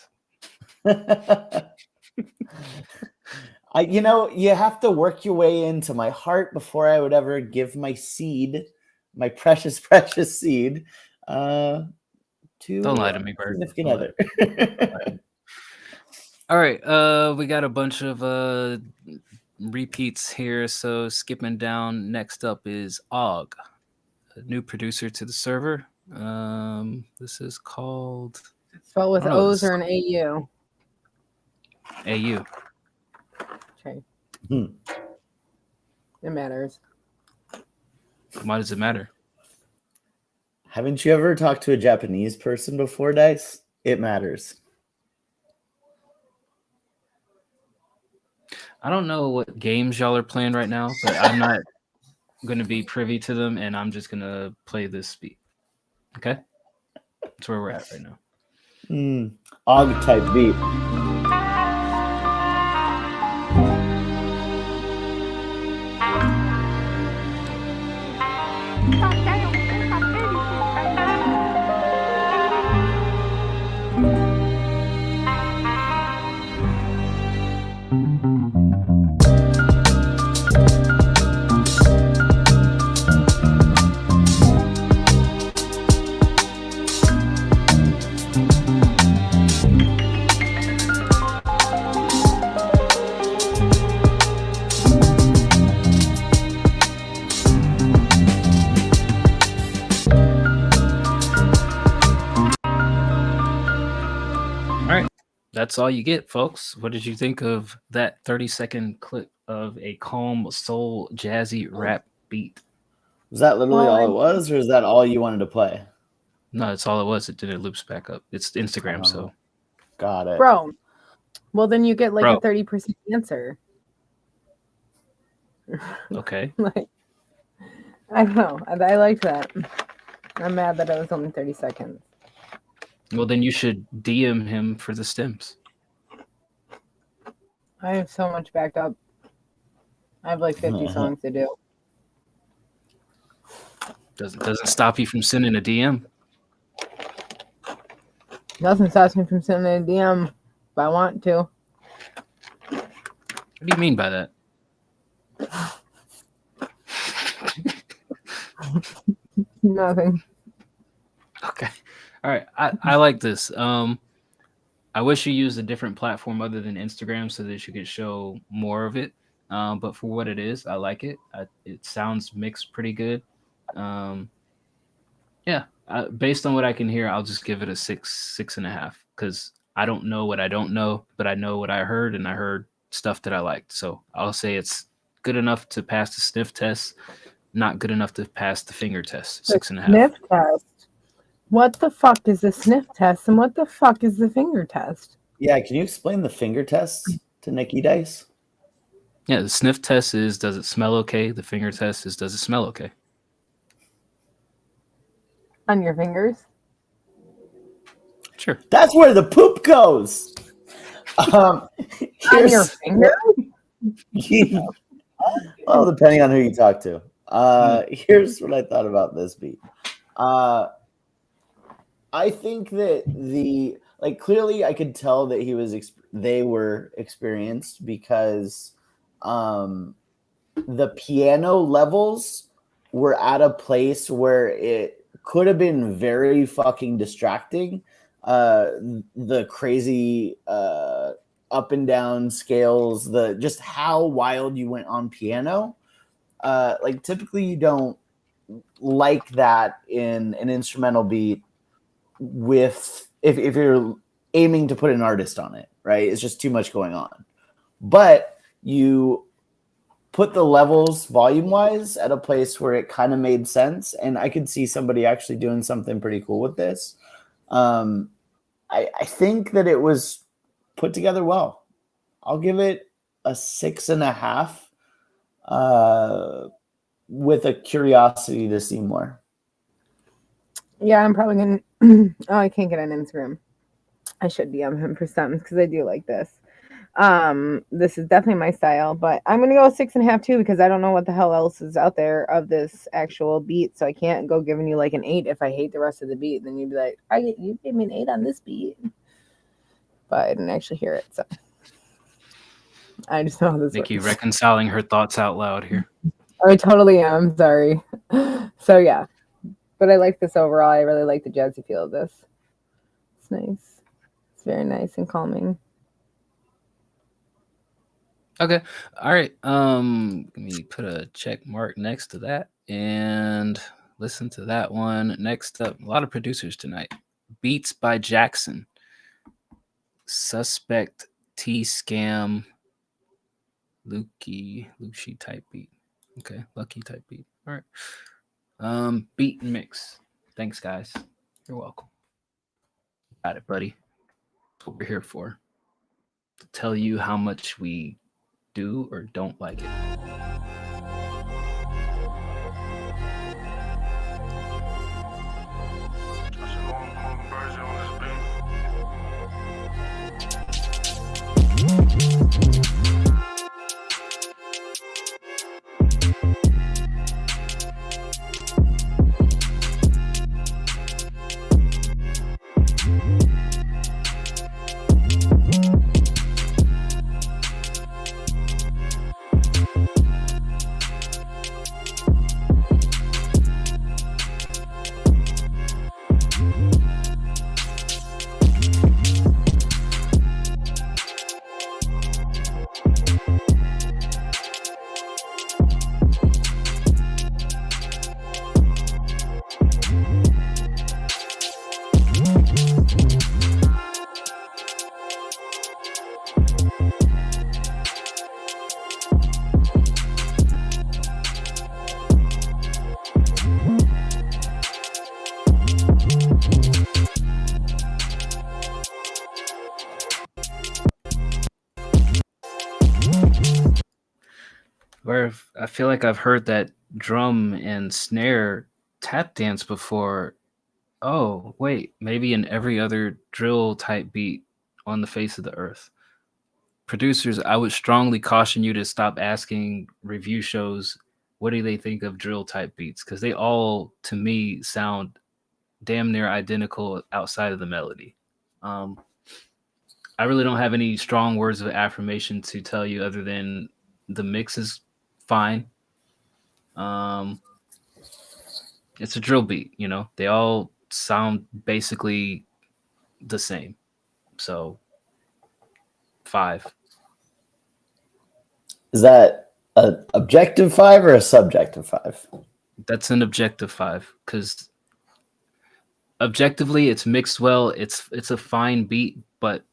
You have to work your way into my heart before I would ever give my seed, my precious, precious seed, to Don't lie to me, Bert. Significant other. All right, we got a bunch of repeats here. So skipping down, next up is Og, a new producer to the server. This is called Spelled with O's or an AU. AU. Okay. It matters. Why does it matter? Haven't you ever talked to a Japanese person before, Dice? It matters. I don't know what games y'all are playing right now, but I'm not going to be privy to them, and I'm just going to play this beat. Okay? That's where we're at right now. Og type beat. That's all you get, folks. What did you think of that 30-second clip of a calm, soul, jazzy rap beat? Was that literally all it was, or is that all you wanted to play? No, that's all it was. It loops back up. It's Instagram, so. Got it. Bro. Well, then you get like a 30% answer. Okay. I don't know. I liked that. I'm mad that it was only 30 seconds. Well, then you should DM him for the stems. I have so much backed up. I have like 50 songs to do. Doesn't stop you from sending a DM. Nothing stops me from sending a DM if I want to. What do you mean by that? Nothing. Okay. All right. I like this. I wish you used a different platform other than Instagram so that you could show more of it. But for what it is, I like it. It sounds mixed pretty good. Based on what I can hear, I'll just give it a 6.5, because I don't know what I don't know, but I know what I heard, and I heard stuff that I liked. So I'll say it's good enough to pass the sniff test, not good enough to pass the finger test. 6.5. Sniff test. What the fuck is the sniff test, and what the fuck is the finger test? Yeah, can you explain the finger test to Nikki Dice? Yeah, the sniff test is, does it smell okay? The finger test is, does it smell okay? On your fingers? Sure. That's where the poop goes. On your finger? Well, depending on who you talk to. Here's what I thought about this beat. I think that clearly I could tell that they were experienced, because the piano levels were at a place where it could have been very fucking distracting. The crazy up and down scales, just how wild you went on piano. Typically you don't like that in an instrumental beat with if you're aiming to put an artist on it, right? It's just too much going on. But you put the levels volume wise at a place where it kind of made sense, and I could see somebody actually doing something pretty cool with this. I I think that it was put together well. I'll give it a 6.5 with a curiosity to see more. Yeah, I'm probably gonna. Oh, I can't get on Instagram. I should DM him for something because I do like this. This is definitely my style, but I'm gonna go 6.5 too because I don't know what the hell else is out there of this actual beat, so I can't go giving you like an 8 if I hate the rest of the beat. Then you'd be like, you gave me an 8 on this beat, but I didn't actually hear it, so I just know how this Nikki works. reconciling her thoughts out loud here. I totally am. Sorry. So yeah, but I like this overall. I really like the jazzy feel of this. It's nice. It's very nice and calming. Okay. All right. Let me put a check mark next to that and listen to that one. Next up, a lot of producers tonight. Beats by Jackson. Suspect, T-Scam, Lucci type beat. Okay, Lucky type beat. All right. Beat and mix. Thanks, guys. You're welcome. Got it, buddy. That's what we're here for. To tell you how much we do or don't like it. Where I feel like I've heard that drum and snare tap dance before. Oh, wait, maybe in every other drill type beat on the face of the earth. Producers, I would strongly caution you to stop asking review shows what do they think of drill type beats, because they all, to me, sound damn near identical outside of the melody. I really don't have any strong words of affirmation to tell you other than the mix is fine. It's a drill beat, you know. They all sound basically the same. So 5. Is that an objective 5 or a subjective 5? That's an objective 5 because objectively it's mixed well. It's a fine beat, but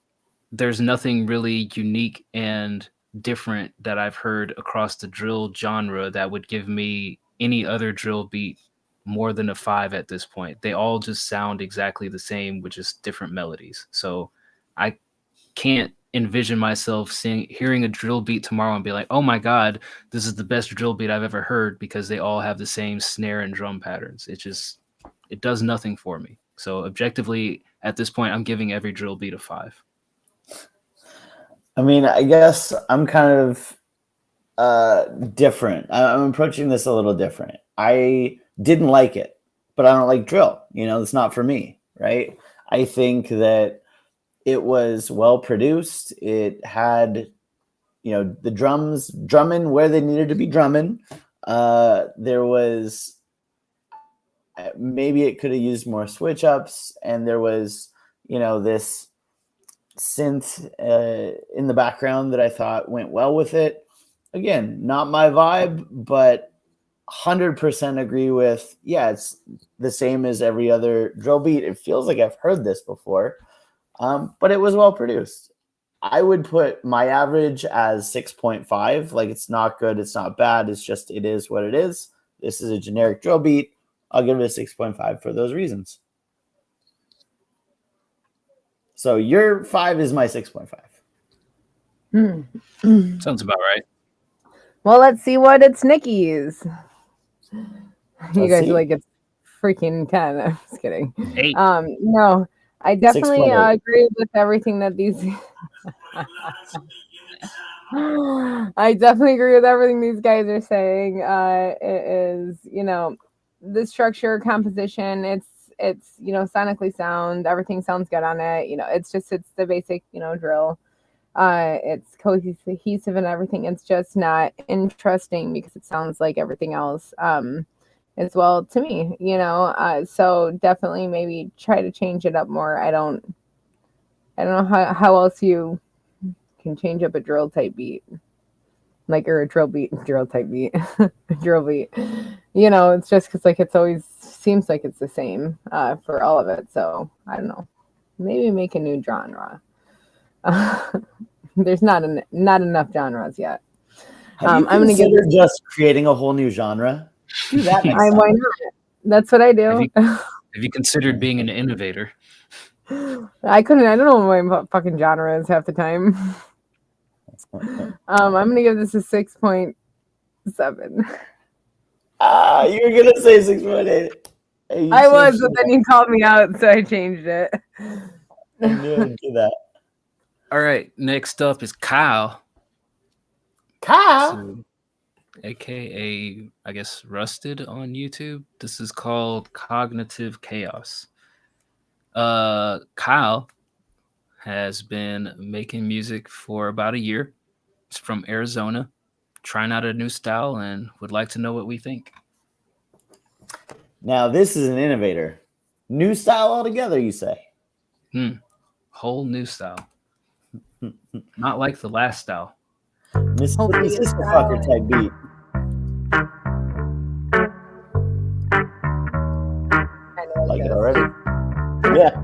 there's nothing really unique and different that I've heard across the drill genre that would give me any other drill beat more than a 5 at this point. They all just sound exactly the same with just different melodies. So I can't envision myself hearing a drill beat tomorrow and be like, oh my God, this is the best drill beat I've ever heard, because they all have the same snare and drum patterns. It does nothing for me. So objectively at this point, I'm giving every drill beat a 5. I mean, I guess I'm kind of different. I'm approaching this a little different. I didn't like it, but I don't like drill. You know, it's not for me, right? I think that it was well produced. It had, you know, the drums drumming where they needed to be drumming. There was maybe it could have used more switch ups, and there was, you know, this synth in the background that I thought went well with it. Again, not my vibe, but 100% agree with, yeah, it's the same as every other drill beat. It feels like I've heard this before, but it was well produced. I would put my average as 6.5. Like, it's not good, it's not bad, it's just, it is what it is. This is a generic drill beat. I'll give it a 6.5 for those reasons. So your 5 is my 6.5. Sounds about right. Well, let's see what it's Nikki's. You guys see. are like, it's freaking 10. I'm just kidding. 8. No, I definitely 6.8. agree with everything that these. I definitely agree with everything these guys are saying. It is, the structure, composition. It's sonically sound. Everything sounds good on it. It's the basic, drill. It's cohesive and everything. It's just not interesting because it sounds like everything else. As well to me, so definitely maybe try to change it up more. I don't know how else you can change up a drill type beat, or a drill type beat, a drill beat. It's just because it always seems like it's the same for all of it. So I don't know, maybe make a new genre. There's not enough genres yet. Have you considered just creating a whole new genre? Do that next time. Why not? That's what I do. Have you considered being an innovator? I don't know what my fucking genre is half the time. I'm gonna give this a 6.7. You were gonna say 6.8. I was, but then you called me out, so I changed it. I knew I'd do that. All right, next up is Kyle. Kyle? AKA, I guess, Rusted on YouTube. This is called Cognitive Chaos. Kyle has been making music for about a year. He's from Arizona, trying out a new style, and would like to know what we think. Now, this is an innovator. New style altogether, you say? Whole new style. Not like the last style. Mississippi Sister Fucker type beat. Like it already? Yeah.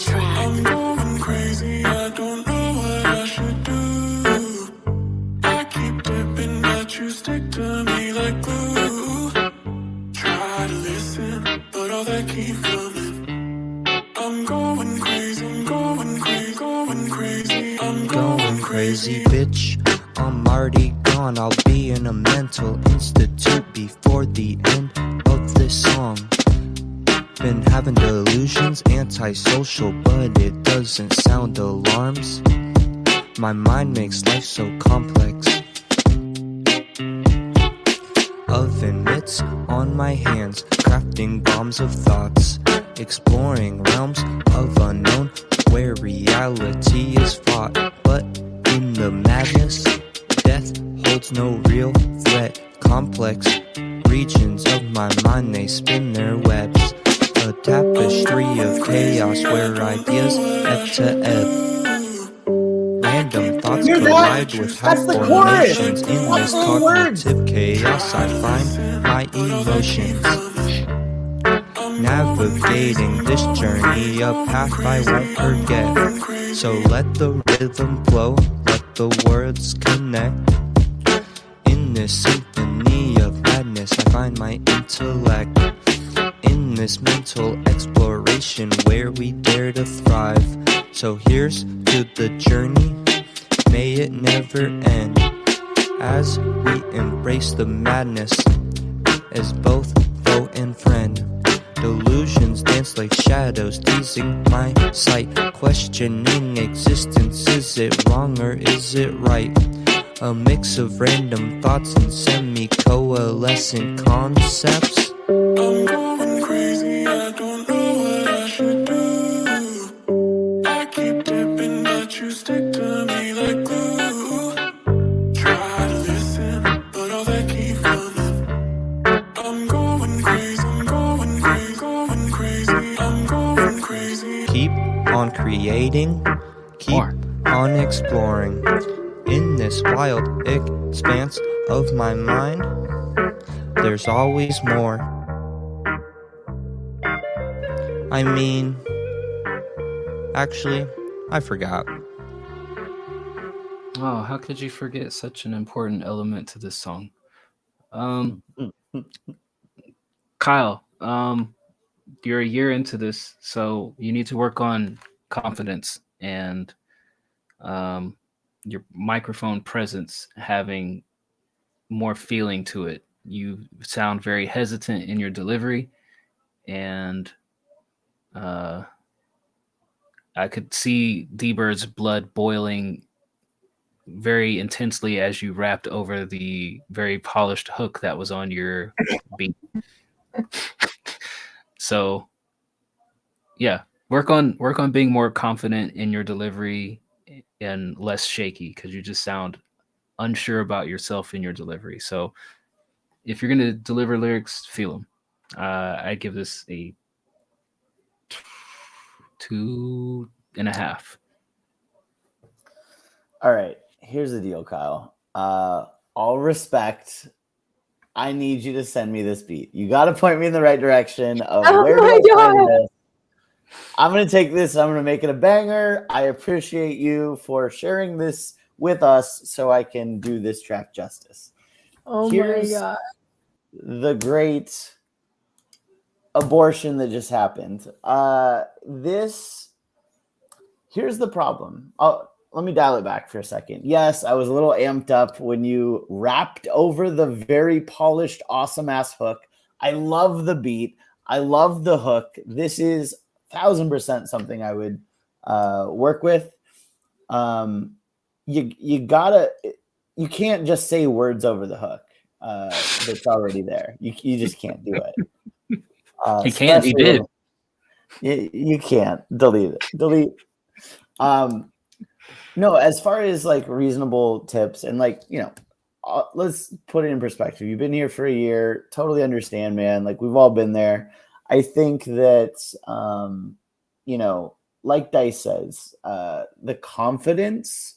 I'm going crazy, I don't know what I should do. I keep dipping, but you stick to me like glue. Try to listen, but all that keep coming. I'm going crazy, I'm going crazy, going crazy. I'm going crazy, bitch. I'm already gone. I'll be in a mental institute before the end of this song. Been having delusions, antisocial, but it doesn't sound alarms. My mind makes life so complex. Oven mitts on my hands, crafting bombs of thoughts, exploring realms of unknown where reality is fought. But in the madness, death holds no real threat. Complex regions of my mind, they spin their webs. A tapestry of chaos where ideas ebb to ebb. Random thoughts collide with high formations. In this cognitive chaos I find my emotions. Navigating this journey, a path I won't forget. So let the rhythm flow, let the words connect. In this symphony of madness I find my intellect. In this mental exploration where we dare to thrive. So here's to the journey, may it never end. As we embrace the madness as both foe and friend. Delusions dance like shadows, teasing my sight. Questioning existence, is it wrong or is it right? A mix of random thoughts and semi-coalescent concepts. I'm going crazy, I don't know what I should do. I keep dipping, but you stick to me like glue. Try to listen, but all that keep coming. I'm going crazy, I'm going crazy, going crazy. I'm going crazy. Keep on creating, keep on exploring. In this wild expanse of my mind, there's always more. I mean, actually, I forgot. Oh, how could you forget such an important element to this song? Kyle, you're a year into this, so you need to work on confidence and your microphone presence having more feeling to it. You sound very hesitant in your delivery, and I could see D-Bird's blood boiling very intensely as you rapped over the very polished hook that was on your beat. So yeah, work on being more confident in your delivery and less shaky, because you just sound unsure about yourself in your delivery. So if you're going to deliver lyrics, feel them. I'd give this a 2.5. All right, here's the deal, Kyle. All respect, I need you to send me this beat. You got to point me in the right direction of where to find this. I'm going to take this. I'm going to make it a banger. I appreciate you for sharing this with us so I can do this track justice. Oh Here's my God. the great abortion that just happened. Here's the problem. Let me dial it back for a second. Yes, I was a little amped up when you rapped over the very polished, awesome ass hook. I love the beat. I love the hook. This is 1000% something I would work with. You can't just say words over the hook that's already there. You just can't do it. He can't. He did. You can't delete it. Delete. No, as far as like reasonable tips and like, let's put it in perspective. You've been here for a year. Totally understand, man. Like we've all been there. I think that, like Dice says, the confidence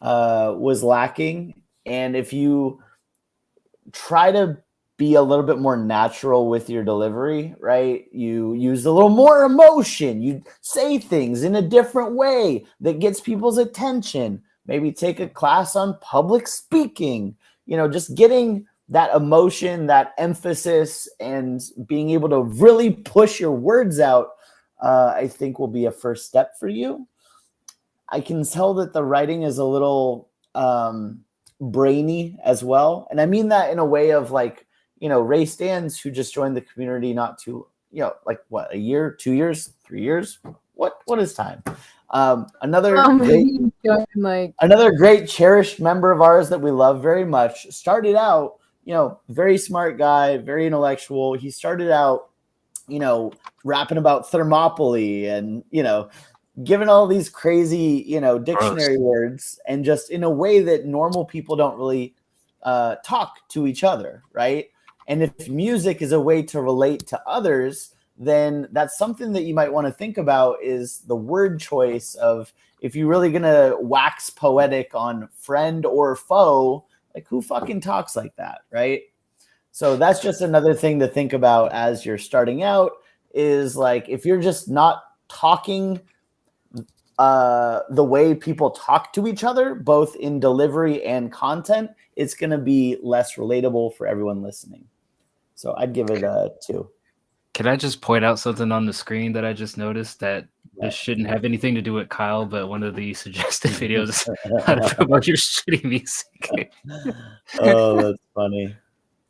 was lacking. And if you try to be a little bit more natural with your delivery, right? You use a little more emotion. You say things in a different way that gets people's attention. Maybe take a class on public speaking, just getting that emotion, that emphasis, and being able to really push your words out, I think will be a first step for you. I can tell that the writing is a little brainy as well. And I mean that in a way of like, Ray Stans, who just joined the community not too, a year, 2 years, 3 years? What is time? Another great cherished member of ours that we love very much started out, very smart guy, very intellectual. He started out, rapping about Thermopylae and, given all these crazy, dictionary words, and just in a way that normal people don't really talk to each other, right? And if music is a way to relate to others, then that's something that you might want to think about is the word choice of if you're really going to wax poetic on friend or foe, like who fucking talks like that, right? So that's just another thing to think about as you're starting out is like if you're just not talking the way people talk to each other, both in delivery and content, it's going to be less relatable for everyone listening. So I'd give it a 2. Can I just point out something on the screen that I just noticed that this shouldn't have anything to do with Kyle, but one of the suggested videos how to promote your shitty music. Oh, that's funny.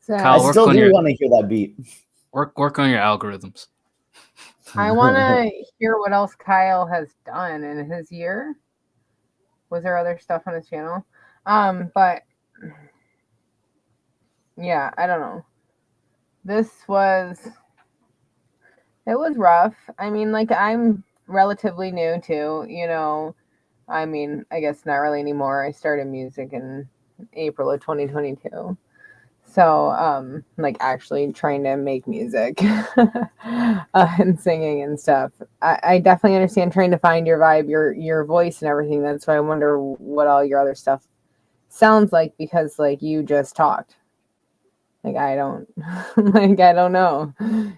Kyle, I still do want to hear that beat. Work on your algorithms. I want to hear what else Kyle has done in his year. Was there other stuff on his channel? But yeah, I don't know. It was rough. I mean, like I'm relatively new too, I mean, I guess not really anymore. I started music in April of 2022. So, like actually trying to make music and singing and stuff. I definitely understand trying to find your vibe, your voice and everything. That's why I wonder what all your other stuff sounds like, because like you just talked. Like I don't like I don't know.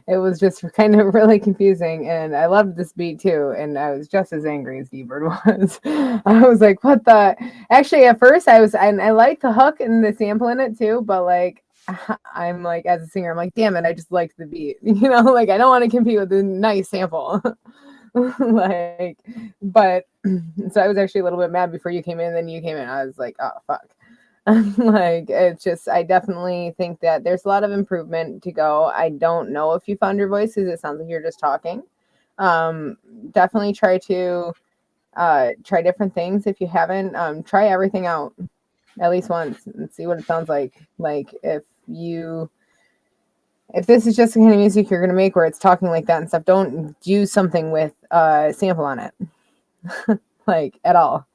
It was just kind of really confusing, and I loved this beat too, and I was just as angry as D-Bird was. I was like, what the actually at first I liked the hook and the sample in it too, but like I'm like as a singer, I'm like, damn it, I just liked the beat. You know, like I don't want to compete with the nice sample. Like but so I was actually a little bit mad before you came in, then you came in, I was like, oh fuck. Like it's just I definitely think that there's a lot of improvement to go. I don't know if you found your voice because it sounds like you're just talking. Definitely try to try different things if you haven't. Try everything out at least once and see what it sounds like. Like if this is just the kind of music you're gonna make where it's talking like that and stuff, don't do something with sample on it. Like at all.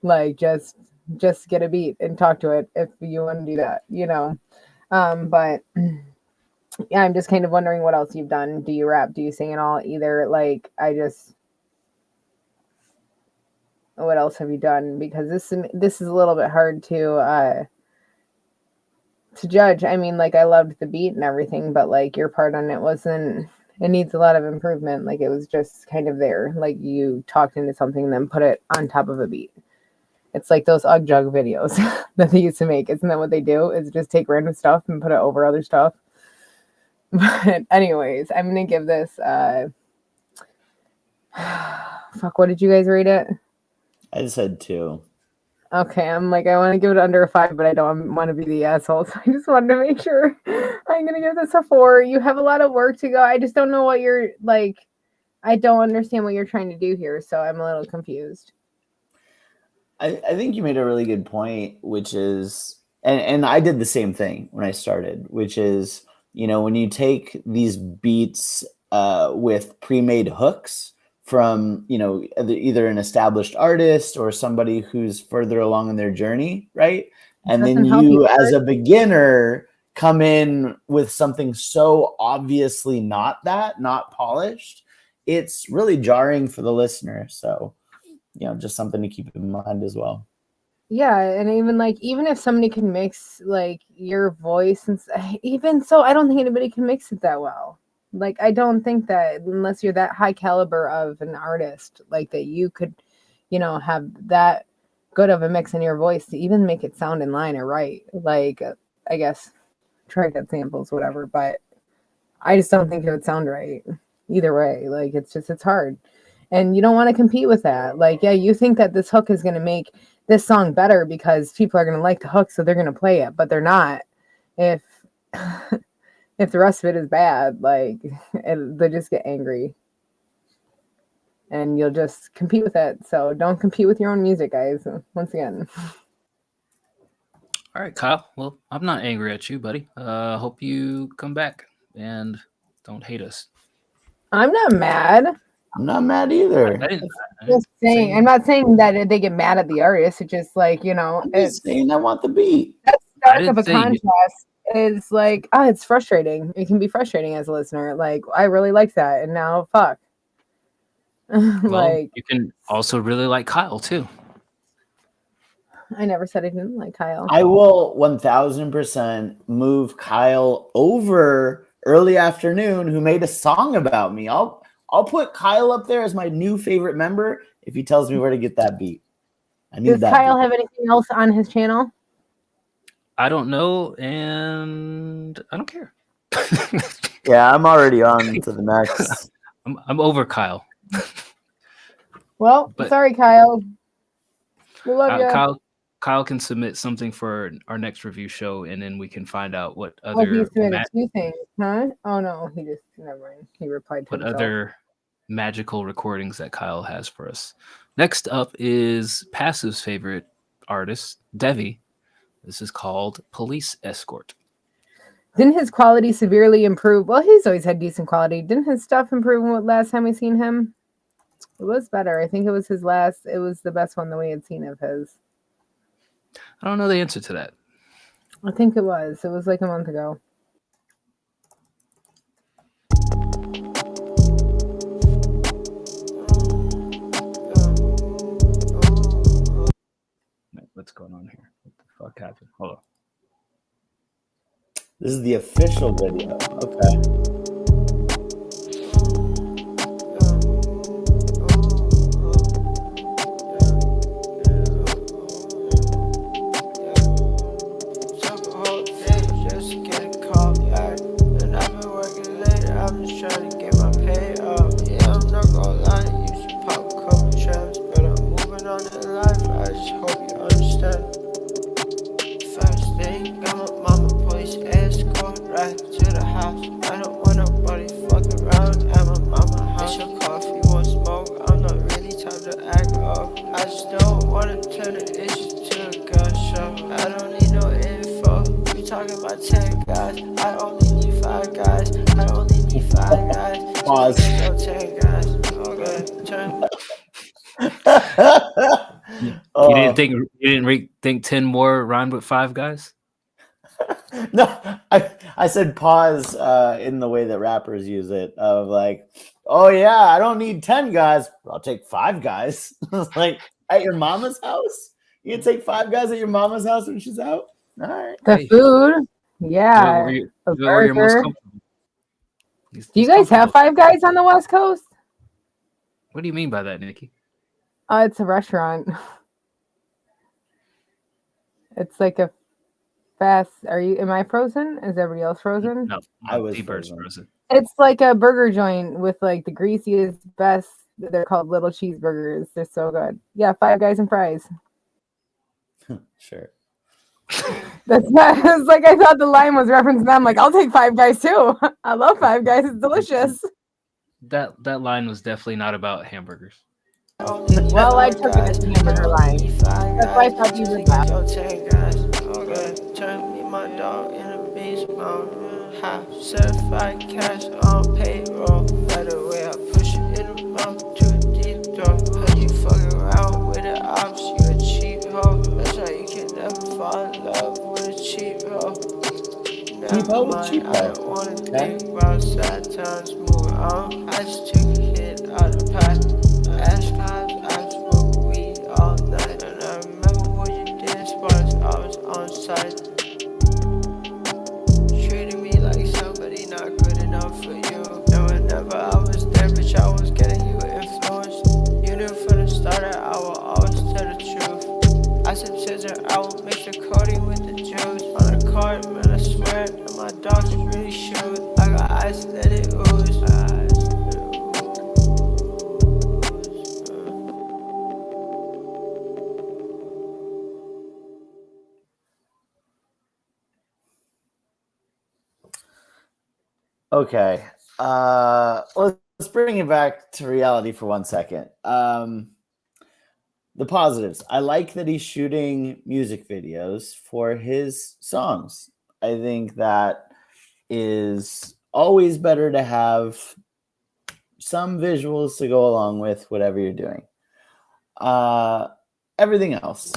Like just get a beat and talk to it if you want to do that, you know. But yeah, I'm just kind of wondering what else you've done. Do you rap? Do you sing at all? Either like what else have you done? Because this is a little bit hard to judge. I mean, like I loved the beat and everything, but like your part on it wasn't. It needs a lot of improvement. Like it was just kind of there. Like you talked into something and then put it on top of a beat. It's like those Ugg Jug videos that they used to make. Isn't that what they do? Is just take random stuff and put it over other stuff. But anyways, I'm going to give this, fuck, what did you guys rate it? I said 2. Okay, I'm like, I want to give it under a 5, but I don't want to be the asshole. So I just wanted to make sure I'm going to give this a 4. You have a lot of work to go. I just don't know what you're like. I don't understand what you're trying to do here. So I'm a little confused. I think you made a really good point, which is, and I did the same thing when I started, which is, you know, when you take these beats with pre-made hooks from, you know, either an established artist or somebody who's further along in their journey, right? And then you, as a beginner, come in with something so obviously not polished, it's really jarring for the listener. So, you know, just something to keep in mind as well. Yeah, and even if somebody can mix like your voice and even so, I don't think anybody can mix it that well. Like I don't think that unless you're that high caliber of an artist, like that you could, you know, have that good of a mix in your voice to even make it sound in line or right. Like I guess try to get samples, whatever, but I just don't think it would sound right either way. Like it's hard. And you don't want to compete with that. Like, yeah, you think that this hook is going to make this song better because people are going to like the hook, so they're going to play it, but they're not. If the rest of it is bad, like, they just get angry. And you'll just compete with it. So don't compete with your own music, guys. Once again. All right, Kyle. Well, I'm not angry at you, buddy. Hope you come back and don't hate us. I'm not mad. I'm not mad either. Just saying, I'm not saying that they get mad at the artist. It's just like, you know, it's saying I want the beat. That's stark of a contrast. Is like, it's frustrating. It can be frustrating as a listener. Like, I really like that, and now fuck. Like, you can also really like Kyle too. I never said I didn't like Kyle. I will 1000% move Kyle over Early Afternoon, who made a song about me. I'll put Kyle up there as my new favorite member if he tells me where to get that beat. Does Kyle have anything else on his channel? I don't know, and I don't care. Yeah, I'm already on to the next. I'm over Kyle. Well, sorry, Kyle. We love you. Kyle can submit something for our next review show, and then we can find out what He other. submitted 2 things, huh? Oh no, he just never mind. He replied to What himself. other magical recordings that Kyle has for us. Next up is Passive's favorite artist, Devi. This is called Police Escort. Didn't his quality severely improve? Well, he's always had decent quality. Didn't his stuff improve last time we seen him? It was better. I think it was his last. It was the best one that we had seen of his. I don't know the answer to that. I think it was. It was like a month ago. What's going on here? What the fuck happened? Hold on. This is the official video. Okay. Took a whole day just to get a call back. And I've been working late, I'm just trying to get my pay up. Yeah, I'm not gonna lie, you should pop a couple traps. But I'm moving on in life, I just hope you understand. First thing, got my mama police escort right to the house. I don't want nobody fucking around at my mama house. It's your coffee, want smoke, I'm not really time to act up. I just don't wanna turn the issue to a gun show. I don't need no info, you talking about 10 guys. I only need 5 guys, I only need 5 guys. Pause. So 10 guys, okay, turn. You didn't think 10 more rhymed with 5 guys? No, I said pause in the way that rappers use it of like, oh yeah, I don't need 10 guys, I'll take 5 guys. Like at your mama's house, you can take 5 guys at your mama's house when she's out. All right. The food, yeah. Where a you're most burger. comfortable. Do you guys have Five Guys on the West Coast? What do you mean by that, Nikki? It's a restaurant. It's like a fast. Am I frozen? Is everybody else frozen? No, I was T-Bird's frozen. It's like a burger joint with like the greasiest, best. They're called little cheeseburgers. They're so good. Yeah, Five Guys and fries. Sure. That's not. It's like I thought the line was referencing them. Like I'll take Five Guys too. I love Five Guys. It's delicious. That line was definitely not about hamburgers. Well, I took it as a hamburger line. That's why I thought you would laugh. Yo, 10 guys, okay, turn me my dog in a beast mode. High certified cash on payroll. By the way, I push it in the mouth to a deep door. Heard you fucking around with the ops, you a cheap hoe. That's why you can never fall in love with a cheap hoe. Never mind, I don't wanna think about sad times. Moving on, I just took a hit out of the pack. Ash times, I smoke weed all night. And I remember what you did as far as I was on site. Treating me like somebody not good enough for you. And whenever I was there, bitch, I was getting you influenced. You knew from the start that I will always tell the truth. I said scissor, I will mix the codeine with the juice. On the card, man, I swear that my dogs really shoot. I got ice, let it ooze. Okay. Let's bring it back to reality for 1 second. The positives. I like that he's shooting music videos for his songs. I think that is always better to have some visuals to go along with whatever you're doing. Everything else.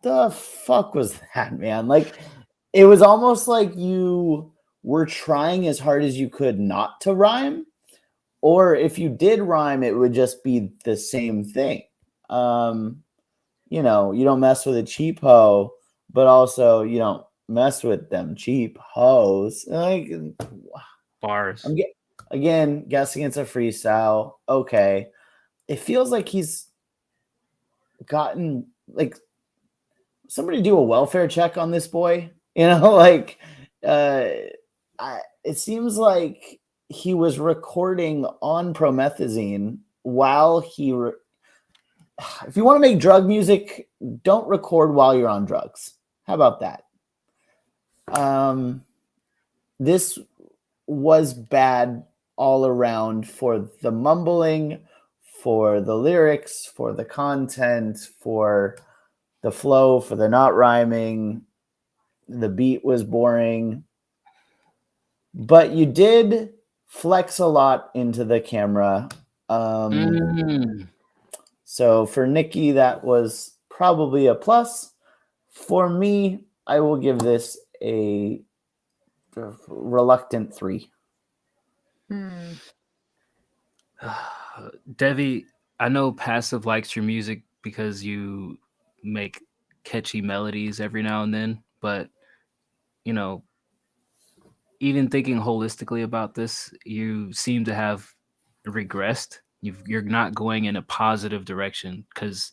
The fuck was that, man? Like, it was almost like you were trying as hard as you could not to rhyme, or if you did rhyme, it would just be the same thing. You know, you don't mess with a cheap hoe, but also you don't mess with them cheap hoes. Like Bars. Again, guessing it's a freestyle. Okay. It feels like he's gotten like somebody do a welfare check on this boy. You know, like it seems like he was recording on promethazine while he if you want to make drug music, don't record while you're on drugs. How about that? This was bad all around for the mumbling, for the lyrics, for the content, for the flow, for the not rhyming. The beat was boring. But you did flex a lot into the camera. So for Nikki, that was probably a plus. For me, I will give this a reluctant 3. Devi, I know Passive likes your music because you make catchy melodies every now and then, but you know, even thinking holistically about this, you seem to have regressed. You're not going in a positive direction because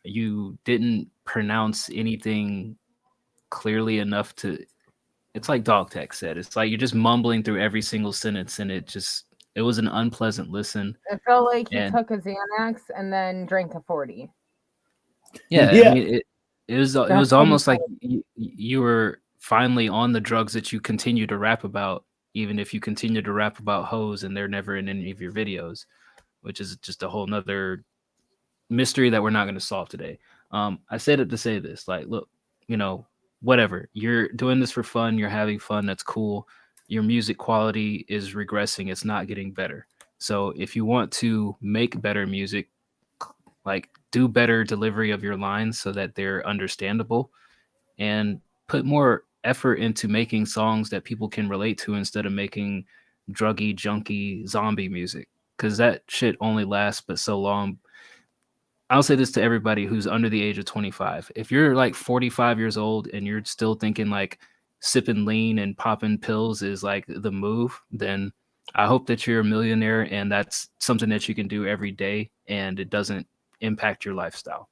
you didn't pronounce anything clearly enough to. It's like Dog Tech said. It's like you're just mumbling through every single sentence, and it was an unpleasant listen. It felt like he And- took a Xanax and then drank a 40. Yeah, Yeah. I mean, it was That's almost what like you were finally on the drugs that you continue to rap about, even if you continue to rap about hoes and they're never in any of your videos, which is just a whole nother mystery that we're not going to solve today. I said it to say this, like, look, whatever, you're doing this for fun, you're having fun, that's cool. Your music quality is regressing, it's not getting better. So if you want to make better music, like do better delivery of your lines so that they're understandable, and put more effort into making songs that people can relate to instead of making druggy, junky, zombie music, because that shit only lasts but so long. I'll say this to everybody who's under the age of 25. If you're like 45 years old and you're still thinking like sipping lean and popping pills is like the move, then I hope that you're a millionaire and that's something that you can do every day and it doesn't impact your lifestyle.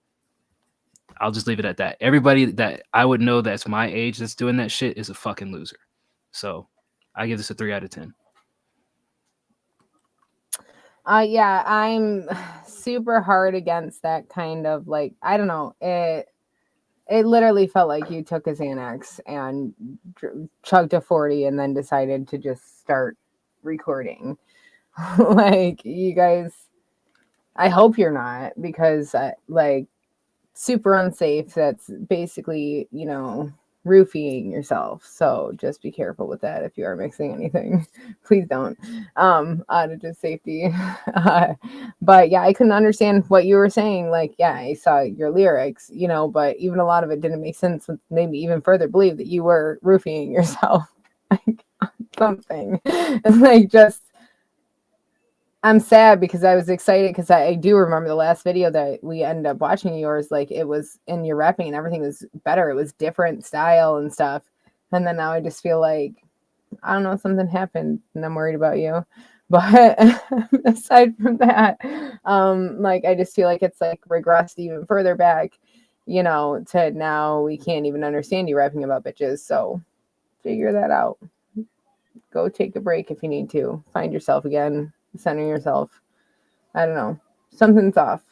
I'll just leave it at that. Everybody that I would know that's my age that's doing that shit is a fucking loser. So I give this a 3 out of 10. Yeah, I'm super hard against that kind of like, I don't know. It literally felt like you took a Xanax and chugged a 40 and then decided to just start recording. Like, you guys, I hope you're not, because like super unsafe. That's basically, roofing yourself. So just be careful with that if you are mixing anything. Please don't. Out of just safety. But yeah, I couldn't understand what you were saying. Like, yeah, I saw your lyrics, but even a lot of it didn't make sense, which made me even further believe that you were roofing yourself. Like something. It's like, just I'm sad because I was excited because I do remember the last video that we ended up watching yours. Like, it was in your rapping and everything was better. It was different style and stuff. And then now I just feel like, I don't know, something happened and I'm worried about you. But aside from that, like, I just feel like it's like regressed even further back, to now we can't even understand you rapping about bitches. So figure that out. Go take a break if you need to. Find yourself again. Center yourself. I don't know. Something's off.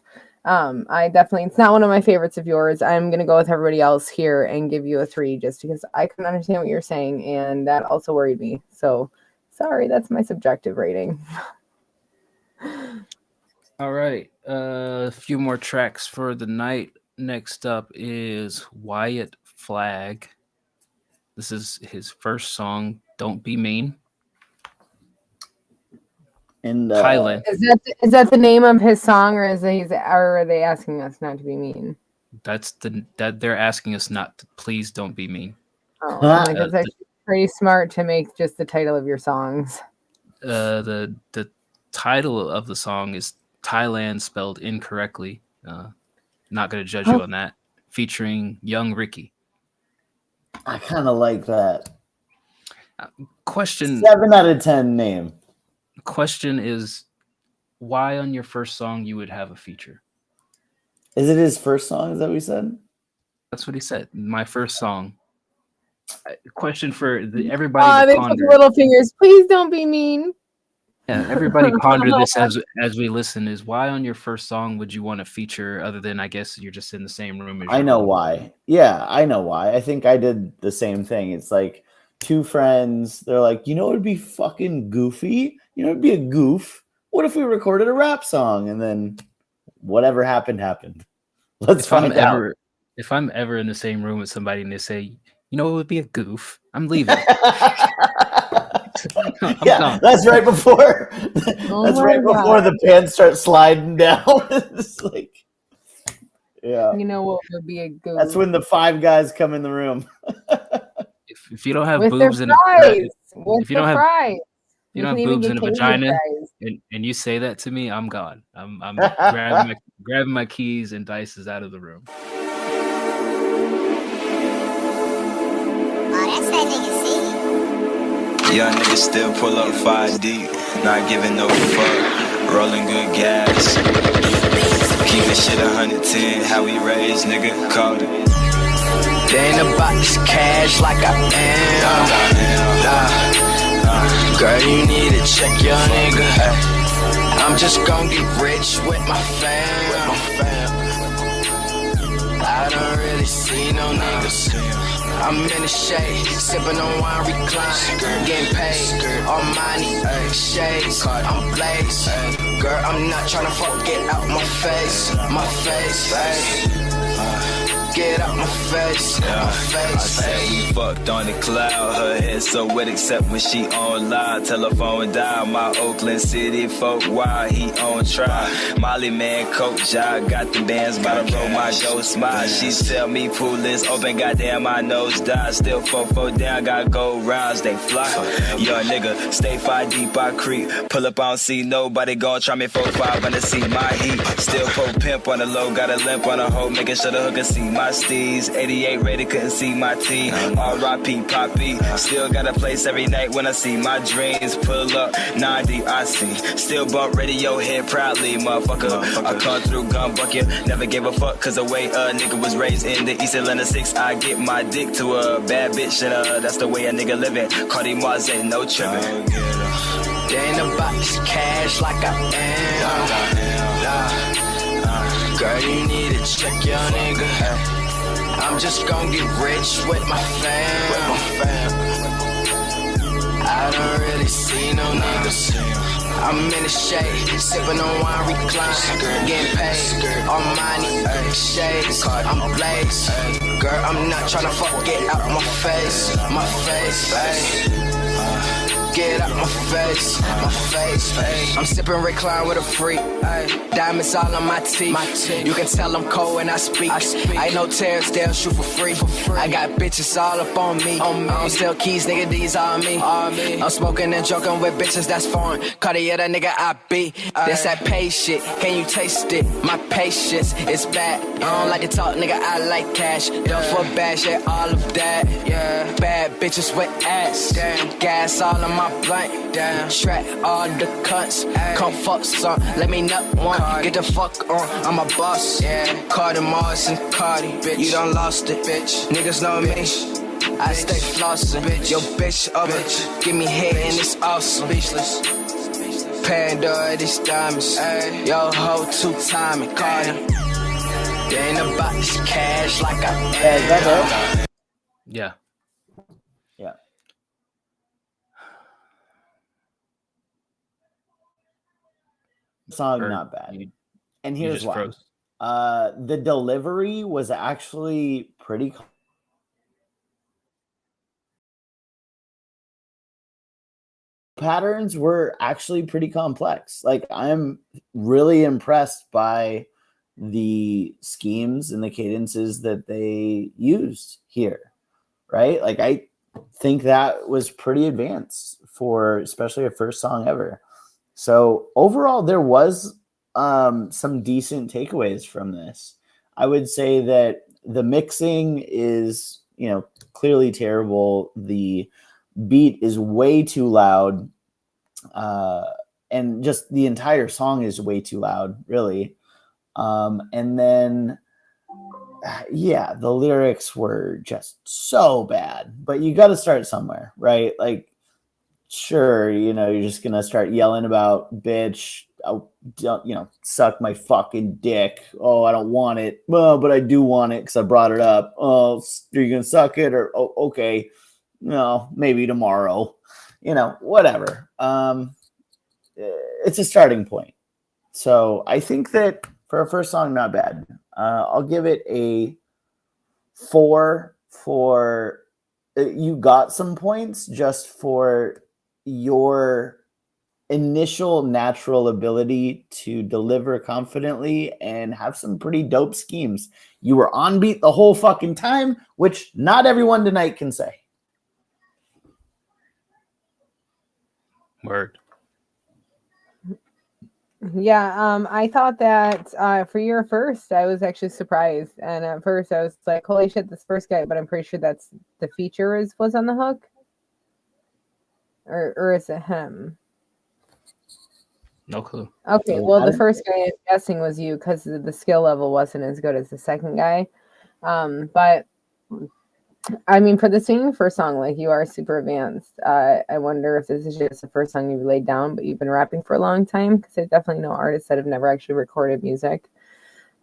It's not one of my favorites of yours. I'm going to go with everybody else here and give you a 3 just because I couldn't understand what you're saying. And that also worried me. So sorry, that's my subjective rating. All right. A few more tracks for the night. Next up is Wyatt Flag. This is his first song, Don't Be Mean. And Thailand. Is that the name of his song, or are they asking us not to be mean? That they're asking us not to, please don't be mean. Oh, like it's actually pretty smart to make just the title of your songs. The title of the song is Thailand spelled incorrectly. Not gonna judge you on that. Featuring Young Ricky. I kind of like that. Question 7 out of 10 name. Question is, why on your first song you would have a feature? Is it his first song? Is that what he said? That's what he said. My first song. Question for everybody. They To put ponder. the little fingers. Please don't be mean. Yeah, everybody ponder this as we listen. Is why on your first song would you want to feature, other than I guess you're just in the same room as I know why. Yeah, I know why. I think I did the same thing. It's like two friends. They're like, it would be fucking goofy. It'd be a goof. What if we recorded a rap song and then whatever happened? Let's find out. If I'm ever in the same room with somebody and they say, it would be a goof, I'm leaving. Yeah, that's right before. Before the pants start sliding down. It's like, yeah. What would be a goof? That's when the 5 guys come in the room. If you don't have with boobs their and fries. if you don't have fries. you don't have boobs and a vagina, and you say that to me, I'm gone. I'm grabbing my keys and dices out of the room. Oh, that's that nigga C. Young niggas still pull up 5 deep, not giving no fuck, rolling good gas. Keeping shit 110, how we raised, nigga, called it. They ain't about this cash like I am. Girl, you need to check your nigga. I'm just gon' get rich with my fam. I don't really see no niggas. I'm in the shade, sipping on wine, recline, getting paid. Armani, shades, I'm blazed. Girl, I'm not tryna fuck, get out my face, Get out my face, my face. I said we fucked on the cloud. Her head so wet except when she on live. Telephone dial. My Oakland City folk wild. He on trial. Molly man, coach job. Got the bands by the road. My ghost smile. She tell me pool is open. Goddamn, my nose died. Still 4-4 down. Got gold rounds. They fly. Young nigga, stay 5 deep. I creep. Pull up. I don't see nobody gon' try me 4-5. Wanna see my heat. Still pro pimp on the low. Got a limp on the hoe. Making sure the hooker see my steez. 88 ready, couldn't see my T. R.I.P. Poppy. Still got a place every night when I see my dreams. Pull up, 90, I see. Still bump radio head proudly, motherfucker. I come through gun bucket. Never gave a fuck, cause the way a nigga was raised in the East Atlanta 6. I get my dick to a bad bitch, and that's the way a nigga living. Cardi Mars ain't no trippin'. They ain't about this cash like I am. Girl, you need to check your nigga. I'm just gon' get rich with my fam. I don't really see no niggas. I'm in the shade, sipping on wine, recline, getting paid. Armani, shades, I'm blazed. Girl, I'm not tryna fuck, get out my face, Get out my face, I'm sipping recline with a freak. Diamonds all on my teeth. You can tell I'm cold when I speak. I ain't no terrorist, they'll shoot for free. I got bitches all up on me. I don't sell keys, nigga, these all me. I'm smoking and joking with bitches, that's foreign. Cartier, that nigga I be. That's that pay shit. Can you taste it? My patience is bad. I don't like to talk, nigga, I like cash. Done for bad shit, all of that. Yeah, bad bitches with ass. Damn, gas all on my blunt, damn. Track all the cunts, come fuck some. Let me nut one, get the fuck on. I'm a boss, yeah. Cardi Mars and Cardi, bitch. You done lost it, bitch. Niggas know me. I stay flossing, bitch. Yo, bitch, bitch. Give me head and it's awesome. Speechless. Pandora, these diamonds. Yo, ho, 2-time Cardi. They ain't about this cash like I am. Yeah. Yeah. Song not bad. And here's why. The delivery was actually pretty patterns were actually pretty complex. Like, I'm really impressed by the schemes and the cadences that they used here, right? Like, I think that was pretty advanced for especially a first song ever. So overall, there was some decent takeaways from this. I would say that the mixing is, clearly terrible. The beat is way too loud. And just the entire song is way too loud, really. And then, the lyrics were just so bad. But you got to start somewhere, right? Like, sure, you're just going to start yelling about bitch, suck my fucking dick. Oh, I don't want it. Well, but I do want it because I brought it up. Oh, are you going to suck it? Or, oh, okay. No, maybe tomorrow. Whatever. It's a starting point. So I think that for a first song, not bad. I'll give it a 4 for you got some points just for your initial natural ability to deliver confidently and have some pretty dope schemes. You were on beat the whole fucking time, which not everyone tonight can say. Word. Yeah, I thought that for your first, I was actually surprised. And at first I was like, holy shit, this first guy, but I'm pretty sure that's the feature was on the hook. or is it him? No clue. Okay, well, the first guy I'm guessing was you because the skill level wasn't as good as the second guy. But I mean, for the singing first song, like you are super advanced. I wonder if this is just the first song you've laid down, but you've been rapping for a long time. Because I definitely know artists that have never actually recorded music.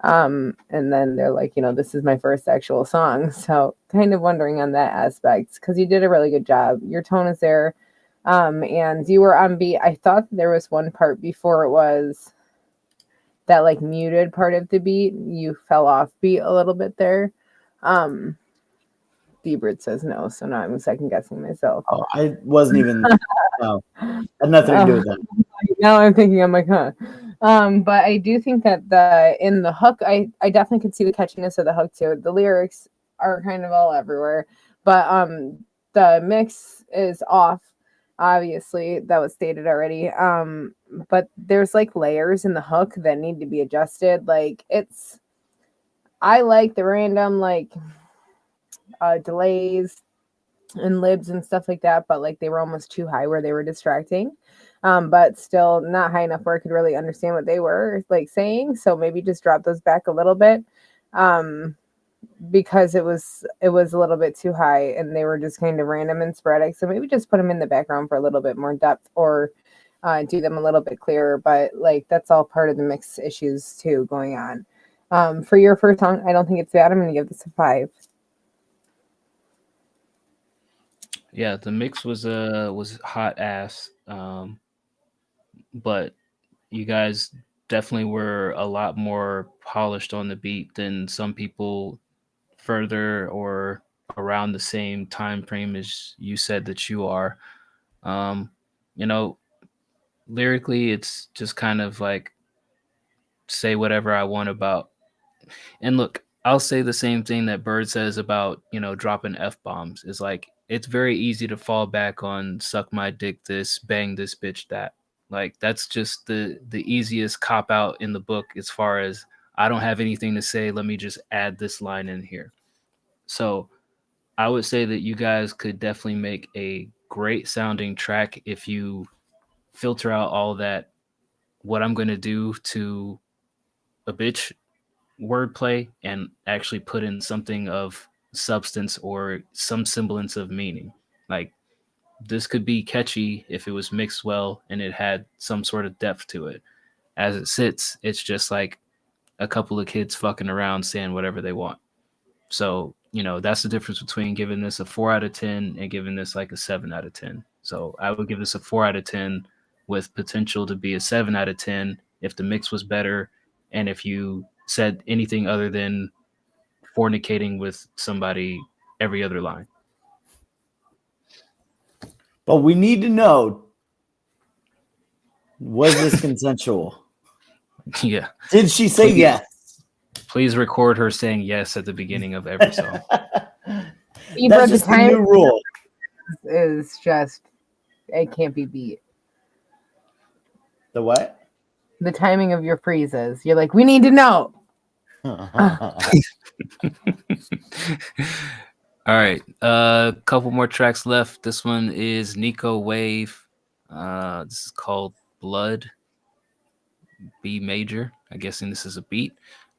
And then they're like, this is my first actual song. So kind of wondering on that aspect because you did a really good job. Your tone is there. And you were on beat. I thought there was one part before it was that like muted part of the beat. You fell off beat a little bit there. D-Bird says no, so now I'm second guessing myself. Oh, I wasn't even. No, had nothing to do with that. Now I'm thinking, I'm like, huh. But I do think that in the hook, I definitely could see the catchiness of the hook too. The lyrics are kind of all everywhere, but the mix is off. Obviously, that was stated already. But there's like layers in the hook that need to be adjusted. Like I like the random like delays and libs and stuff like that, but like they were almost too high where they were distracting. But still not high enough where I could really understand what they were like saying. So maybe just drop those back a little bit. Because it was a little bit too high and they were just kind of random and sporadic. So maybe just put them in the background for a little bit more depth or do them a little bit clearer. But like that's all part of the mix issues too going on. For your first song, I don't think it's bad. I'm going to give this a 5. Yeah, the mix was hot ass. But you guys definitely were a lot more polished on the beat than some people further or around the same time frame as you said that you are. Lyrically, it's just kind of like say whatever I want about. And look, I'll say the same thing that Bird says about, dropping F-bombs. Is like, it's very easy to fall back on suck my dick this, bang this bitch that. Like, that's just the easiest cop out in the book as far as I don't have anything to say. Let me just add this line in here. So I would say that you guys could definitely make a great sounding track if you filter out all that, what I'm going to do to a bitch wordplay and actually put in something of substance or some semblance of meaning. Like, this could be catchy if it was mixed well and it had some sort of depth to it. As it sits, it's just like a couple of kids fucking around saying whatever they want. So, that's the difference between giving this a 4 out of 10 and giving this like a 7 out of 10. So I would give this a 4 out of 10 with potential to be a 7 out of 10 if the mix was better and if you said anything other than fornicating with somebody every other line. But we need to know, was this consensual? Yeah. Did she say yes? Please record her saying yes at the beginning of every song. That's just the new rule. Is just, it can't be beat. The what? The timing of your freezes. You're like, we need to know. All right, a couple more tracks left. This one is Nico Wave. This is called Blood, B major. I'm guessing this is a beat.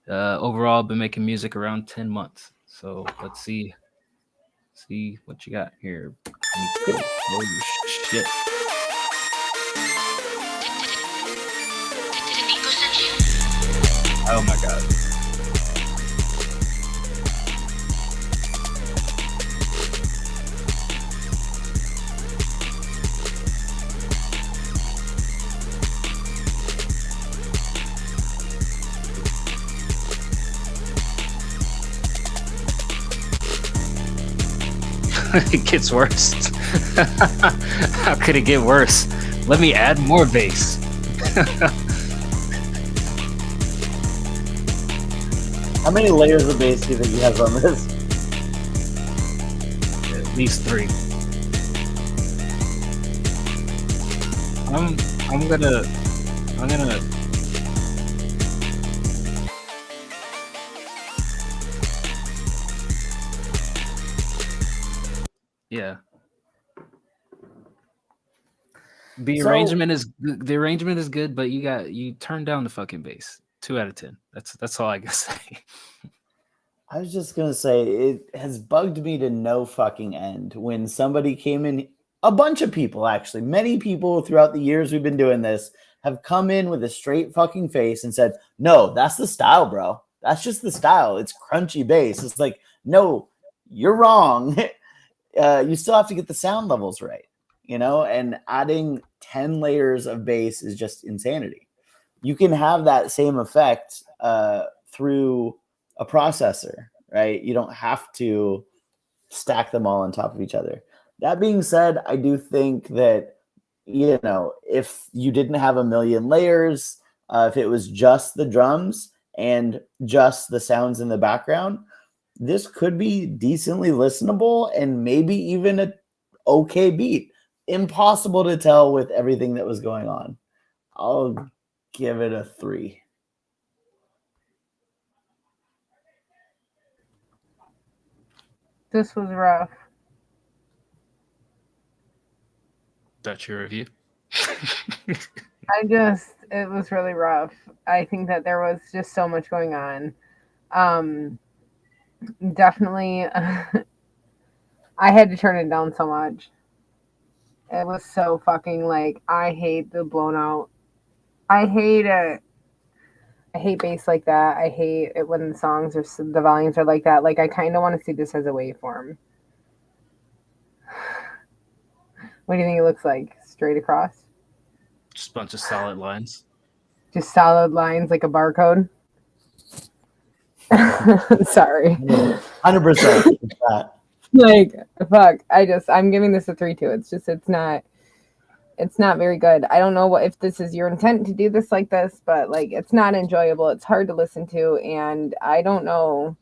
Overall, I've been making music around 10 months. So let's see what you got here. Nico. Oh shit. Oh my god. It gets worse. How could it get worse? Let me add more bass. How many layers of bass do you think he has on this? At least 3. I'm gonna yeah. The So- arrangement is good, but you turn down the fucking bass. 2 out of 10. That's all I can say. I was just gonna say it has bugged me to no fucking end when somebody came in. A bunch of people, actually, many people throughout the years we've been doing this have come in with a straight fucking face and said, "No, that's the style, bro. That's just the style. It's crunchy bass." It's like, no, you're wrong. You still have to get the sound levels right, and adding 10 layers of bass is just insanity. You can have that same effect through a processor, right? You don't have to stack them all on top of each other. That being said, I do think that, if you didn't have a million layers, if it was just the drums and just the sounds in the background, this could be decently listenable and maybe even a okay beat. Impossible to tell with everything that was going on. I'll give it a 3. This was rough. That's your review. It was really rough. I think that there was just so much going on. Definitely, I had to turn it down so much. It was so fucking I hate the blown out. I hate it. I hate bass like that. I hate it when the songs or the volumes are like that. I kind of want to see this as a waveform. What do you think it looks like? Straight across? Just a bunch of solid lines. Just solid lines like a barcode? Sorry. 100%. Fuck. I'm giving this a 3 too. It's not very good. I don't know if this is your intent to do this like this, but it's not enjoyable. It's hard to listen to, and I don't know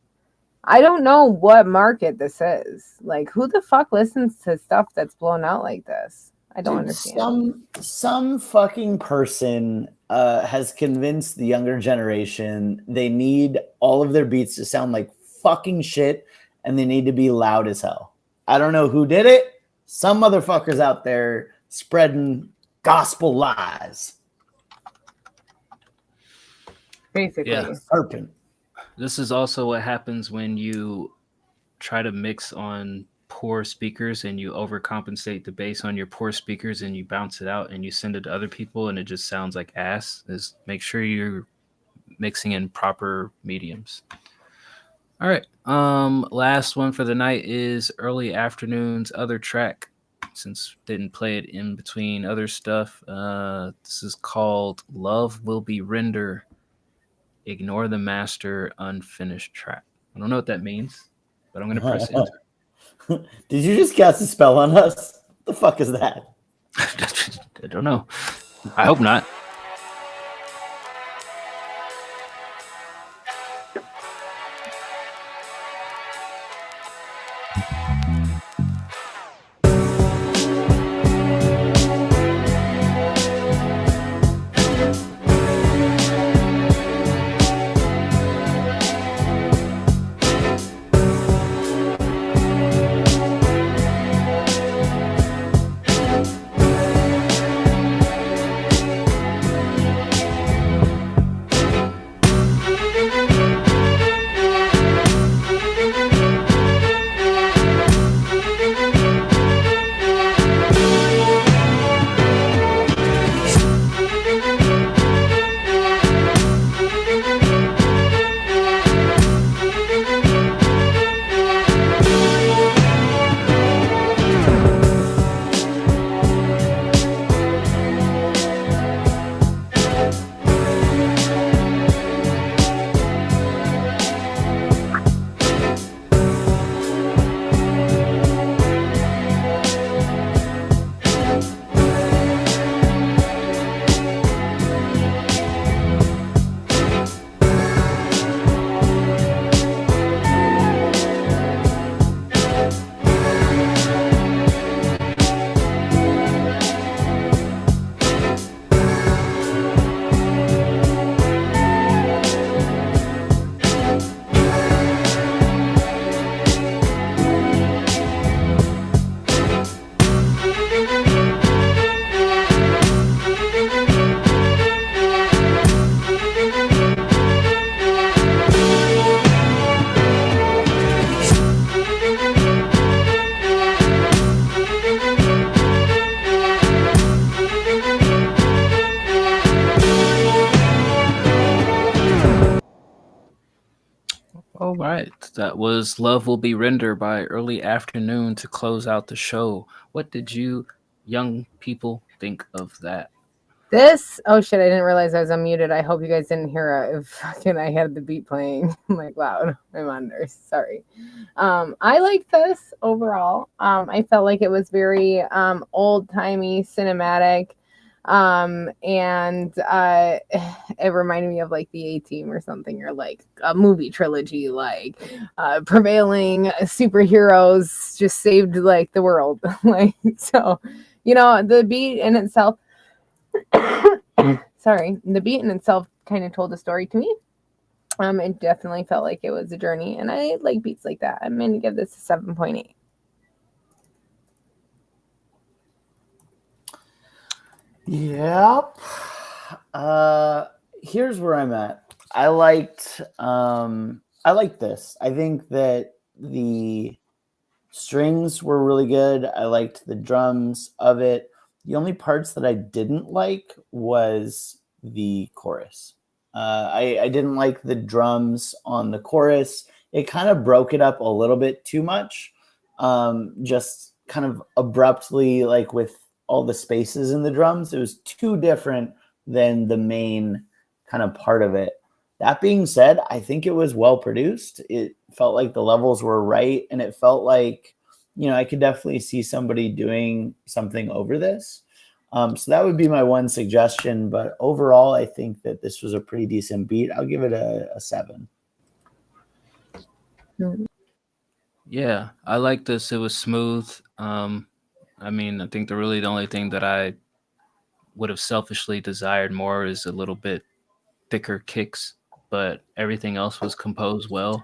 what market this is. Who the fuck listens to stuff that's blown out like this? I don't understand. Some fucking person has convinced the younger generation they need all of their beats to sound like fucking shit, and they need to be loud as hell. I don't know who did it. Some motherfuckers out there spreading gospel lies. Basically. Yeah. Serpent. This is also what happens when you try to mix on poor speakers and you overcompensate the bass on your poor speakers and you bounce it out and you send it to other people and it just sounds like ass. Is make sure you're mixing in proper mediums. All right. Last one for the night is Early Afternoon's other track. Since didn't play it in between other stuff. This is called Love Will Be Render. Ignore the Master Unfinished Track. I don't know what that means, but I'm going to press enter. Did you just cast a spell on us? What the fuck is that? I don't know. I hope not. All right, that was "Love Will Be Render" by Early Afternoon to close out the show. What did you young people think of that? This, oh shit, I didn't realize I was unmuted. I hope you guys didn't hear it. If fucking I had the beat playing like loud. My monitors, sorry. I liked this overall. I felt like it was very old-timey cinematic. And it reminded me of like the A-Team or something, or like a movie trilogy, like prevailing superheroes just saved like the world. Like, so, you know, the beat in itself, sorry, the beat in itself kind of told a story to me. It definitely felt like it was a journey, and I like beats like that. I'm going to give this a 7.8. Yep. Here's where I'm at. I liked this. I think that the strings were really good. I liked the drums of it. The only parts that I didn't like was the chorus. I didn't like the drums on the chorus. It kind of broke it up a little bit too much. Just kind of abruptly, like with all the spaces in the drums. It was too different than the main kind of part of it. That being said, I think it was well produced. It felt like the levels were right, and it felt like, you know, I could definitely see somebody doing something over this. So that would be my one suggestion. But overall, I think that this was a pretty decent beat. I'll give it a 7. Yeah, I like this. It was smooth. I mean, I think the only thing that I would have selfishly desired more is a little bit thicker kicks, but everything else was composed well.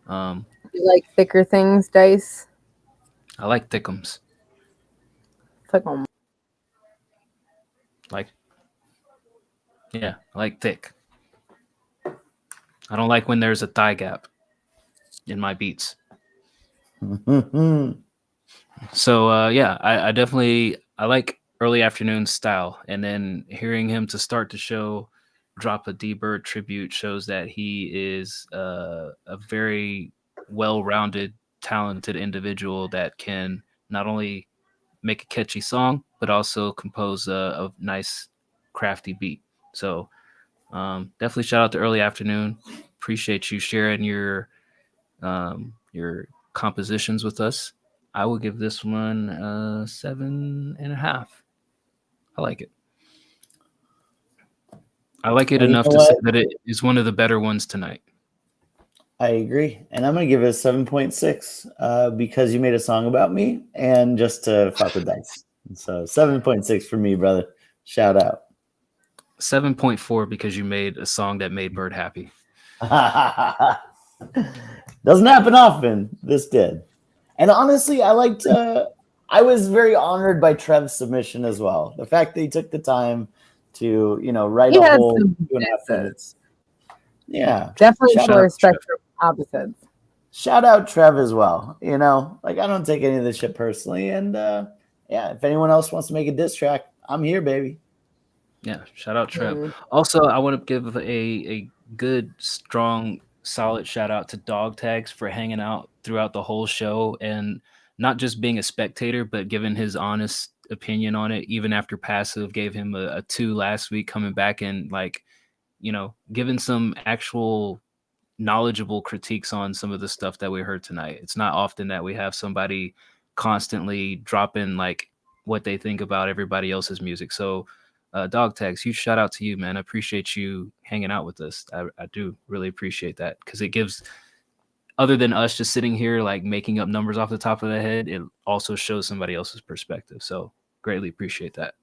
You like thicker things, Dice? I like thickums. Thickum. Yeah, I like thick. I don't like when there's a thigh gap in my beats. So yeah, I definitely like Early Afternoon style, and then hearing him to start the show drop a D-Bird tribute shows that he is a very well-rounded, talented individual that can not only make a catchy song but also compose a nice, crafty beat. So definitely shout out to Early Afternoon. Appreciate you sharing your compositions with us. I will give this one 7.5. I like it. I like it enough to say that it is one of the better ones tonight. I agree. And I'm going to give it a 7.6 because you made a song about me and just to fuck with Dice. So 7.6 for me, brother. Shout out. 7.4 because you made a song that made Bird happy. Doesn't happen often. This did. And honestly, I was very honored by Trev's submission as well. The fact that he took the time to, you know, write a whole 2.5 minutes. Yeah. Definitely for spectrum opposites. Shout out Trev as well. You know, like I don't take any of this shit personally. And yeah, if anyone else wants to make a diss track, I'm here, baby. Yeah, shout out Trev. Also, I want to give a good, strong, solid shout out to Dog Tags for hanging out throughout the whole show and not just being a spectator, but giving his honest opinion on it. Even after Passive gave him a 2 last week, coming back and like, you know, giving some actual knowledgeable critiques on some of the stuff that we heard tonight. It's not often that we have somebody constantly dropping like what they think about everybody else's music. So Dog Tags, huge shout out to you, man. I appreciate you hanging out with us. I do really appreciate that because it gives, other than us just sitting here like making up numbers off the top of the head, it also shows somebody else's perspective. So greatly appreciate that.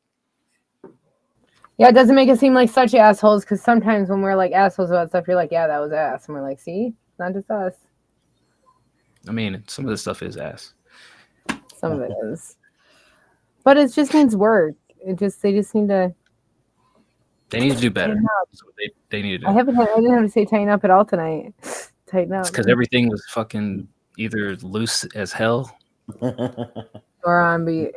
Yeah, it doesn't make it seem like such assholes because sometimes when we're like assholes about stuff, you're like, yeah, that was ass. And we're like, see, it's not just us. I mean, some of the stuff is ass. Some of it is. But it just needs work. They just need to. They need to do better. That's what they need to do. I didn't have to say tighten up at all tonight. Tighten up. Because everything was fucking either loose as hell or on beat.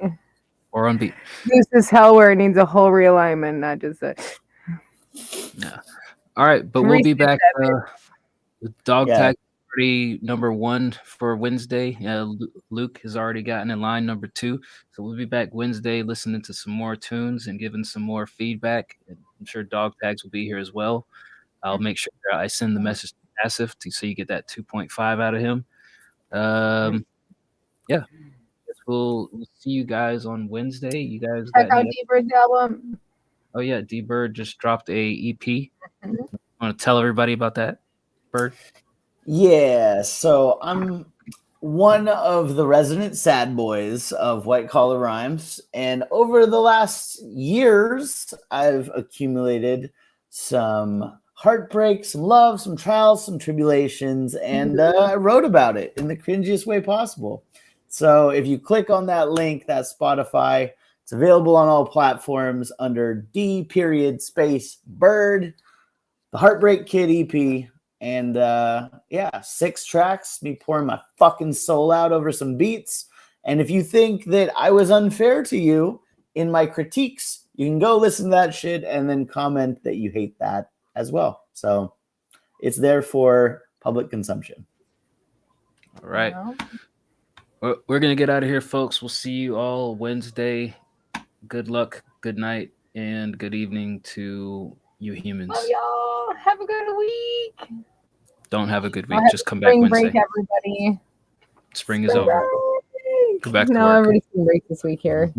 Or on beat. Loose as hell where it needs a whole realignment, not just a. Yeah. All right, but we'll be back with Dog Tag already number 1 for Wednesday. Luke has already gotten in line number 2. So we'll be back Wednesday listening to some more tunes and giving some more feedback. I'm sure Dog Tags will be here as well. I'll make sure I send the message to Passive so you get that 2.5 out of him. Yeah. We'll see you guys on Wednesday. You guys Check out D-Bird's album. Oh yeah, D-Bird just dropped a EP. Want to tell everybody about that, Bird? Yeah, so I'm one of the resident sad boys of White Collar Rhymes, and over the last years, I've accumulated some heartbreak, some love, some trials, some tribulations, and I wrote about it in the cringiest way possible. So if you click on that link, that's Spotify. It's available on all platforms under D.Bird, the Heartbreak Kid EP. And 6 tracks, me pouring my fucking soul out over some beats. And if you think that I was unfair to you in my critiques, you can go listen to that shit and then comment that you hate that as well. So it's there for public consumption. All right. We're going to get out of here, folks. We'll see you all Wednesday. Good luck, good night, and good evening to you humans. Love y'all. Have a good week. Don't have a good week. Just come back Wednesday. Spring break, everybody. Spring is over. Go back to No, work. everybody's spring break this week here.